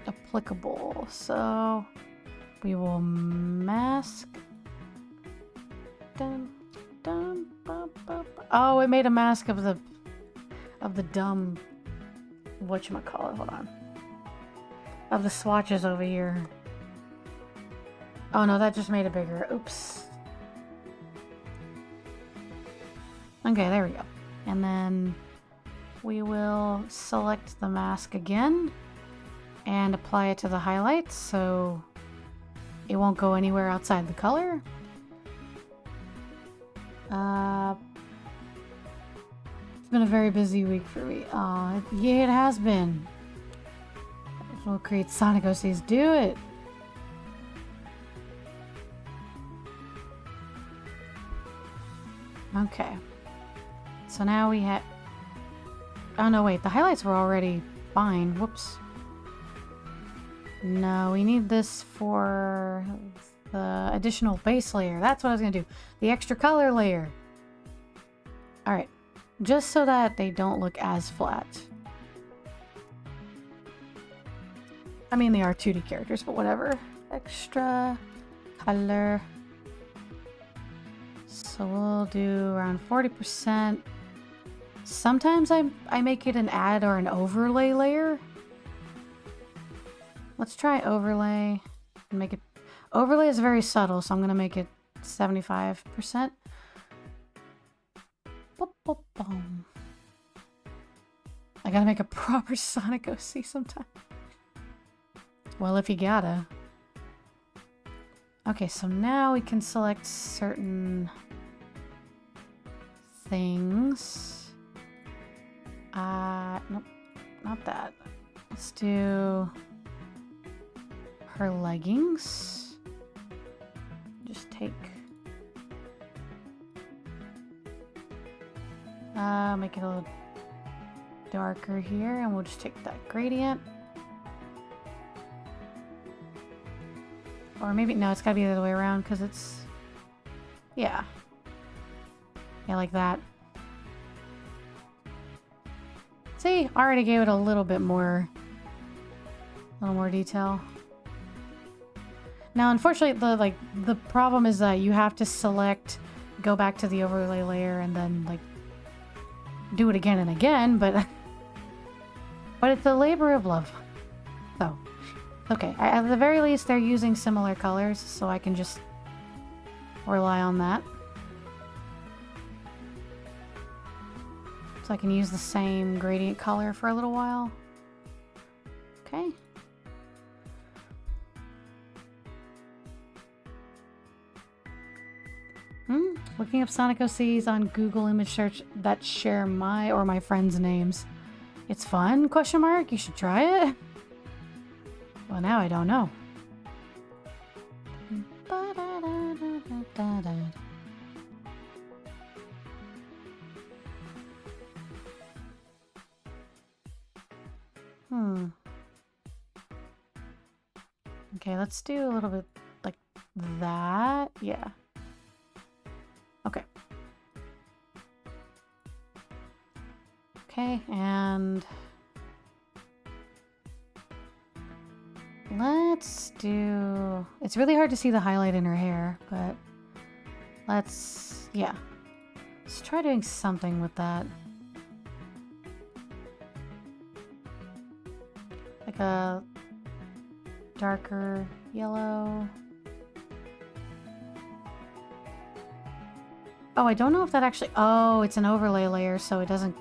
applicable. So we will mask. Dun, dun, ba, ba, ba. Oh, it made a mask of the dumb whatchamacallit, hold on. Of the swatches over here. Oh no, that just made it bigger. Oops. Okay, there we go. And then we will select the mask again and apply it to the highlights so it won't go anywhere outside the color. It's been a very busy week for me. Yeah, it has been. We'll create Sonic OCs. Do it! Okay. So now we have... Oh no, wait. The highlights were already fine. Whoops. No, we need this for the additional base layer. That's what I was gonna do. The extra color layer. Alright. Just so that they don't look as flat. I mean, they are 2D characters, but whatever. Extra color. So we'll do around 40%. Sometimes I make it an add or an overlay layer. Let's try overlay and make it... Overlay is very subtle, so I'm gonna make it 75%. Boop, boop, boom. I gotta make a proper Sonic OC sometime. Well, if you gotta. Okay, so now we can select certain things. Nope, not that. Let's do her leggings. Just take... make it a little darker here, and we'll just take that gradient. Or maybe, no, it's gotta be the other way around, because it's... Yeah. Yeah, like that. See, I already gave it a little bit more... A little more detail. Now, unfortunately, the problem is that you have to select, go back to the overlay layer, and then, like, do it again and again, but... But it's a labor of love. So, okay. At the very least, they're using similar colors, so I can just rely on that. So I can use the same gradient color for a little while. Okay. Looking up Sonic OCs on Google image search that share my or my friends' names. It's fun? Question mark? You should try it? Well, now I don't know. Okay, let's do a little bit like that. Yeah. Okay. Okay, and let's do... It's really hard to see the highlight in her hair, but let's... Yeah. Let's try doing something with that. Like a darker yellow. Oh, I don't know if that actually... Oh, it's an overlay layer, so it doesn't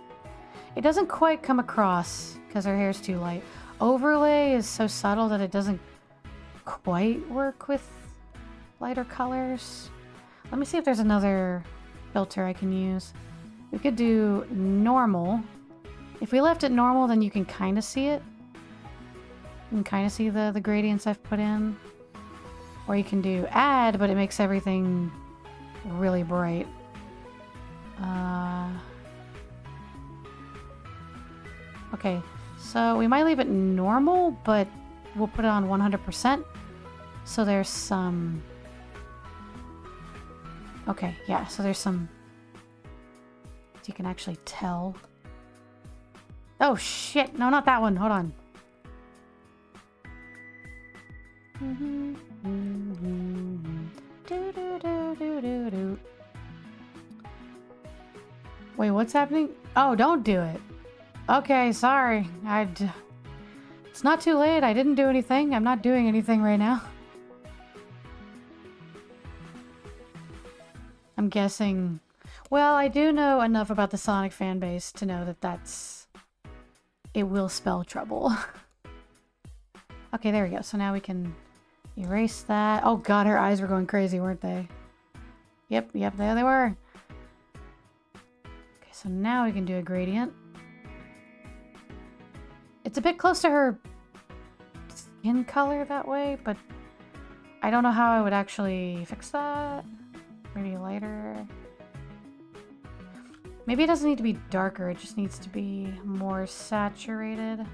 quite come across because her hair's too light. Overlay is so subtle that it doesn't quite work with lighter colors. Let me see if there's another filter I can use. We could do normal. If we left it normal, then you can kind of see it. You can kind of see the gradients I've put in. Or you can do add, but it makes everything really bright. Okay, so we might leave it normal, but we'll put it on 100%. So there's some... Okay, yeah, so there's some... You can actually tell. Oh, shit! No, not that one. Hold on. Wait, what's happening? Oh, don't do it. Okay, sorry. It's not too late. I didn't do anything. I'm not doing anything right now. I'm guessing... Well, I do know enough about the Sonic fan base to know that it will spell trouble. Okay, there we go. So now we can erase that. Oh god, her eyes were going crazy, weren't they? Yep, there they were. Okay, so now we can do a gradient. It's a bit close to her skin color that way, but I don't know how I would actually fix that. Maybe lighter. Maybe it doesn't need to be darker, it just needs to be more saturated.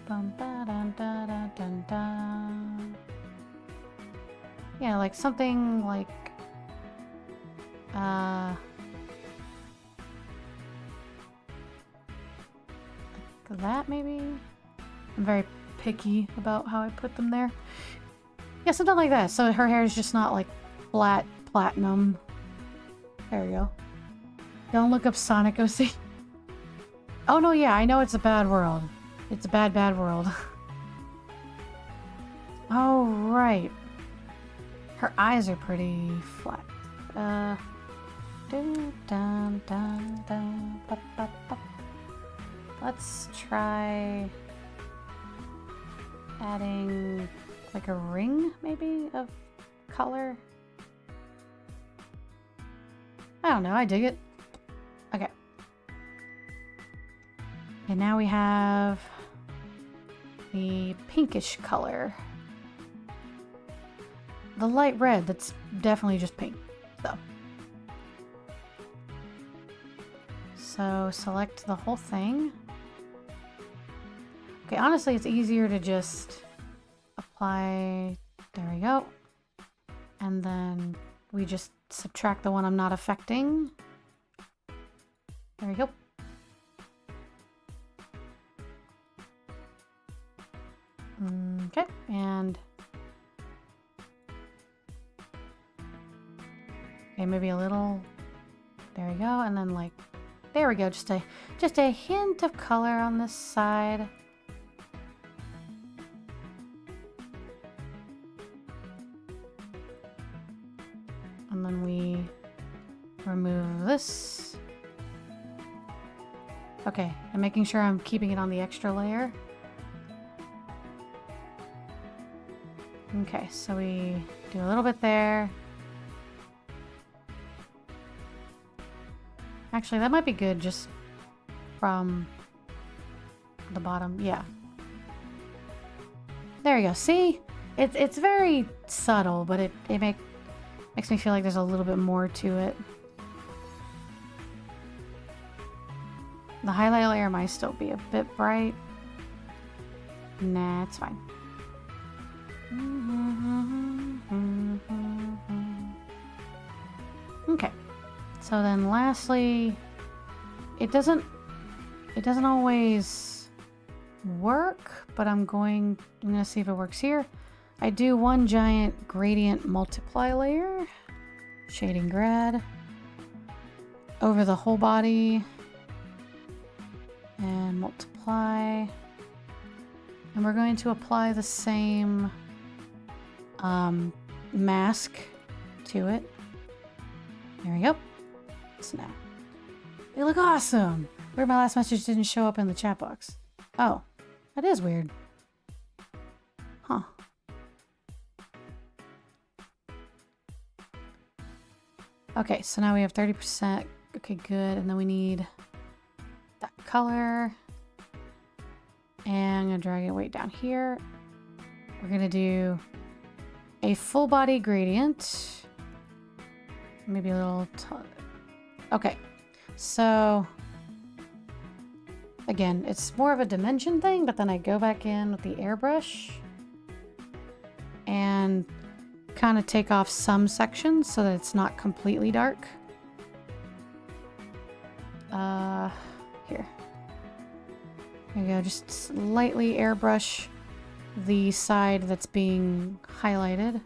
Bum, ba, dun, da, da, dun, da. Yeah, like something like that maybe? I'm very picky about how I put them there. Yeah, something like that. So her hair is just not like flat platinum. There we go. Don't look up Sonic OC. Oh no, yeah, I know it's a bad world. It's a bad, bad world. Oh, right. Her eyes are pretty flat. Let's try adding like a ring, maybe, of color. I don't know, I dig it. Okay. And now we have the pinkish color. The light red, that's definitely just pink, so select the whole thing. Okay, honestly, it's easier to just apply, there we go. And then we just subtract the one I'm not affecting. There we go. Okay, and okay, maybe a little, there we go, and then like, there we go, just a hint of color on this side. And then we remove this. Okay, I'm making sure I'm keeping it on the extra layer. Okay, so we do a little bit there. Actually, that might be good just from the bottom. Yeah. There you go. See? It's very subtle, but it makes me feel like there's a little bit more to it. The highlight layer might still be a bit bright. Nah, it's fine. Okay. So then lastly, it doesn't always work, but I'm gonna see if it works here. I do one giant gradient multiply layer, shading grad, over the whole body, and multiply. And we're going to apply the same mask to it. There we go. Snap. They look awesome! Weird my last message didn't show up in the chat box. Oh, that is weird. Huh. Okay, so now we have 30%. Okay, good. And then we need that color. And I'm gonna drag it way down here. We're gonna do a full body gradient. Maybe a little... Okay, so... Again, it's more of a dimension thing, but then I go back in with the airbrush and kind of take off some sections so that it's not completely dark. Here. There you go, just slightly airbrush the side that's being highlighted.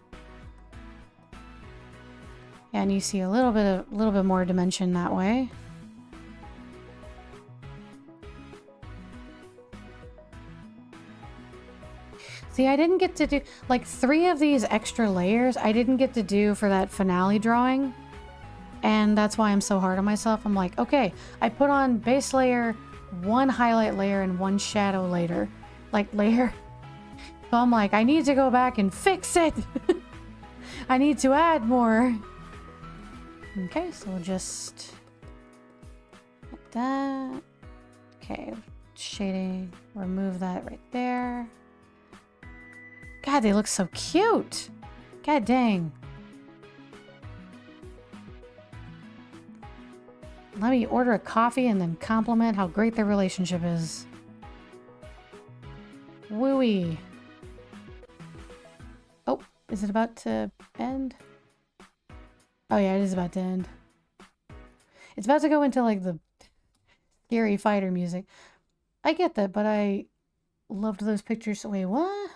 And you see a little bit more dimension that way. See, I didn't get to do, like, 3 of these extra layers I didn't get to do for that finale drawing. And that's why I'm so hard on myself. I'm like, okay, I put on base layer, 1 highlight layer, and 1 shadow layer. So I'm like, I need to go back and fix it. I need to add more. Okay, so we'll just like that. Okay, shading, remove that right there. God, they look so cute. God dang. Let me order a coffee and then compliment how great their relationship is. Wooey. Oh, is it about to end? Oh yeah, it is about to end. It's about to go into like the scary fighter music. I get that, but I loved those pictures. Wait, what?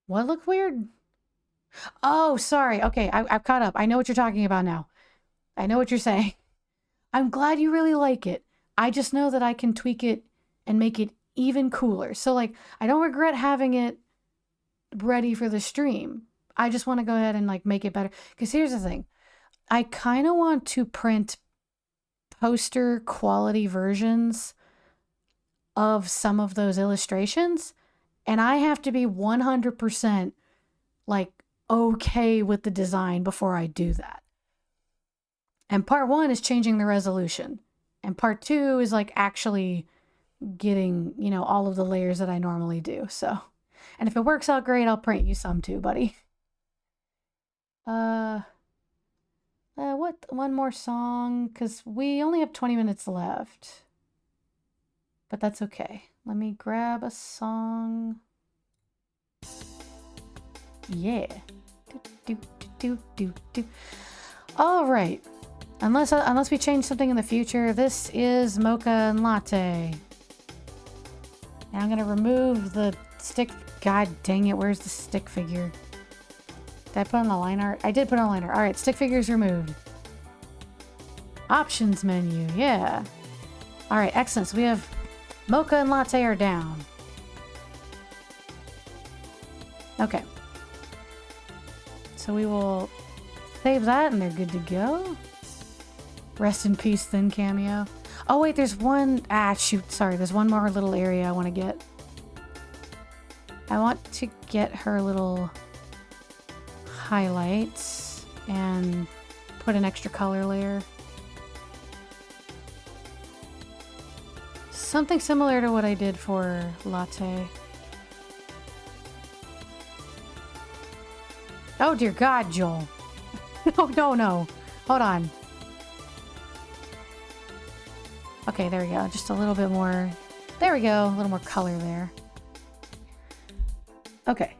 What looked weird? Oh, sorry. Okay, I've caught up. I know what you're talking about now. I know what you're saying. I'm glad you really like it. I just know that I can tweak it and make it even cooler. So like, I don't regret having it ready for the stream. I just want to go ahead and like make it better. Because here's the thing. I kind of want to print poster quality versions of some of those illustrations. And I have to be 100% like okay with the design before I do that. And part 1 is changing the resolution. And part 2 is like actually getting, you know, all of the layers that I normally do. So, and if it works out great, I'll print you some too, buddy. What? One more song? Because we only have 20 minutes left. But that's okay. Let me grab a song. Yeah. All right. Unless we change something in the future, this is Mocha and Latte. Now I'm gonna remove the stick. God dang it! Where's the stick figure? Did I put on the line art? I did put on line art. All right, stick figures removed. Options menu. Yeah. All right, excellent. So we have Mocha and Latte are down. Okay. So we will save that and they're good to go. Rest in peace, Thin cameo. Oh wait, there's one. Ah, shoot. Sorry, there's one more little area I want to get. I want to get her little highlights and put an extra color layer. Something similar to what I did for Latte. Oh dear God, Joel. No. Hold on. Okay, there we go. Just a little bit more. There we go. A little more color there. Okay.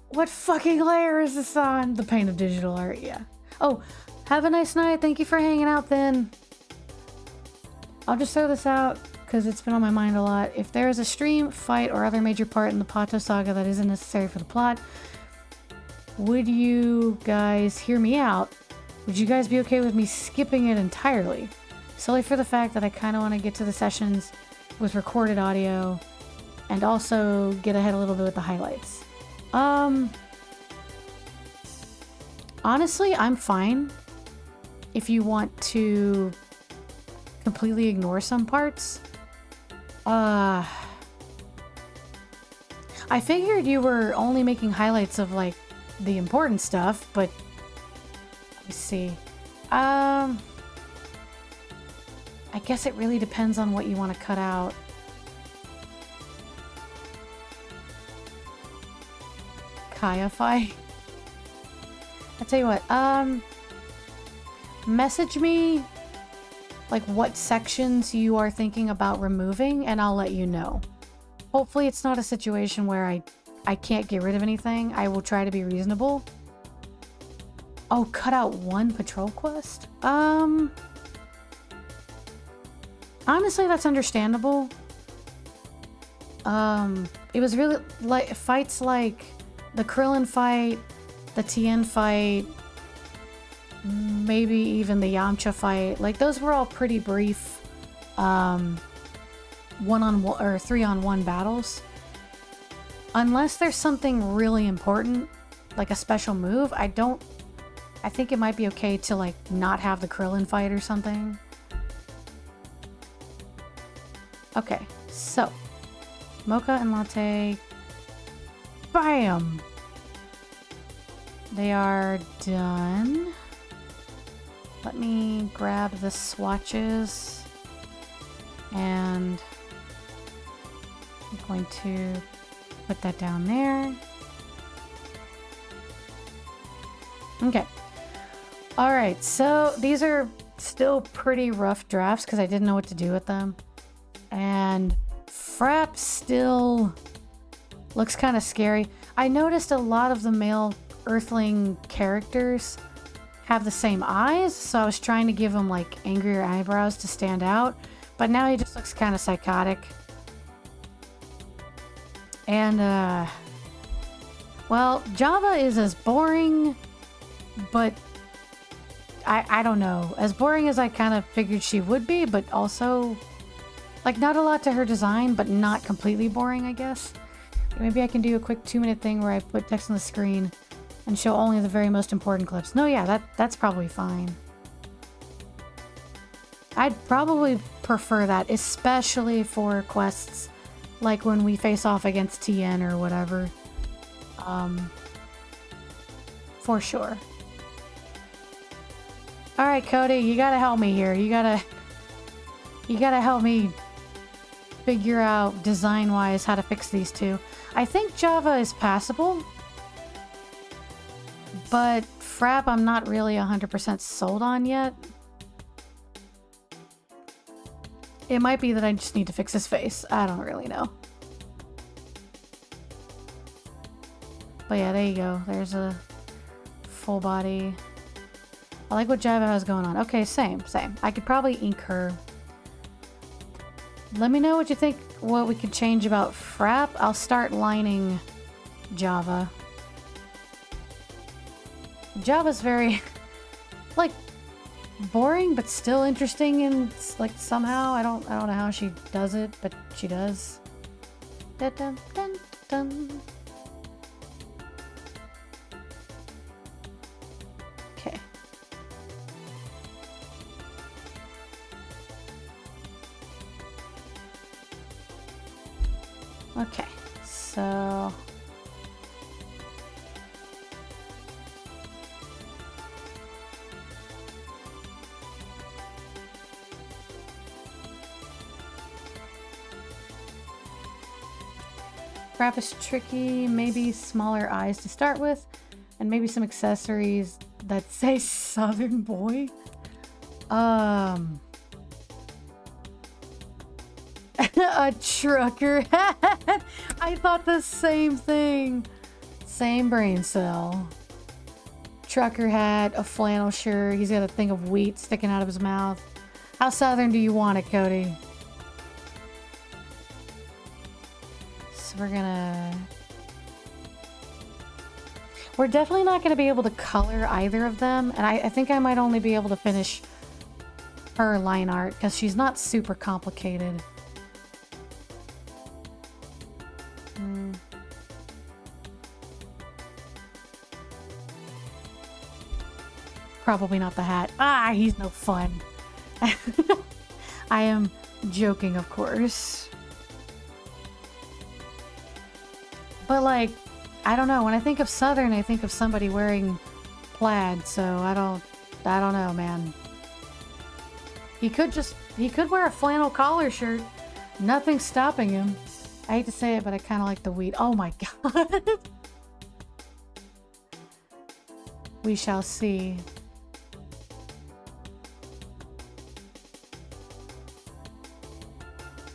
What fucking layer is this on? The paint of digital art, yeah. Oh, have a nice night. Thank you for hanging out then. I'll just throw this out because it's been on my mind a lot. If there is a stream, fight, or other major part in the Pato saga that isn't necessary for the plot, would you guys hear me out? Would you guys be okay with me skipping it entirely? Solely for the fact that I kind of want to get to the sessions with recorded audio and also get ahead a little bit with the highlights. Honestly, I'm fine if you want to completely ignore some parts. I figured you were only making highlights of like the important stuff, but let me see. I guess it really depends on what you want to cut out. Kaiify. I'll tell you what, message me like what sections you are thinking about removing and I'll let you know. Hopefully it's not a situation where I can't get rid of anything. I will try to be reasonable. Oh, cut out one patrol quest? Honestly, that's understandable. It was really like fights like the Krillin fight, the Tien fight, maybe even the Yamcha fight. Like those were all pretty brief, 1-on-1 or 3-on-1 battles. Unless there's something really important, like a special move, I think it might be okay to like not have the Krillin fight or something. Okay, so Mocha and Latte, bam! They are done. Let me grab the swatches and I'm going to put that down there. Okay. All right, so these are still pretty rough drafts because I didn't know what to do with them. And Frapp still looks kind of scary. I noticed a lot of the male Earthling characters have the same eyes, so I was trying to give him like angrier eyebrows to stand out, but now he just looks kind of psychotic. And well, Java is as boring, but I don't know, as boring as I kind of figured she would be, but also Like, not a lot to her design, but not completely boring, I guess. Maybe I can do a quick 2-minute thing where I put text on the screen and show only the very most important clips. No, yeah, that's probably fine. I'd probably prefer that, especially for quests like when we face off against TN or whatever. For sure. Alright, Cody, you gotta help me here. You gotta help me figure out design-wise how to fix these two. I think Java is passable, but Frapp I'm not really 100% sold on yet. It might be that I just need to fix his face. I don't really know. But yeah, there you go. There's a full body. I like what Java has going on. Okay, same. I could probably ink her. Let me know what you think, what we could change about Frapp. I'll start lining Java. Java's very, like, boring, but still interesting, and like somehow I don't know how she does it, but she does. Dun, dun, dun, dun. Okay. Okay, so Frapp is tricky, maybe smaller eyes to start with, and maybe some accessories that say Southern Boy. A trucker hat. I thought the same thing. Same brain cell. Trucker hat, a flannel shirt. He's got a thing of wheat sticking out of his mouth. How southern do you want it, Cody? So we're definitely not gonna be able to color either of them, and I think I might only be able to finish her line art because she's not super complicated. Probably not the hat. Ah, he's no fun. I am joking, of course. But like, I don't know. When I think of Southern, I think of somebody wearing plaid, so I don't know, man. He could wear a flannel collar shirt. Nothing's stopping him. I hate to say it, but I kind of like the wheat. Oh my god. We shall see.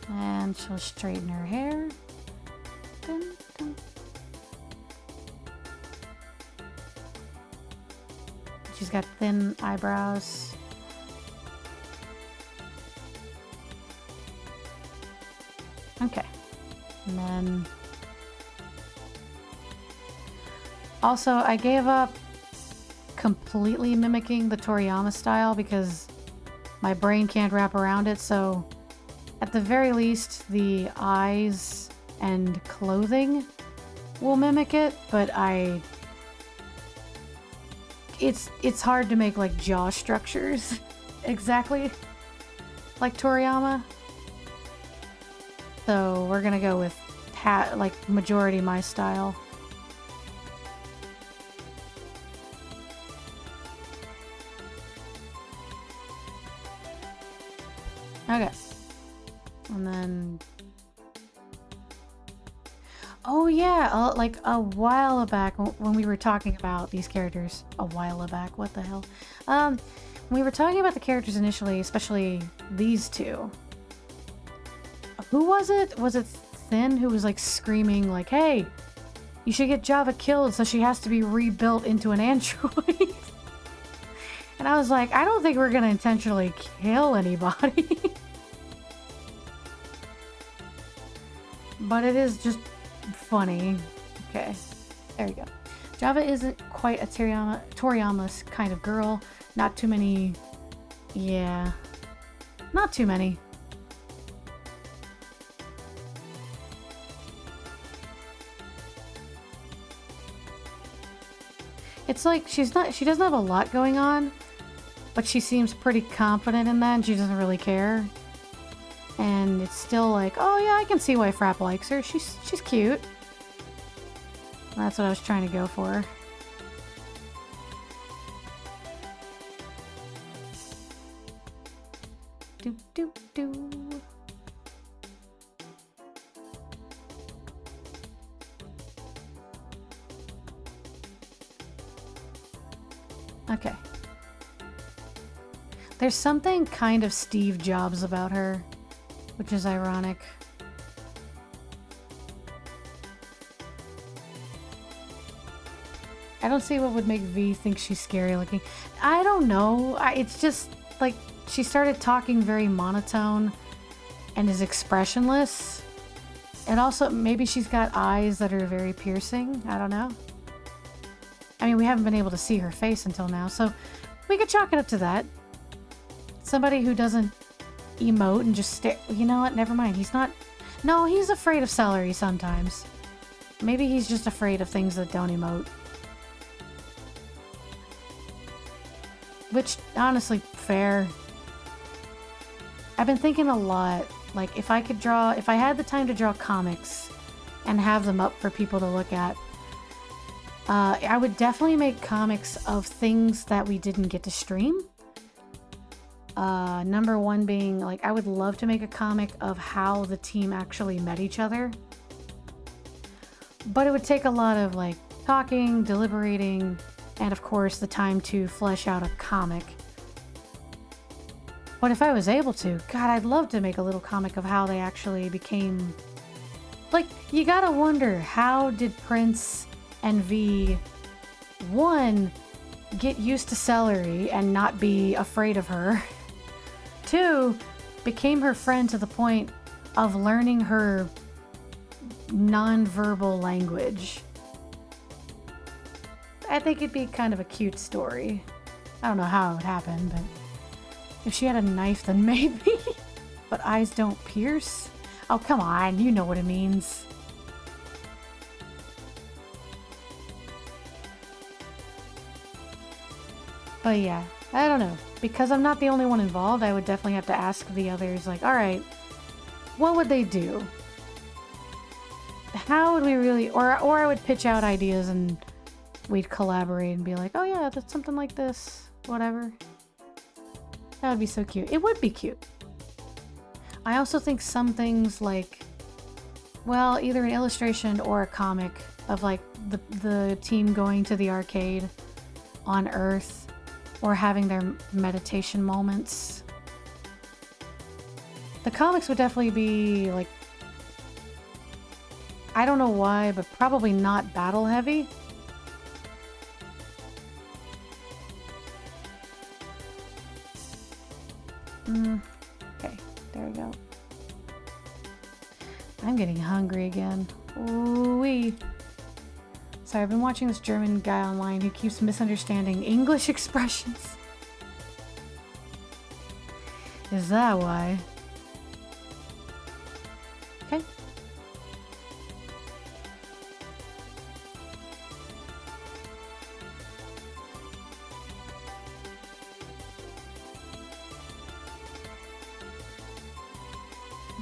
And she'll straighten her hair. Dun, dun. She's got thin eyebrows. Okay. And then also I gave up completely mimicking the Toriyama style because my brain can't wrap around it, so at the very least the eyes and clothing will mimic it, but it's hard to make like jaw structures exactly like Toriyama. So we're gonna go with like majority my style. Okay. And then oh yeah, like a while back when we were talking about these characters, what the hell? When we were talking about the characters initially, especially these two. Who was it? Was it Thin who was like screaming like, "Hey, you should get Java killed so she has to be rebuilt into an android." And I was like, I don't think we're gonna intentionally kill anybody. But it is just funny. Okay, there you go. Java isn't quite a Toriyama's kind of girl. Not too many. Yeah, not too many. It's like she doesn't have a lot going on, but she seems pretty confident in that and she doesn't really care. And it's still like, oh yeah, I can see why Frapp likes her. She's cute. That's what I was trying to go for. Do do do. Okay. There's something kind of Steve Jobs about her, which is ironic. I don't see what would make V think she's scary looking. I don't know. It's just like she started talking very monotone and is expressionless. And also maybe she's got eyes that are very piercing. I don't know. I mean, we haven't been able to see her face until now, so we could chalk it up to that. Somebody who doesn't emote and just stare. You know what? Never mind. He's not. No, he's afraid of Celery sometimes. Maybe he's just afraid of things that don't emote. Which, honestly, fair. I've been thinking a lot, like, if I had the time to draw comics and have them up for people to look at, I would definitely make comics of things that we didn't get to stream. Number one being, like, I would love to make a comic of how the team actually met each other. But it would take a lot of, like, talking, deliberating, and of course the time to flesh out a comic. But if I was able to, God, I'd love to make a little comic of how they actually became... Like, you gotta wonder, how did Prince and V, one, get used to Celery and not be afraid of her? Two, became her friend to the point of learning her non-verbal language. I think it'd be kind of a cute story. I don't know how it would happen, but if she had a knife, then maybe. But eyes don't pierce? Oh, come on, you know what it means. But yeah, I don't know. Because I'm not the only one involved, I would definitely have to ask the others, like, alright, what would they do? How would we really... Or I would pitch out ideas and we'd collaborate and be like, oh yeah, that's something like this, whatever. That would be so cute. It would be cute. I also think some things like, well, either an illustration or a comic of like the team going to the arcade on Earth or having their meditation moments. The comics would definitely be like, I don't know why, but probably not battle heavy. Okay, there we go. I'm getting hungry again. Ooh-wee. Sorry, I've been watching this German guy online who keeps misunderstanding English expressions. Is that why? Okay.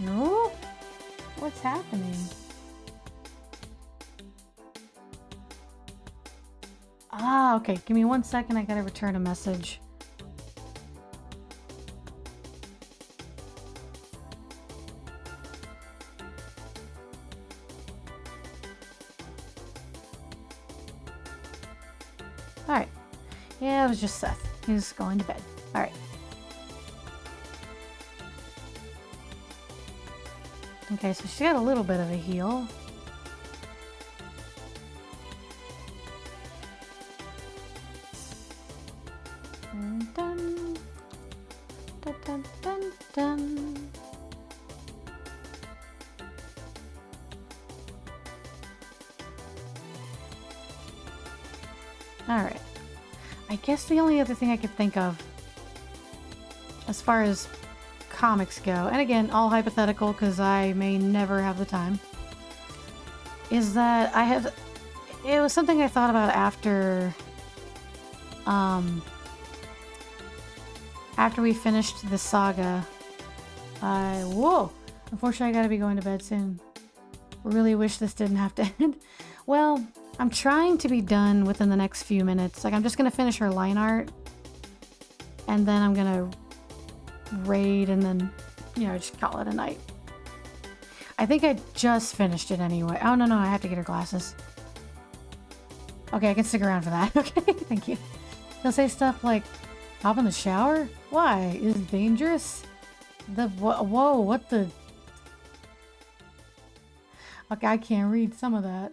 No? What's happening? Ah, okay. Give me 1 second. I gotta return a message. Alright. Yeah, it was just Seth. He's going to bed. Alright. Okay, so she got a little bit of a heal. Dun, dun. Dun, dun, dun, dun. Alright. I guess the only other thing I could think of as far as comics go, and again, all hypothetical because I may never have the time, is that it was something I thought about after After we finished the saga, whoa! Unfortunately, I gotta be going to bed soon. Really wish this didn't have to end. Well, I'm trying to be done within the next few minutes. Like, I'm just gonna finish her line art. And then I'm gonna raid and then, you know, just call it a night. I think I just finished it anyway. Oh, no, I have to get her glasses. Okay, I can stick around for that. Okay, thank you. He'll say stuff like, hop in the shower? Why? Is it dangerous? Whoa, what the... Okay, I can't read some of that.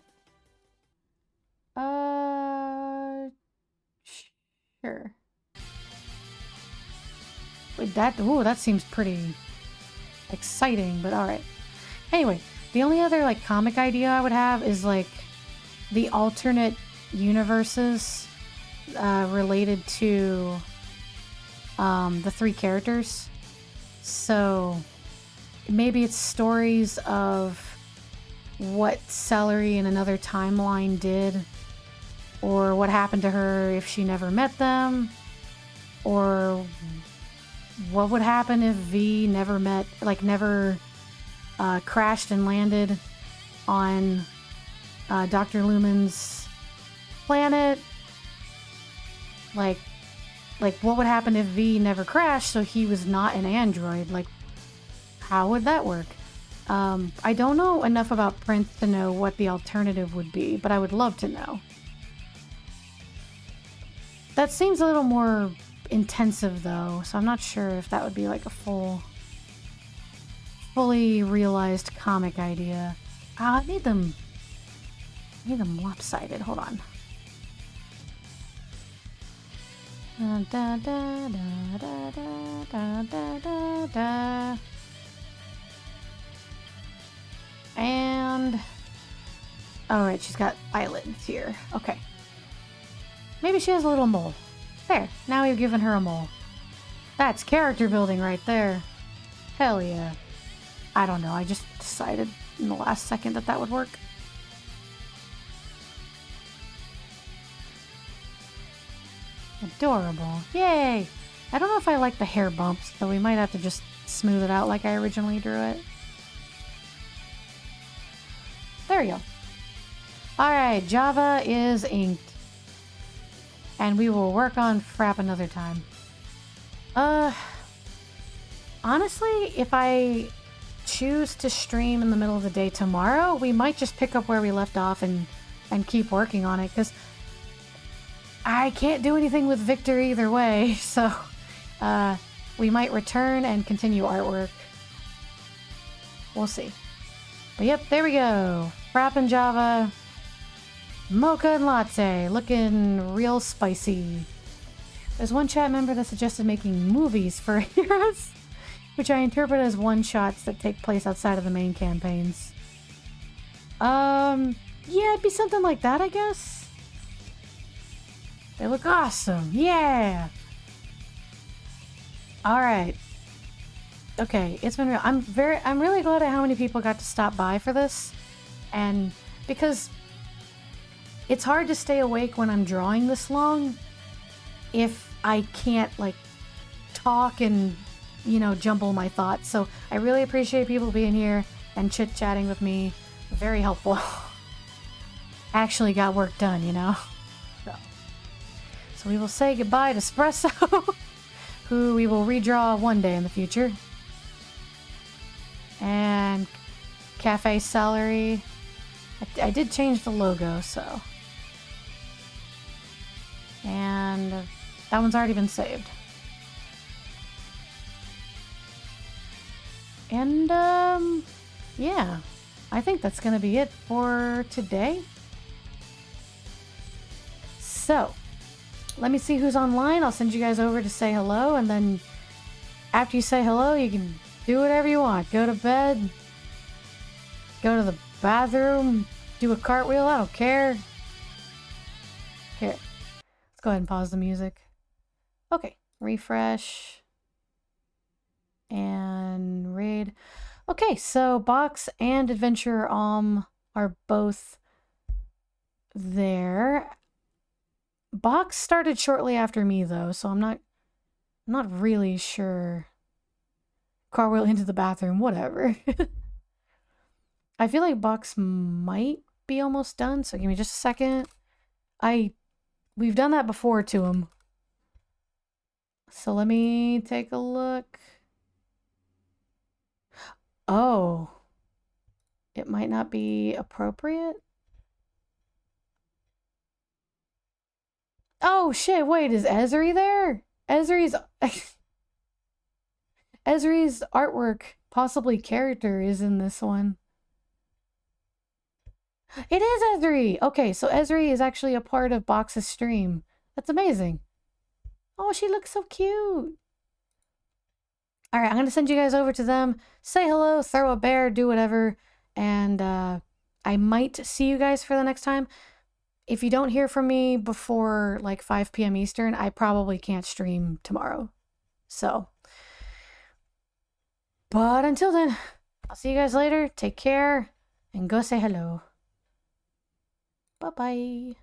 Sure. Wait, that seems pretty exciting, but alright. Anyway, the only other, like, comic idea I would have is, like, the alternate universes related to the three characters. So, maybe it's stories of what Celery in another timeline did, or what happened to her if she never met them, or what would happen if V never met, like never crashed and landed on Dr. Lumen's planet. Like what would happen if V never crashed so he was not an android? Like, how would that work? I don't know enough about Prince to know what the alternative would be, but I would love to know. That seems a little more intensive though, so I'm not sure if that would be like a fully realized comic idea. I need them lopsided. Hold on. Da, da, da, da, da, da, da, da. And alright, she's got eyelids here. Okay. Maybe she has a little mole. There, now we've given her a mole. That's character building right there. Hell yeah. I don't know, I just decided in the last second that that would work. Adorable. Yay! I don't know if I like the hair bumps, so we might have to just smooth it out like I originally drew it. There we go. Alright, Java is inked. And we will work on Frapp another time. Honestly, if I choose to stream in the middle of the day tomorrow, we might just pick up where we left off and keep working on it, because I can't do anything with Victor either way, so we might return and continue artwork. We'll see. But yep, there we go. Frapp and Java, Mocha and Latte, looking real spicy. There's one chat member that suggested making movies for Heroes, which I interpret as one-shots that take place outside of the main campaigns. Yeah, it'd be something like that, I guess. They look awesome. Yeah. All right. Okay, it's been real. I'm really glad at how many people got to stop by for this, and because it's hard to stay awake when I'm drawing this long if I can't like talk and, you know, jumble my thoughts. So I really appreciate people being here and chit-chatting with me. Very helpful. Actually got work done, you know. So we will say goodbye to Espresso, who we will redraw one day in the future. And Cafe Celery. I did change the logo, so. And that one's already been saved. And, yeah. I think that's gonna be it for today. So, let me see who's online. I'll send you guys over to say hello, and then after you say hello, you can do whatever you want. Go to bed, go to the bathroom, do a cartwheel, I don't care. Here, let's go ahead and pause the music. Okay, refresh. And raid. Okay, so Box and Adventure are both there. Box started shortly after me though, so I'm not really sure. Car wheel into the bathroom, whatever. I feel like Box might be almost done, so give me just a second. We've done that before to him. So let me take a look. Oh. It might not be appropriate. Oh shit, wait, is Ezri there? Ezri's Ezri's artwork, possibly character, is in this one. It is Ezri! Okay, so Ezri is actually a part of Box's stream. That's amazing. Oh, she looks so cute. Alright, I'm gonna send you guys over to them. Say hello, throw a bear, do whatever. And I might see you guys for the next time. If you don't hear from me before like 5 p.m. Eastern, I probably can't stream tomorrow. So, but until then, I'll see you guys later. Take care and go say hello. Bye-bye.